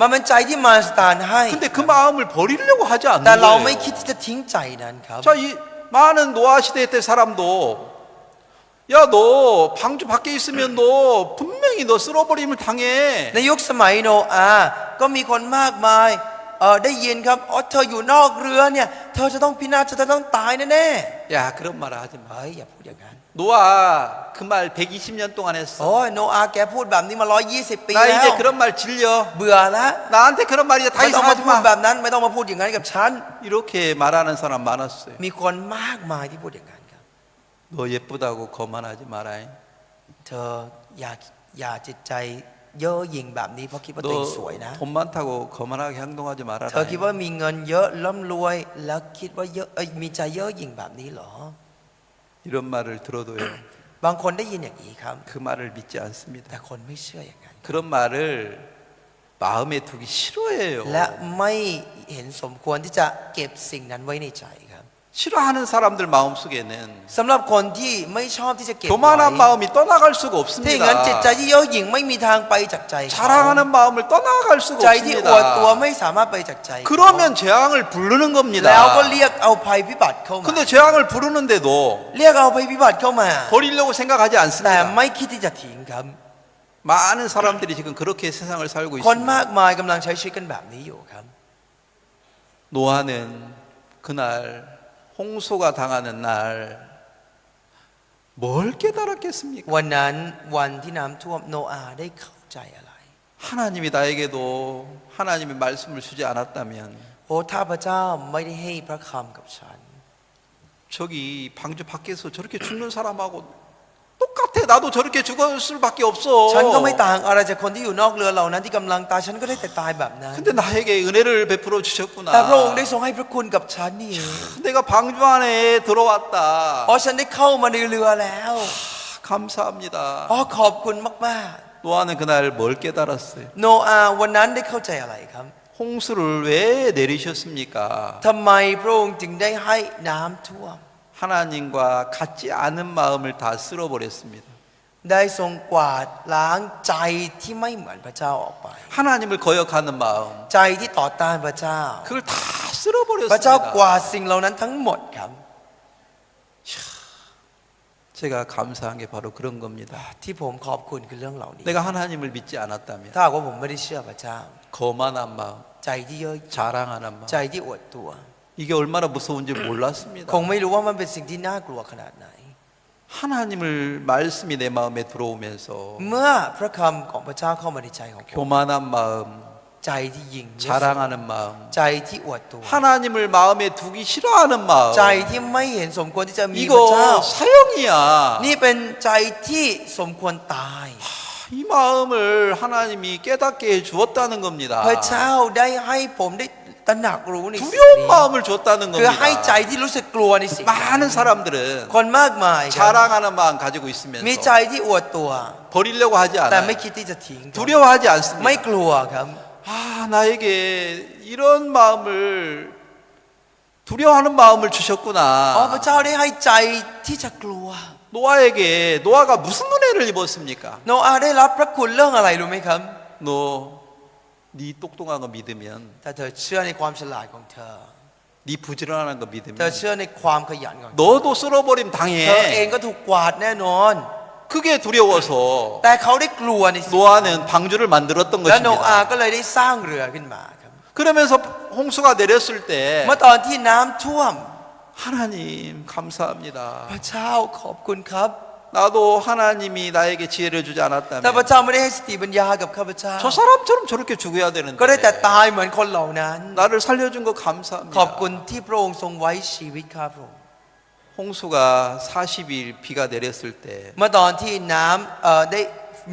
มันเป็นใจที่มารสตานให้ 근데 그 마음을 버리려고 하지 않는 แต่เราไม่ 거예요. คิดที่จะทิ้งใจนั้นครับ 자, 이 많은 노아 시대 때 사람도 야, 너 방주 밖에 있으면 너 분명히 너 쓸어버림을 당해. ในยุคสมัยโนอาห์ก็มีคนมากมายได้ยินครับอ๋อเธออยู่นอกเรือเนี่ยเธอจะต้องพินาศเธอจะต้องตายแน่ 야, 그런 말 하지 ๆ 마. เฮ้ยอย่าพูดอย่างนั้น 노아 그 말 120년 동안 했어. โอ้ยโนอาห์แกพูดแบบนี้มา120 ปี 나 แล้ว 이제 그런 말 질려. เบื่อแล้ว 나한테 그런 말 이제 다 ไม่ต้องมา 이상하지 พูด 마. แบบนั้นไม่ต้องมาพูดอย่างนั้นกับฉัน 이렇게 말하는 사람 많았어요. มีคนมากมายที่พูดอย่างนั้นครับ 너 예쁘다고 거만하지 마라. เธออย่าจิตใจเย่อหยิ่งแบบนี้เพราะคิดว่าตัวเองสวยนะ 너 돈 많다고 거만하게 행동하지 เธอ 말아라. คิดว่ามีเงินเยอะร่ำรวยแล้วคิดว่าเยอะมีใจเย่อหยิ่งแบบนี้เหรอ 이런 말을 들어도요. บางคนได้ยินอย่างนี้ครับ 그 말을 믿지 않습니다. แต่คนไม่เชื่ออย่างนั้น 그런 말을 마음에 두기 싫어해요. และไม่เห็นสมควรที่จะเก็บสิ่งนั้นไว้ในใจครับ 싫어하는 사람들 마음속에는 สำหรับคนที่ไม่ชอบที่จะเก็บไว้ 교만한 마음이 떠나갈 수가 ถ้าอย่างนั้นจิตใจ 없습니다. ที่เย่อหยิ่งไม่มีทางไปจากใจเขา 자랑하는 마음을 떠나갈 수가 ใจที่อวดตัว 없습니다. ไม่สามารถไปจากใจเขา 그러면 재앙을 부르는 แล้วก็ 겁니다. เรียกเอาภัยพิบัติเข้ามา 근데 재앙을 부르는데도 เรียกเอาภัยพิบัติเข้ามา 버리려고 생각하지 แต่ 않습니다. ไม่คิดที่จะทิ้งครับ 많은 사람들이 지금 그렇게 세상을 살고 คนมาก 있습니다. มายกำลังใช้ชีวิตกันแบบนี้อยู่ครับ 노아는 그날 홍수가 당하는 날 뭘 깨달았겠습니까? วันนั้นวันที่น้ำท่วมโนอาห์ได้เข้าใจอะไร 하나님이 나에게도 하나님의 말씀을 주지 않았다면 โอ้ถ้าพระเจ้าไม่ได้ให้พระคำกับฉัน 저기 방주 밖에서 저렇게 죽는 사람하고 똑같아. 나도 저렇게 죽을 수밖에 없어. ฉันก็ไม่ต่างอะไรจากคนที่อยู่นอกเรือเหล่านั้นที่กำลังตายฉันก็ได้แต่ตายแบบนั้น 근데 나에게 은혜를 베풀어 주셨구나. แต่พระองค์ได้ทรงให้พระคุณกับฉันนี่เอง 내가 방주 안에 들어왔다. เพราะฉันได้เข้ามาในเรือแล้ว 감사합니다. อ๋อขอบคุณมาก 노아는 그날 뭘 깨달았어요? ๆโนอาห์วันนั้นได้เข้าใจอะไรครับ 홍수를 왜 내리셨습니까? ทำไมพระองค์จึงได้ให้น้ำท่วม 하나님과 같지 않은 마음을 다 쓸어버렸습니다. ได้ทรงกวาดล้างใจที่ไม่เหมือนพระเจ้าออกไป 하나님을 거역하는 마음. ใจที่ต่อต้านพระเจ้า 그걸 다 พระเจ้ากวา 쓸어버렸습니다. ดสิ่งเหล่านั้นทั้งหมดครับ 제가 감사한 게 바로 그런 겁니다. ที่ผมขอบคุณคือเรื่องเหล่านี้ 내가 하나님을 믿지 않았다면 ถ้าหากว่าผมไม่ได้เชื่อพระเจ้า 거만한 마음, ใจที่เย่อหยิ่ง 자랑하는 마음. ใจที่อวดตัว 이게 얼마나 무서운지 몰랐습니다. คงไม่รู้ว่ามันเป็นสิ่งที่น่ากลัวขนาดไหน 하나님을 말씀이 내 마음에 들어오면서 เมื่อพระคำของพระเจ้าเข้ามาในใจของผม 교만한 마음, ใจที่หยิ่ง 자랑하는 마음, ใจที่อวดตัว 하나님을 마음에 두기 싫어하는 마음. ใจที่ไม่เห็นสมควรที่จะมีพระเจ้า 이거 사형이야. นี่เป็นใจที่สมควรตาย 이 마음을 하나님이 깨닫게 해 주었다는 겁니다. พระเจ้าได้ให้ผมได้ตระหนักรู้ในสิ่ง 두려운 นี้ 마음을 줬다는 คือให้ใจ 겁니다. ที่รู้สึกกลัวในสิ่งนี้ 많은 사람들은 คนมากมายครับ 자랑하는 마음 가지고 มีใจ 있으면서 ที่อวดตัว 버리려고 하지 แต่ 않아요. ไม่คิดที่จะทิ้งครับ 두려워하지 ไม่ 않습니다. กลัวครับ 아, 나에게 이런 마음을 두려워하는 마음을 อ๋อพระ 주셨구나. เจ้าได้ให้ใจที่จะกลัว 노아가 무슨 은혜를 입었습니까? โนอาห์ได้รับพระคุณเรื่องอะไรรู้ไหมครับ 너 네 똑똑한 거 믿으면 ถ้าเธอเชื่อในความฉลาดของเธอ 네 부지런한 거 เธอ 믿으면 เชื่อในความขยันของเธอ 너도 쓸어버림 เธอเอง 당해. ก็ถูกกวาดแน่นอน 그게 두려워서 แต่เขาได้กลัวในสิ่ง 노아는 방주를 만들었던 และโนอาห์ 것입니다. ก็เลยได้สร้างเรือขึ้นมาครับ 그러면서 홍수가 내렸을 때 เมื่อตอนที่น้ำท่วม 하나님 พ 감사합니다. ระเจ้าขอบคุณครับ 나도 하나님이 나에게 지혜를 주지 แต่พระ 않았다면 เจ้าไม่ได้ให้สติปัญญากับข้าพเจ้า 저 사람처럼 저렇게 죽어야 ก็ได้แต่ 되는데 ตายเหมือนคนเหล่านั้น 나를 살려준 거 ขอบ 감사합니다. คุณที่พระองค์ทรงไว้ชีวิตข้าพระองค์ 홍수가 40일 비가 내렸을 때 เมื่อตอนที่น้ำได้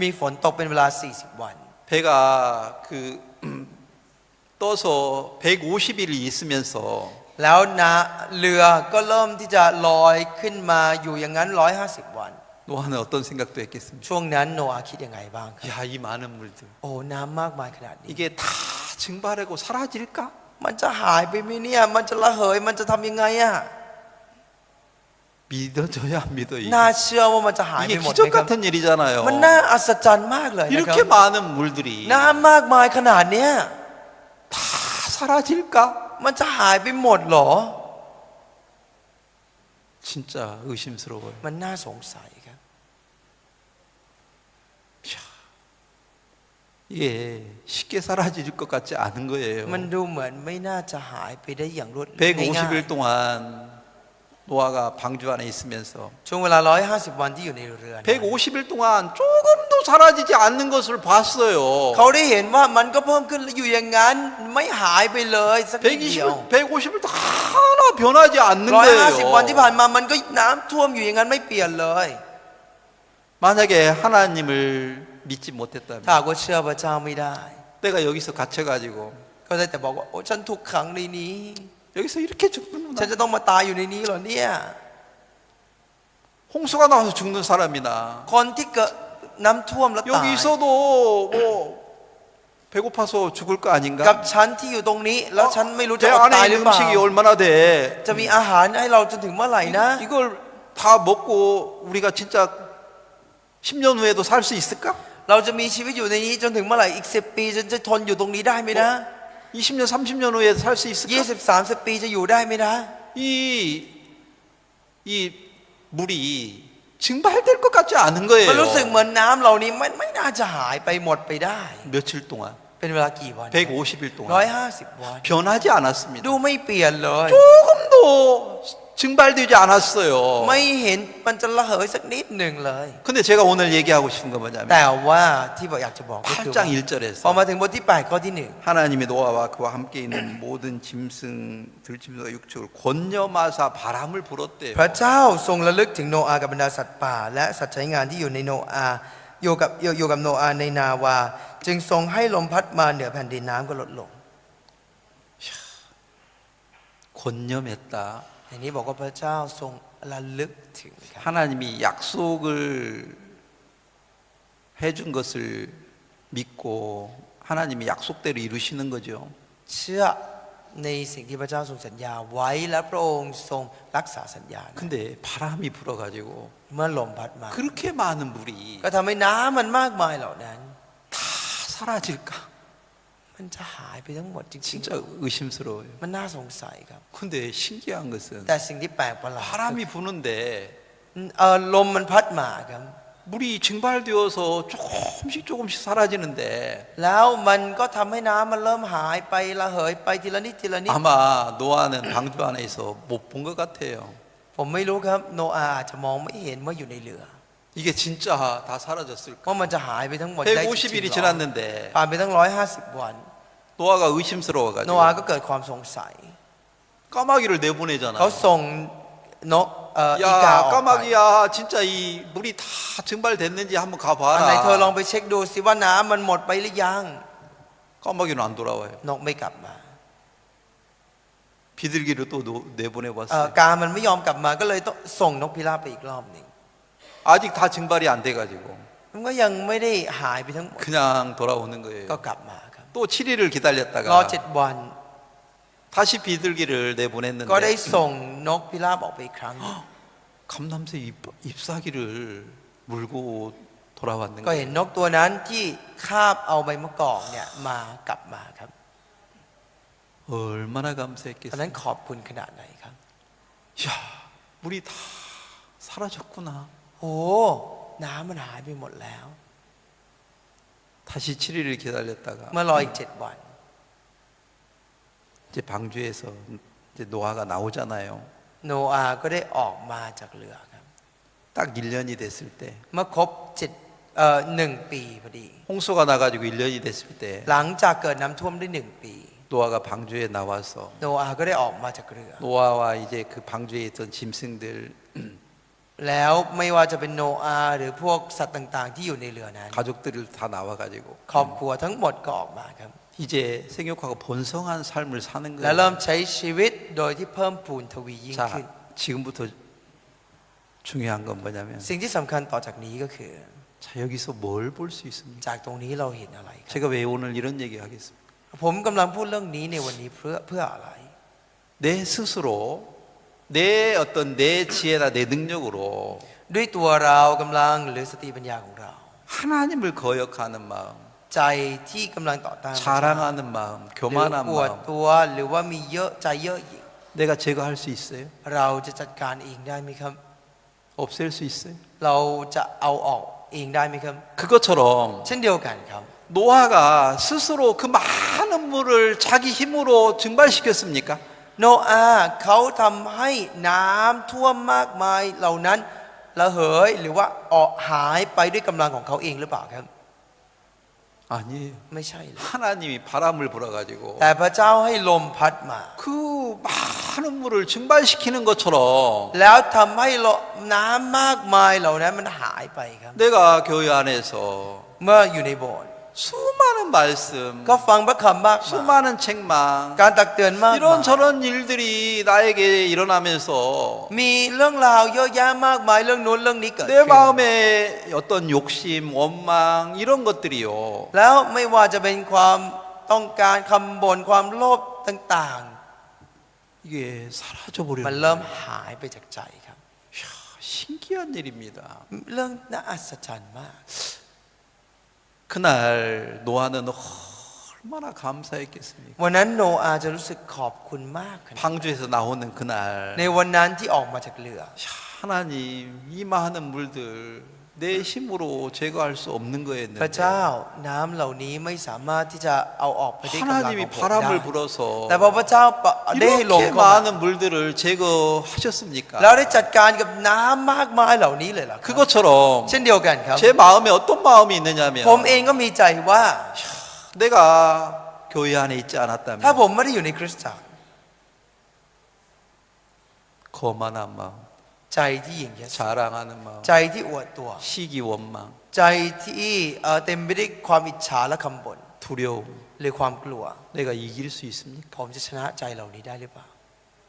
มีฝนตกเป็นเวลา40 วัน 배가 떠서 150일이 있으면서 แล้วเรือก็เริ่มที่จะลอยขึ้นมาอยู่อย่างนั้น150 วัน 노아는 어떤 생각도 했겠습니까? ช่วงนั้นโนอาห์คิดยังไงบ้างครับ 야, 이 많은 물들 โอ้น้ำมากมายขนาดนี้ 이게 다 증발하고 사라질까? มันจะหายไปไหมเนี่ยมันจะระเหยมันจะทำยังไงอะ 믿어져야 안 믿어 이게. น่าเชื่อว่ามันจะหายไป 이게 หมด 기적 ไหมครับ 같은 일이잖아요. มันน่าอัศจรรย์มากเลยนะครับ 이렇게 많은 물들이 น้ำมากมายขนาดเนี้ย 다 사라질까? มันจะหายไปหมดเหรอ 진짜 의심스러워요. มันน่าสงสัยครับ 이게 쉽게 사라질 것 같지 않은 거예요. มันดูเหมือนไม่น่าจะหายไปได้อย่างรวดเร็วง่าย 150일 동안 노아가 방주 안에 있으면서 ๆช่วงเวลา150 วันที่อยู่ในเรือนั้น 150일 동안 조금도 사라지지 않는 것을 봤어요. เขาได้เห็นว่ามันก็เพิ่มขึ้นอยู่อย่างนั้นไม่หายไปเลยสักนิดเดียว 150일 도 하나 변하지 않는 150 วันที่ 거예요. ผ่านมามันก็น้ำท่วมอยู่อย่างนั้นไม่เปลี่ยนเลย 만약에 하나님을 믿지 못했다면 ถ้าหากว่าเชื่อพระเจ้าไม่ได้ 내가 여기서 갇혀가지고 ก็ได้แต่บอกว่าโอ้ฉันถูกขังในนี้ 여기서 이렇게 죽는구나. ฉันจะต้องมาตายอยู่ในนี้เหรอเนี่ย 홍수가 나와서 죽는 사람이나 คนที่เกิดน้ำท่วมแล้ว 여기 ตาย 있어도 뭐 배고파서 죽을 거 กับ 아닌가? ฉันที่อยู่ตรงนี้ แล้วฉันไม่รู้จะ 내 อดตาย 안에 หรือ 있는 เปล่า 음식이 얼마나 돼? จะมีอาหารให้เราจนถึงเมื่อไหร่นะ 이걸 다 먹고 우리가 진짜 10년 후에도 살 수 있을까? เราจะมีชีวิตอยู่ในนี้จนถึงเมื่อไหร่อีก10 ปีฉันจะทนอยู่ตรงนี้ได้ไหมนะ 20년, 30년 후에 살 수 있을까? 20-30 ปีจะอยู่ได้ไหมนะ 이 물이 증발될 것 같지 않은 มันรู้สึก 거예요. เหมือนน้ำเหล่านี้ไม่น่าจะหายไปหมดไปได้ 며칠 동안, เป็นเวลากี่วัน 150일 동안 150 วัน 변하지 않았습니다. ดูไม่เปลี่ยนเลย 조금도 증발되지 않았어요. ไม่เห็นมันจะระเหยสักนิดหนึ่งเลย 근데 제가 오늘 얘기하고 싶은 건 뭐냐면 แต่ว่าที่บอกอยากจะบอกก็คือ 8장 พอ 1절에서 มาถึงบทที่8ข้อที่1 하나님이 노아와 그와 함께 있는 모든 짐승, 들짐승과 육축을 권념하사 바람을 불었대요. พระเจ้าทรงระลึกถึงโนอาห์กับบรรดาสัตว์ป่าและสัตว์ใช้งานที่อยู่ในโนอาห์อยู่กับโนอาห์ในนาวาจึงทรงให้ลมพัดมาเหนือแผ่นดินน้ำก็ลดลง 권념했다. ในนี้บอกว่าพระเจ้าทรงระลึกถึงครับ 하나님이 약속을 해준 것을 믿고 하나님이 약속대로 이루시는 거죠. เชื่อในสิ่งที่พระเจ้าทรงสัญญาไว้และพระองค์ทรงรักษาสัญญา 근데 바람이 불어가지고 เมื่อลมพัดมา 그렇게 많은 물이 ก็ทำให้น้ำมันมากมายเหล่านั้น 다 사라질까? มันจะหายไปทั้งหมดจริง 진짜 의심스러워요. ๆมันน่าสงสัยครับ 근데 신기한 것은 แต่สิ่งที่แปลกประหลาด 바람이 부는데 ลมมันพัดมาครับ 물이 증발되어서 조금씩 사라지는데 แล้วมันก็ทำให้น้ำมันเริ่มหายไประเหยไปทีละนิดทีละนิด 아마 노아는 방주 안에서 못 본 것 같아요. ผมไม่รู้ครับโนอาห์อาจจะมองไม่เห็นว่าอยู่ในเรือ 이게 진짜 다 사라졌을까? ว่ามันจะหายไปทั้งหมดได้จริง 150일이 ๆ 지났는데 ผ่านไปตั้ง150 วัน 노아가 โน 의심스러워가지고 อาห์ก็เกิดความสงสัย 까마귀를 내보내잖아요. เขาส่งนกอีกา 야 ออกไป 까마귀야 진짜 이 물이 다 증발됐는지 한번 อันไหนเธอลอง 가봐라. ไปเช็คดูสิว่าน้ำมันหมดไปหรือยัง 까마귀는 안 돌아와요. นกไม่กลับมา 비둘기를 또 내보내봤어요. กามันไม่ยอมกลับมาก็เลยต้องส่งนกพิราบไปอีกรอบหนึ่ง 아직 다 증발이 안 돼가지고 มันก็ยังไม่ได้หายไปทั้งหมด 그냥 돌아오는 ก็ 거예요. กลับมาครับ 또 7일을 รอ 기다렸다가 7 วัน 다시 비둘기를 ก็ได้ 내보냈는데 ส่งนกพิราบออกไปอีกครั้ง 감남새 잎사귀를 물고 돌아왔는 ก็เห็น 거예요. นกตัวนั้นที่คาบเอาใบมะกอกเนี่ยมากลับมาครับ 얼마나 ตอนนั้น 감사했겠어요. ขอบคุณขนาดไหนครับ 야 물이 다 사라졌구나. โอ้น้ำมันหายไปหมดแล้ว 다시 7일을 기다렸다가 เมื่อรออีก7 วัน 이제 방주에서 이제 노아가 나오잖아요. โนอาห์ก็ได้ออกมาจากเรือครับ 딱 1년이 됐을 때 เมื่อครบ1 ปีพอดี 홍수가 나가지고 1년이 됐을 때 หลังจากเกิดน้ำท่วมได้1 ปี 노아가 방주에 나와서 โนอาห์ก็ได้ออกมาจากเรือ 노아와 이제 그 방주에 있던 짐승들 แล้วไม่ว่าจะเป็นโนอาห์หรือพวกสัตว์ต่างๆ ที่อยู่ในเรือนั้น 가족들을 다 나와가지고 ครอบครัวทั้งหมดก็ออกมาครับ 이제 생육하고 번성한 삶을 사는 และเริ่ 거예요. มใช้ชีวิตโดยที่เพิ่มพูนทวียิ่งขึ้น 자, 지금부터 중요한 건 뭐냐면 สิ่งที่สำคัญต่อจากนี้ก็คือ 자, 여기서 뭘 볼 수 있습니까? จากตรงนี้เราเห็นอะไรครับ 제가 왜 오늘 이런 얘기 하겠습니까? ผมกำลังพูดเรื่องนี้ในวันนี้เพื่ออะไร 내 스스로 내 어떤 내 지혜나 내 능력으로 ด้วยตัวเรากำลังหรือสติปัญญาของเรา 하나님을 거역하는 마음, ใจที่กำลังต่อต้าน 자랑하는 마음, หรือ 교만한 อวด 마음 ตัวหรือว่ามีเยอะใจเยอะหยิ่ง 내가 제거할 수 있어요? เราจะจัดการเองได้ไหมครับ 없앨 수 있어요? เราจะเอาออกเองได้ไหมครับ 그것처럼 เช่นเดียวกันครับ 노아가 스스로 그 많은 물을 자기 힘으로 증발시켰습니까? โนอาห์เขาทำให้น้ำท่วมมากมายเหล่านั้นระเหยหรือว่าออกหายไปด้วยกำลังของเขาเองหรือเปล่าครับ 아니에요. ไม่ใช่เลย 하나님이 바람을 불어가지고 แต่พระเจ้าให้ลมพัดมา 그 많은 물을 증발시키는 것처럼 แล้วทำให้น้ำมากมายเหล่านั้นมันหายไปครับ 내가 교회 안에서 เมื่ออยู่ในโบสถ์ 수많은 말씀, ก็ฟังพระคำมากมาย 수많은 책망, การตักเตือนมากมาย 이런저런 일들이 나에게 일어나면서 มีเรื่องราวเยอะแยะมากมายเรื่องนู้นเรื่องนี้เกิด 내 ขึ้น 마음에 어떤 욕심, 원망 이런 것들이요. แล้วไม่ว่าจะเป็นความต้องการคำบ่นความโลภต่าง 이게 사라져 ๆ มัน 버려요. เริ่มหายไปจากใจครับ 신기한 일입니다. เรื่องน่าอัศจรรย์มาก 그날 노아는 얼마나 감사했겠습니까? วันนั้นโนอาห์จะรู้สึกขอบคุณมากขนาด 방주에서 나오는 그날 ในวันนั้นที่ออกมาจากเรือ 하나님 이 많은 물들 내 힘으로 제거할 수 없는 พระ 거였는데 เจ้าน้ำเหล่านี้ไม่สามารถที่จะเอาออกไปได้กำลังของ 하나님이 ผมได้ 바람을 불어서 แต่พอพระเจ้าได้ให้ลม 이렇게 เข้ามา 많은 물들을 제거하셨습니까? แล้วได้จัดการกับน้ำมากมายเหล่านี้เลยล่ะครับ 그것처럼 เช่นเดียวกันครับ 제 마음에 어떤 마음이 있느냐면 ผมเองก็มีใจว่า 내가 교회 안에 있지 ถ้า 않았다면 ผมไม่ได้อยู่ในคริสตจักร 거만한 마음, ใจที่หยิ่งยโส 자랑하는 마음, ใจที่อวดตัว 시기 원망, ใจที่เต็มไปด้วยความอิจฉาและคำบ่น 두려움 หรือความกลัว 내가 이길 수 있습니까? ผมจะชนะใจเหล่านี้ได้หรือเปล่า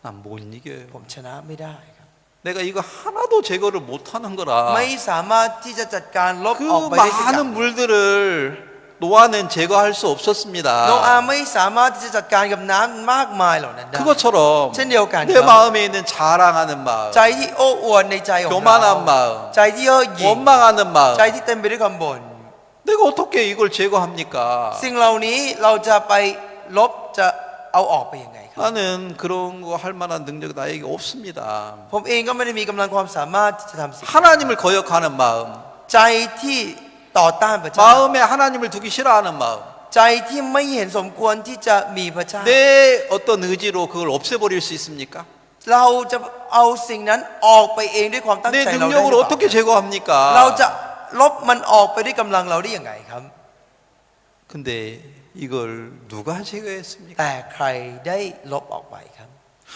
난 못 이겨요. ผมชนะไม่ได้ครับ 내가 이거 하나도 제거를 못 하는 거라. ไม่สามารถที่จะจัดการลบ 그 ออกไปได้สักอย่าง 많은 물들을 노아는 제거할 수 없었습니다. โนอาห์ไม่สามารถที่จะจัดการกับน้ำมากมายเหล่านั้นได้ 그것처럼 chenเดียวกัน 내ครับ 마음에 있는 자랑하는 마음, ใจที่โอ้อวดในใจของเรา 교만한 마음, ใจที่เย่อหยิ่ง 원망하는 마음, ใจที่เต็มไปด้วยคำบ่น 내가 어떻게 이걸 제거합니까? สิ่งเหล่านี้เราจะไปลบจะเอาออกไปยังไงครับ 나는 그런 거 할 만한 능력 나에게 없습니다. ผมเองก็ไม่ได้มีกำลังความสามารถที่จะทำสิ่ง 하나님을 거역하는 마음, ใจที่ต่อต้านพระเจ้า 마음에 하나님을 두기 싫어하는 마음, ใจที่ไม่เห็นสมควรที่จะมีพระเจ้า 내 어떤 의지로 그걸 없애버릴 수 있습니까? เราจะเอาสิ่งนั้นออกไปเองด้วยความตั้ง 내 ใจเราได้หรือ 능력으로 เปล่า 어떻게 제거합니까? เราจะลบมันออกไปด้วยกำลังเราได้ยังไงครับ 근데 이걸 누가 제거했습니까? แต่ใครได้ลบออกไปครับ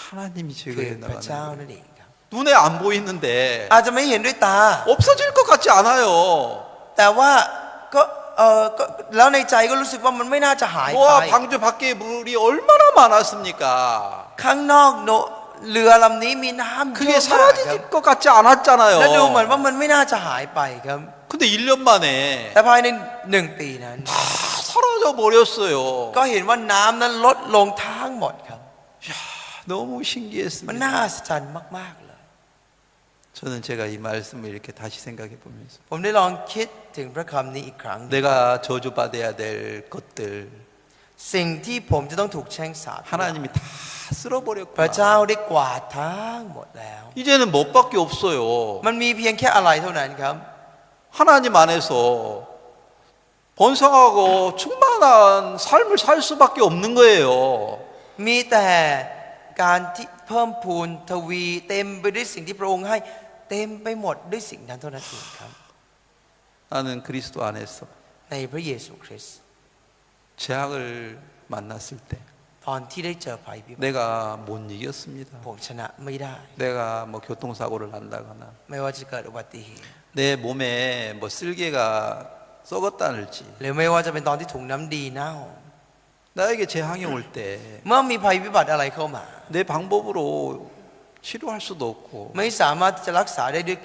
하나님이 คือ 제거해 พระเจ้า 나가는 นั่นเองครับ 눈에 안 보이는데 อาจจะไม่เห็นด้วยตา 없어질 것 같지 않아요. แต่ว่าก็แล้วในใจก็รู้สึกว่ามันไม่น่าจะหายไป 노아 방주 밖에 물이 얼마나 많았습니까? ข้างนอกเรือลำนี้มีน้ำเย 그게 อะมากครับ 사라질 것 같지 않았잖아요. และดูเหมือนว่ามันไม่น่าจะหายไปครับ 근데 1년 만에 แต่ภายใน1 ปีนั้น 다 사라져 버렸어요. ก็เห็นว่าน้ำนั้นลดลงทั้งหมดครับ 야, 너무 มัน 신기했습니다. น่าอัศจรรย์มากๆเลย 저는 제가 이 말씀을 이렇게 다시 생각해 보면서 ผมได้ลองคิดถึงพระคำนี้อีกครั้ง 내가 저주받아야 될 것들 สิ่งที่ผมจะต้องถูกแช่งสาป 하나님이 다 พระ 쓸어버렸구나. เจ้าได้กวาดทั้งหมดแล้ว 이제는 뭐밖에 없어요. มันมีเพียงแค่อะไรเท่านั้นครับ 하나님 안에서 번성하고 충만한 삶을 살 수밖에 없는 거예요. มีแต่การที่เพิ่มพูนทวีเต็มไปด้วยสิ่งที่พระองค์ให้เต็มไปหมดด้วยสิ่งนั้นเท่านั้นเองครับ 나는 그리스도 안에서 ในพระเยซูคริสต์ 재앙을 만났을 때 ตอนที่ได้เจอภัยพิบัติ 내가 못 이겼습니다. ผมชนะไม่ได้ 내가 뭐 교통사고를 난다거나 ไม่ว่าจะเกิดอุบัติเหตุ 내 몸에 뭐 쓸개가 썩었다는지 หรือไม่ว่าจะเป็นตอนที่ถุงน้ำดีเน่า 나에게 재앙이 올 때 เมื่อมีภัยพิบัติอะไรเข้ามา 내 방법으로 치료할 수도 없고 ไม่สามารถที่จะรักษาได้ด้วย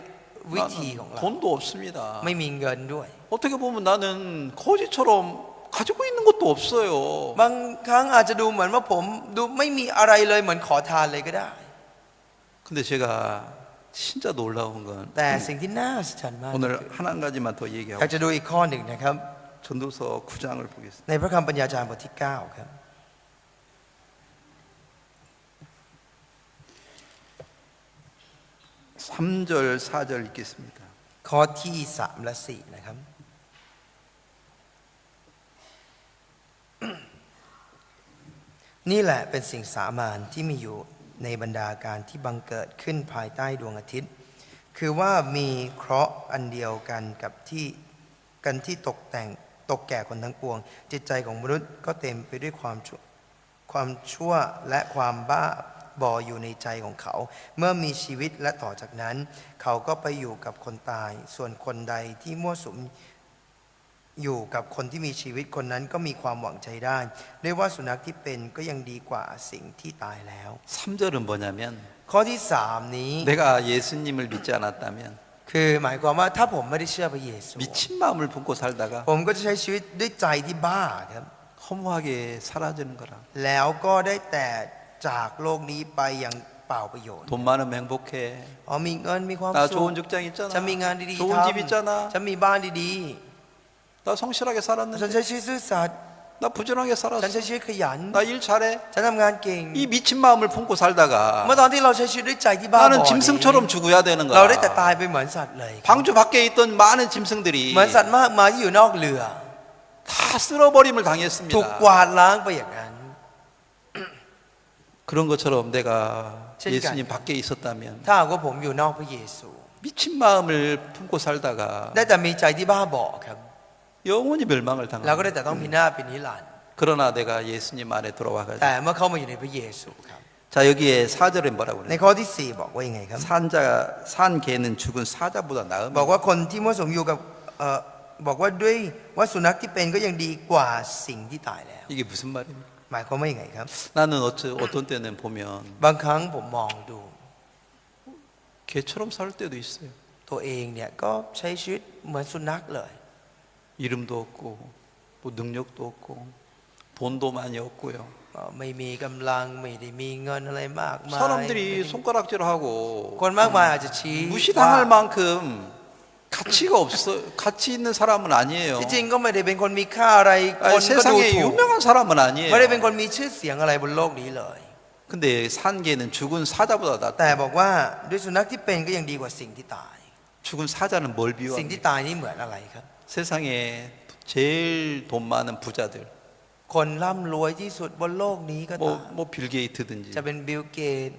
วิธีของ 나는 เรา 돈도 없습니다. ไม่มีเงินด้วย 어떻게 보면 나는 거지처럼 가지고 있는 것도 없어요. บางครั้งอาจจะดูเหมือนว่าผมดูไม่มีอะไรเลยเหมือนขอทานเลยก็ได้ 근데 제가 진짜 놀라운 건 แต่สิ่งที่น่าอัศจรรย์มาก 오늘 한 가지만 더 อยาก 얘기하고 จะดูอีกข้อหนึ่งนะครับ 전도서 9장을 보겠습니다. ในพระคำปัญญาจารย์บทที่9ครับ 3절 4절 읽겠습니다. ข้อที่3และ4นะครับ นี่แหละเป็นสิ่งสามัญที่มีอยู่ในบรรดาการที่บังเกิดขึ้นภายใต้ดวงอาทิตย์ คือว่ามีเคราะห์อันเดียวกันกับที่ตกแก่คนทั้งปวง จิตใจของมนุษย์ก็เต็มไปด้วยความชั่วและความบ้าบออยู่ในใจของเขา เมื่อมีชีวิตและต่อจากนั้น เขาก็ไปอยู่กับคนตาย ส่วนคนใดที่มั่วสุม อยู่กับคนที่มีชีวิตคนนั้นก็มีความหวังใจได้เรียกว่าสุนัขที่เป็นก็ยังดีกว่าสิ่งที่ตายแล้ว 3절은 뭐냐면 ข้อที่สามนี้ 내가 예수님을 믿지 않았다면 คือหมายความว่าถ้าผมไม่ได้เชื่อพระเยซู 미친 마음을 품고 살다가 ผมก็จะใช้ชีวิตด้วยใจที่บ้าครับ 허무하게 사라지는 거라. แล้วก็ได้แต่จากโลกนี้ไปอย่างเปล่าประโยชน์ 돈 많으면 행복해. อ๋อมีเงินมีความ 나 สุข 좋은 직장 있잖아. ฉันมีงานดีๆ 좋은 ท 집 있잖아. ำฉันมีบ้านดี 나 성실하게 ๆฉัน 살았는데. ใช้ชีวิตซื่อสัตย์ 나 부지런하게 ฉัน 살았어. ใช้ชีวิตขยัน 나 일 잘해. ฉันทำงานเก่ง 이 미친 마음을 품고 เมื่อ 살다가 ตอนที่เราใช้ชีวิตด้วยใจที่บ้าบอ 나는 นี้ 짐승처럼 죽어야 되는 เราได้แต่ 거야. ตายไปเหมือนสัตว์เลย 방주 밖에 있던 많은 짐승들이 เหมือนสัตว์มากมายที่อยู่นอกเรือ 다 쓸어버림을 ถูก 당했습니다. กวาดล้างไปอย่างนั้น 그런 것처럼 내가 칠까? 예수님 밖에 있었다면 ถ้าหากว่าผมอยู่นอกพระเยซู 미친 마음을 품고 살다가 ได้แต่มีใจที่บ้าบอครับ 영원히 멸망을 เราก็ได้ 당합니다. แต่ต้องพินาศเป็นนิรันดร์ 그러나 내가 예수님 안에 แต่ 들어와가지고 เมื่อเข้ามาอยู่ในพระเยซูครับ 자 여기에 4절에 뭐라고 ใน 그래요? ข้อที่ 4 บอกว่ายังไงครับ 산 개는 죽은 사자보다 บอก 나으면 ว่าคนที่มั่วสุมอยู่กับบอกว่าด้วยว่าสุนัขที่เป็นก็ยังดีกว่าสิ่งที่ตายแล้ว 이게 무슨 말입니까? หมายความว่ายังไงครับ 나는 어떤 때는 보면 บางครั้งผมมองดู 개처럼 살 때도 있어요. ตัวเองเนี่ยก็ใช้ชีวิตเหมือนสุนัขเลย 이름도 없고 뭐 능력도 없고 돈도 많이 없고요. ไม่มีกำลังไม่ได้มีเงินอะไรมากมาย 사람들이 손가락질하고 คนมากมายอาจจะชี้ 무시당할 만큼 가치가 없어 가치 있는 사람은 아니에요. ที่จริงก็ไม่ได้เป็นคนมีค่าอะไร 아니, คนก็ดู 세상에 ถูก 유명한 사람은 아니에요. ไม่ได้เป็นคนมีชื่อเสียงอะไรบนโลกนี้เลย 근데 산 개는 죽은 사자보다 แต่ 낫다. บอกว่าด้วยสุนัขที่เป็นก็ยังดีกว่าสิ่งที่ตาย 죽은 사자는 뭘 สิ่งที่ 비유합니까? ตายนี่เหมือนอะไรครับ 세상에 제일 돈 많은 부자들 คนร่ำรวยที่สุดบนโลกนี้ก็ตาม 뭐 빌게이트든지 จะเป็นบิลเกต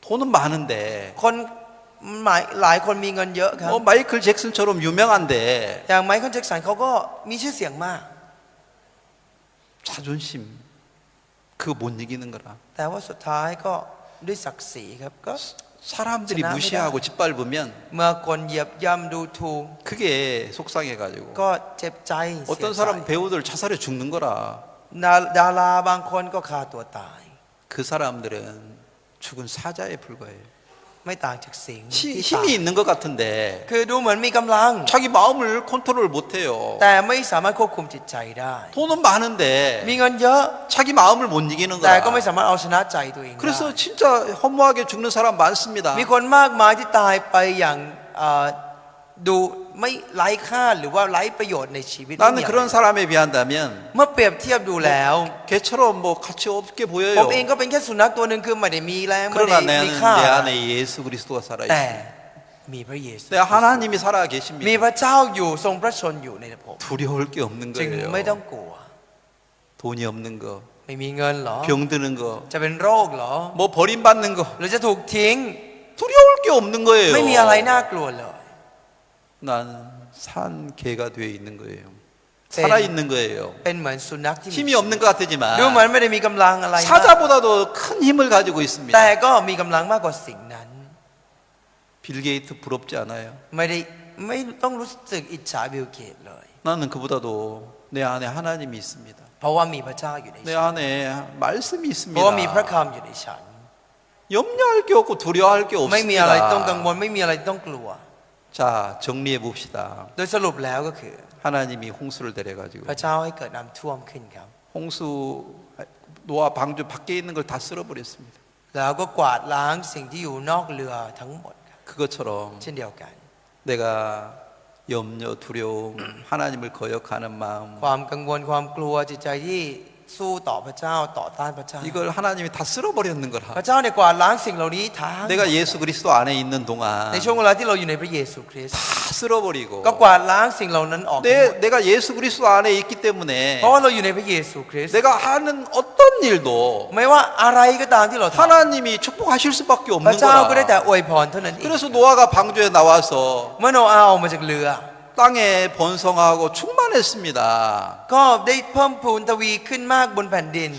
돈은 많은데 คนหลายคนมีเงินเยอะครับ 뭐 마이클 잭슨처럼 유명한데 อย่างไมเคิลแจ็คสันเขาก็มีชื่อเสียงมาก 자존심 그거 못 이기는 거라. แต่ว่าสุดท้ายก็ด้วยศักดิ์ศรีครับก็ 사람들이 지나가다. 무시하고 짓밟으면 เมื่อคนเหยียบย่ำดูถูก 그게 속상해가지고 ก็เจ็บใจเสีย 어떤 ใจ 사람 배우들 자살해 죽는 거라. ดาราบางคนก็ฆ่าตัวตาย 그 사람들은 죽은 사자에 불과해요. ไม่ต่างจากสิ่งที่ 힘이 ตาย 있는 것 같은데 คือดูเหมือนมีกำลัง 자기 마음을 컨트롤 못해요. แต่ไม่สามารถควบคุมจิตใจได้ 돈은 많은데 มีเงินเยอะ 자기 마음을 못 이기는 แต่ก็ไม่ 거라. สามารถเอาชนะใจตัวเองได้ 그래서 진짜 허무하게 죽는 사람 많습니다. มีคนมากมายที่ตายไปอย่างดูไม่ไร้ค่าหรือว่าไร้ประโยชน์ในชีวิต 나는 그런 사람에 비한다면 เมื่อเปรียบเทียบดูแล้ว 개처럼 뭐 가치 없게 ผม 보여요. เองก็เป็นแค่สุนัขตัวหนึ่งคือไม่ได้มีแรงไม่ 그러나 ได้มี 나는 ค่า 내 안에 예수 그리스도가 살아 แต่ 있습니다. มีพระเยซู 내 하나님이 살아 มี 계십니다. พระเจ้าอยู่ทรงพระชนอยู่ในผม 두려울 게 없는 จึงไม่ต้อง 거예요. กลัว 돈이 없는 거, ไม่มีเงินเหรอ 병드는 거, จะเป็นโรคเหรอ 뭐 버림받는 거 หรือจะถูกทิ้ง 두려울 게 없는 거예요. ไม่มีอะไรน่ากลัวเลย 나는 산 개가 되어 있는 거예요. 네. 살아 있는 거예요. เป็นเหมือนสุนัขที่มี 힘이 없는 것 같지만 ดูเหมือนไม่ได้มีกำลังอะไรมาก 사자보다도 큰 힘을 가지고 있습니다. แต่ก็มีกำลังมากกว่าสิ่งนั้น 빌 게이트 부럽지 않아요. ไม่ต้องรู้สึกอิจฉาบิลเกตเลย 나는 그보다도 내 안에 하나님이 있습니다. เพราะว่ามีพระเจ้าอยู่ใน 내 ฉัน 안에 말씀이 เพราะว่ามีพระ 있습니다. คำอยู่ในฉัน 염려할 게 없고 두려워할 게 ไม่มีอะไรต้องกัง 없습니다. วลไม่มีอะไรต้องกลัว 자, 정리해 봅시다. โดยสรุปแล้วก็คือ 하나님이 홍수를 데려가지고 พระเจ้าให้เกิดน้ำท่วมขึ้นครับ 홍수 노아 방주 밖에 있는 걸 다 쓸어버렸습니다. แล้วก็กวาดล้างสิ่งที่อยู่นอกเรือทั้งหมดครับ 그것처럼 เช่นเดียวกัน 내가 염려, 두려움, 하나님을 거역하는 마음 ความกังวลความกลัวจิตใจที่สู้ต่อพระเจ้าต่อต้านพระเจ้า 이걸 하나님이 다 쓸어버렸는 พ 거라. ระเจ้าเนี่ยกวาดล้างสิ่งเหล่านี้ทั้ง 내가 예수 그리스도 안에 있는 동안 ในช่วงเวลาที่เราอยู่ในพระเยซูคริสต์ 다 쓸어버리고 ก็กวาดล้างสิ่งเหล่านั้นออกทั้งหมด 내가 예수 그리스도 안에 있기 때문에 เพราะว่าเราอยู่ในพระเยซูคริสต์ 내가 하는 어떤 일도 ไม่ว่าอะไรก็ตามที่เราทำ 하나님이 축복하실 수밖에 พ 없는 ระเจ้าก็ได้แต่ 거라. อวยพรเท่านั้นเอง 그래서 노아가 방주에 나와서 เมื่อโนอาห์ออกมาจากเรือ 땅에 번성하고 충만했습니다. ก็ได้เพิ่มพูนทวีขึ้นมากบนแผ่นดิน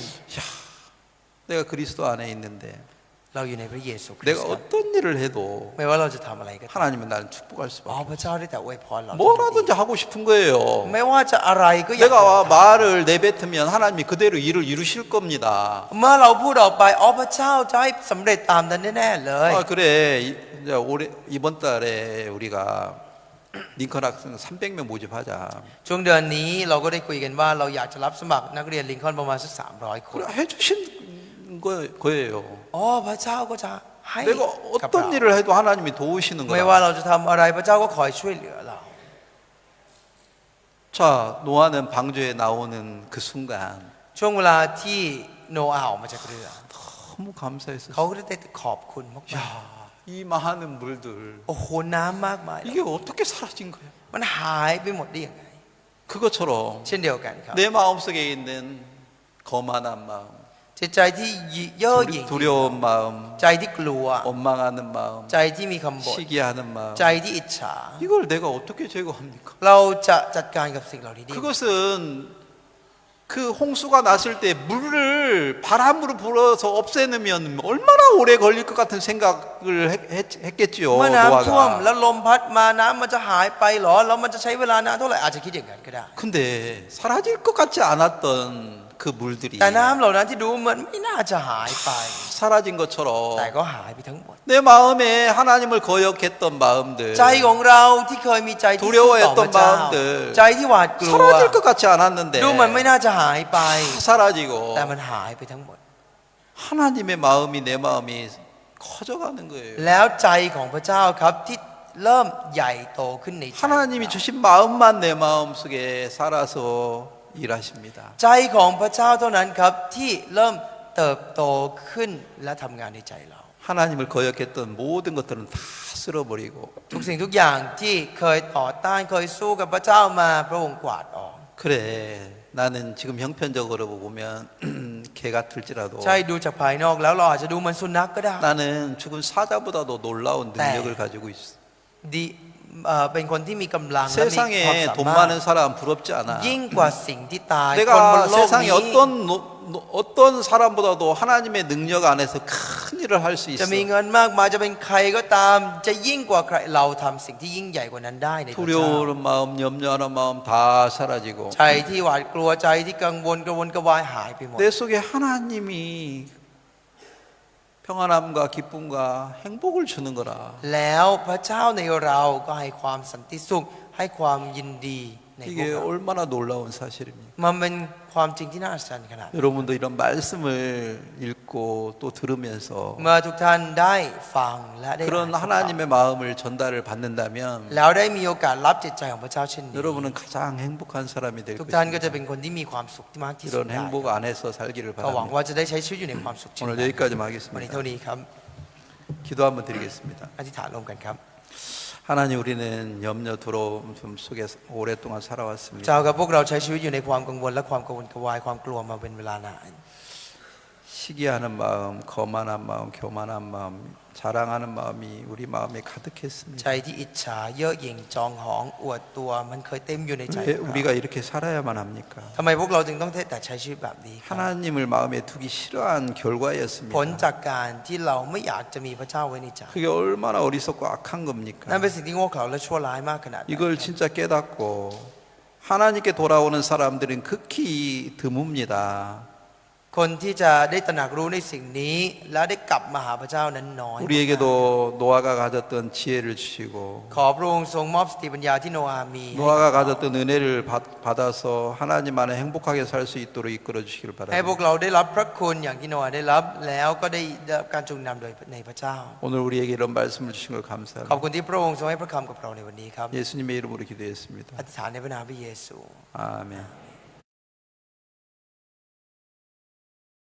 내가 그리스도 안에 있는데 เราอยู่ในพระเยซูคริส 내가 ต์ครับ 어떤 일을 해도 ไม่ว่าเราจะทำอะไรก็ตาม 하나님은 나를 축복할 อ๋อ 수밖에 พระเจ้าได้แต่อวยพรเรา 뭐라든지 하고 싶은 거예요. ไม่ว่าจะอะไรก็อยาก 내가 말을 내뱉으면 하나님이 그대로 일을 이루실 겁니다. เมื่อเราพูดออกไปอ๋อพระเจ้าจะให้สำเร็จตามนั้นแน่ๆเลย 아 그래 이제 올해 이번 달에 우리가 링컨 학생 300명 모집하자. ช่วงเดือนนี้เราก็ได้คุยกันว่าเราอยากจะรับสมัครนักเรียนลิงคอล์นประมาณสัก300 คน 그래 해주신 거예요. อ๋อพระเจ้าก็จะให้ 내가 กับเรา 어떤 일을 해도 하나님이 도우시는 ไม่ว่า 거다. เราจะทำอะไรพระเจ้าก็คอยช่วยเหลือเรา 자 노아는 방주에 나오는 그 순간 ช่วงเวลาที่โนอาห์ออกมาจากเรือ 너무 감사했었어요. เขาก็ได้ขอบคุณมาก 야, 이 많은 물들 ๆโอ้โหน้ำมากมาย 이게 어떻게 사라진 거야? มันหายไปหมดได้ยังไง 그것처럼 เช่นเดียวกันครับ 내 마음속에 있는 거만한 마음, จิตใจที่เย่อหยิ่ง 두려운 마음, ใจที่กลัว 원망하는 마음, ใจที่มีคำบ่น 시기하는 마음 ใจที่อิจฉา 이걸 내가 어떻게 제거합니까? เราจะจัดการกับสิ่งเหล่านี้ได้ 그것은 그 홍수가 났을 때 물을 바람으로 불어서 없애면 얼마나 오래 걸릴 것 같은 생각을 했겠지요. เมื่อน้ำท่วม 노아가. แล้วลมพัดมาน้ำมันจะหายไปเหรอแล้วมันจะใช้เวลานานเท่าไหร่อาจจะคิดอย่างนั้นก็ได้ 근데 사라질 것 같지 않았던 그 물들이 แต่น้ำเหล่านั้นที่ดูเหมือนไม่น่าจะหายไป 사라진 것처럼 แต่ก็หายไปทั้งหมด 내 마음에 하나님을 거역했던 마음들 ใจของเราที่เคยมีใจที่สู้ต่อพระเจ้า ใจที่หวาดกลัว 사라질 것 같지 않았는데 ดูเหมือนไม่น่าจะหายไป 사라지고 แต่มันหายไปทั้งหมด 하나님의 마음이 내 마음이 커져가는 거예요. แล้วใจของพระเจ้าครับที่เริ่มใหญ่โตขึ้นในใจ 하나님이 주신 마음만 내 마음속에 살아서 일하십니다. ใจของพระเจ้าเท่านั้นครับที่เริ่มเติบโตขึ้นและทำงานในใจเรา 하나님을 거역했던 모든 것들은 다 쓸어버리고 ทุกสิ่งทุกอย่างที่เคยต่อต้านเคยสู้กับพระเจ้ามาพระองค์กวาดออก 그래 나는 지금 형편적으로 보면 개 같을지라도 ใช่ดูจากภายนอกแล้วเราอาจจะดูเหมือนสุนัขก็ได้ 나는 죽은 사자보다도 놀라운 능력을 가지고 있어. ดีเป็นคนที่มีกำลังและมีความ 세상에 สา 돈 มารถ 많은 사람 부럽지 않아. ยิ่งกว่าสิ่งที่ตายคนบน 내가 โลก 세상에 นี้ 어떤 사람보다도 하나님의 능력 안에서 큰 일을 할 수 จะ 있어. มีเงินมากมายจะเป็นใครก็ตาม จะยิ่งกว่าใครเราทำสิ่งที่ยิ่งใหญ่กว่านั้นได้ในพระเจ้า 두려운 마음, 염려하는 마음 다 사라지고 ใจที่หวาดกลัวใจที่กังวลกระวนกระวายหายไปหมด 내 속에 하나님이 평안함과 기쁨과 행복을 주는 거라. แล้วพระเจ้าในเราก็ให้ความสันติสุขให้ความยินดีในพวก 이게 เรา 얼마나 놀라운 사실입니까? มันเป็นความจริงที่น่าอัศจรรย์ขนาด 여러분도 이런 말씀을 읽고 또 들으면서 เมื่อทุกท่านได้ฟังและได้ 그런 อ่าน 하나님의 마음을 전달을 받는다면 แล้วได้มีโอกาสรับจิตใจของพระเจ้าเช่นนี้ 여러분은 가장 행복한 사람이 될 ทุกท่านก็จะ 것입니다. เป็นคนที่มีความสุขที่มากที่สุด 이런 ได้ 행복 안에서 살기를 ก็หวัง 바랍니다. ว่าจะได้ใช้ชีวิตอยู่ในความสุขเช่น 오늘 นั้น 여기까지만 วันนี้ 하겠습니다. เท่านี้ครับ 기도 한번 드리겠습니다. อธิษฐานร่วมกันครับ 하나님 우리는 염려 두려움 속에 오랫동안 살아왔습니다. เจ้ากับพวกเราใช้ชีวิตอยู่ในความกังวลและความกระวนกระวายความกลัวมาเป็นเวลานาน 시기하는 마음, 거만한 마음, 교만한 마음, 자랑하는 마음이 우리 마음에 ใจ 가득했습니다. ที่อิจฉาเย่อหยิ่งจองหองอวดตัวมันเคยเต็มอยู่ในใจ 왜 ของเรา 우리가 이렇게 살아야만 합니까? ทำไมพวกเราจึงต้องแต่ใช้ชีวิตแบบนี้ครับ 하나님을 마음에 두기 싫어한 ผล 결과였습니다. จากการที่เราไม่อยากจะมีพระเจ้าไว้ในใจ 그게 얼마나 어리석고 악한 นั่น 겁니까? เป็นสิ่งที่โง่เขลาและชั่วร้ายมากขนาดนั้น 이걸 진짜 깨닫고 하나님께 돌아오는 사람들은 극히 드뭅니다. คนที่จะได้ตระหนักรู้ในสิ่งนี้ และได้กลับมาหาพระเจ้านั้นน้อย 우리에게도 노아가 가졌던 지혜를 주시고 ขอพระองค์ทรงมอบสติปัญญาที่โนอาห์มี 노아가 가졌던 은혜를 받아서 하나님 안에 행복하게 살 수 있도록 이끌어 주시길 ให้พวก 바랍니다. เราได้รับพระคุณอย่างที่โนอาห์ได้รับแล้วก็ได้รับการจูงนำโดยในพระเจ้า 오늘 우리에게 이런 말씀을 주신 걸 ขอบ 감사합니다. คุณที่พระองค์ทรงให้พระคำกับเราในวันนี้ครับ 예수님의 이름으로 기도했습니다. อธิษฐานในพระนามพระเยซู 아멘.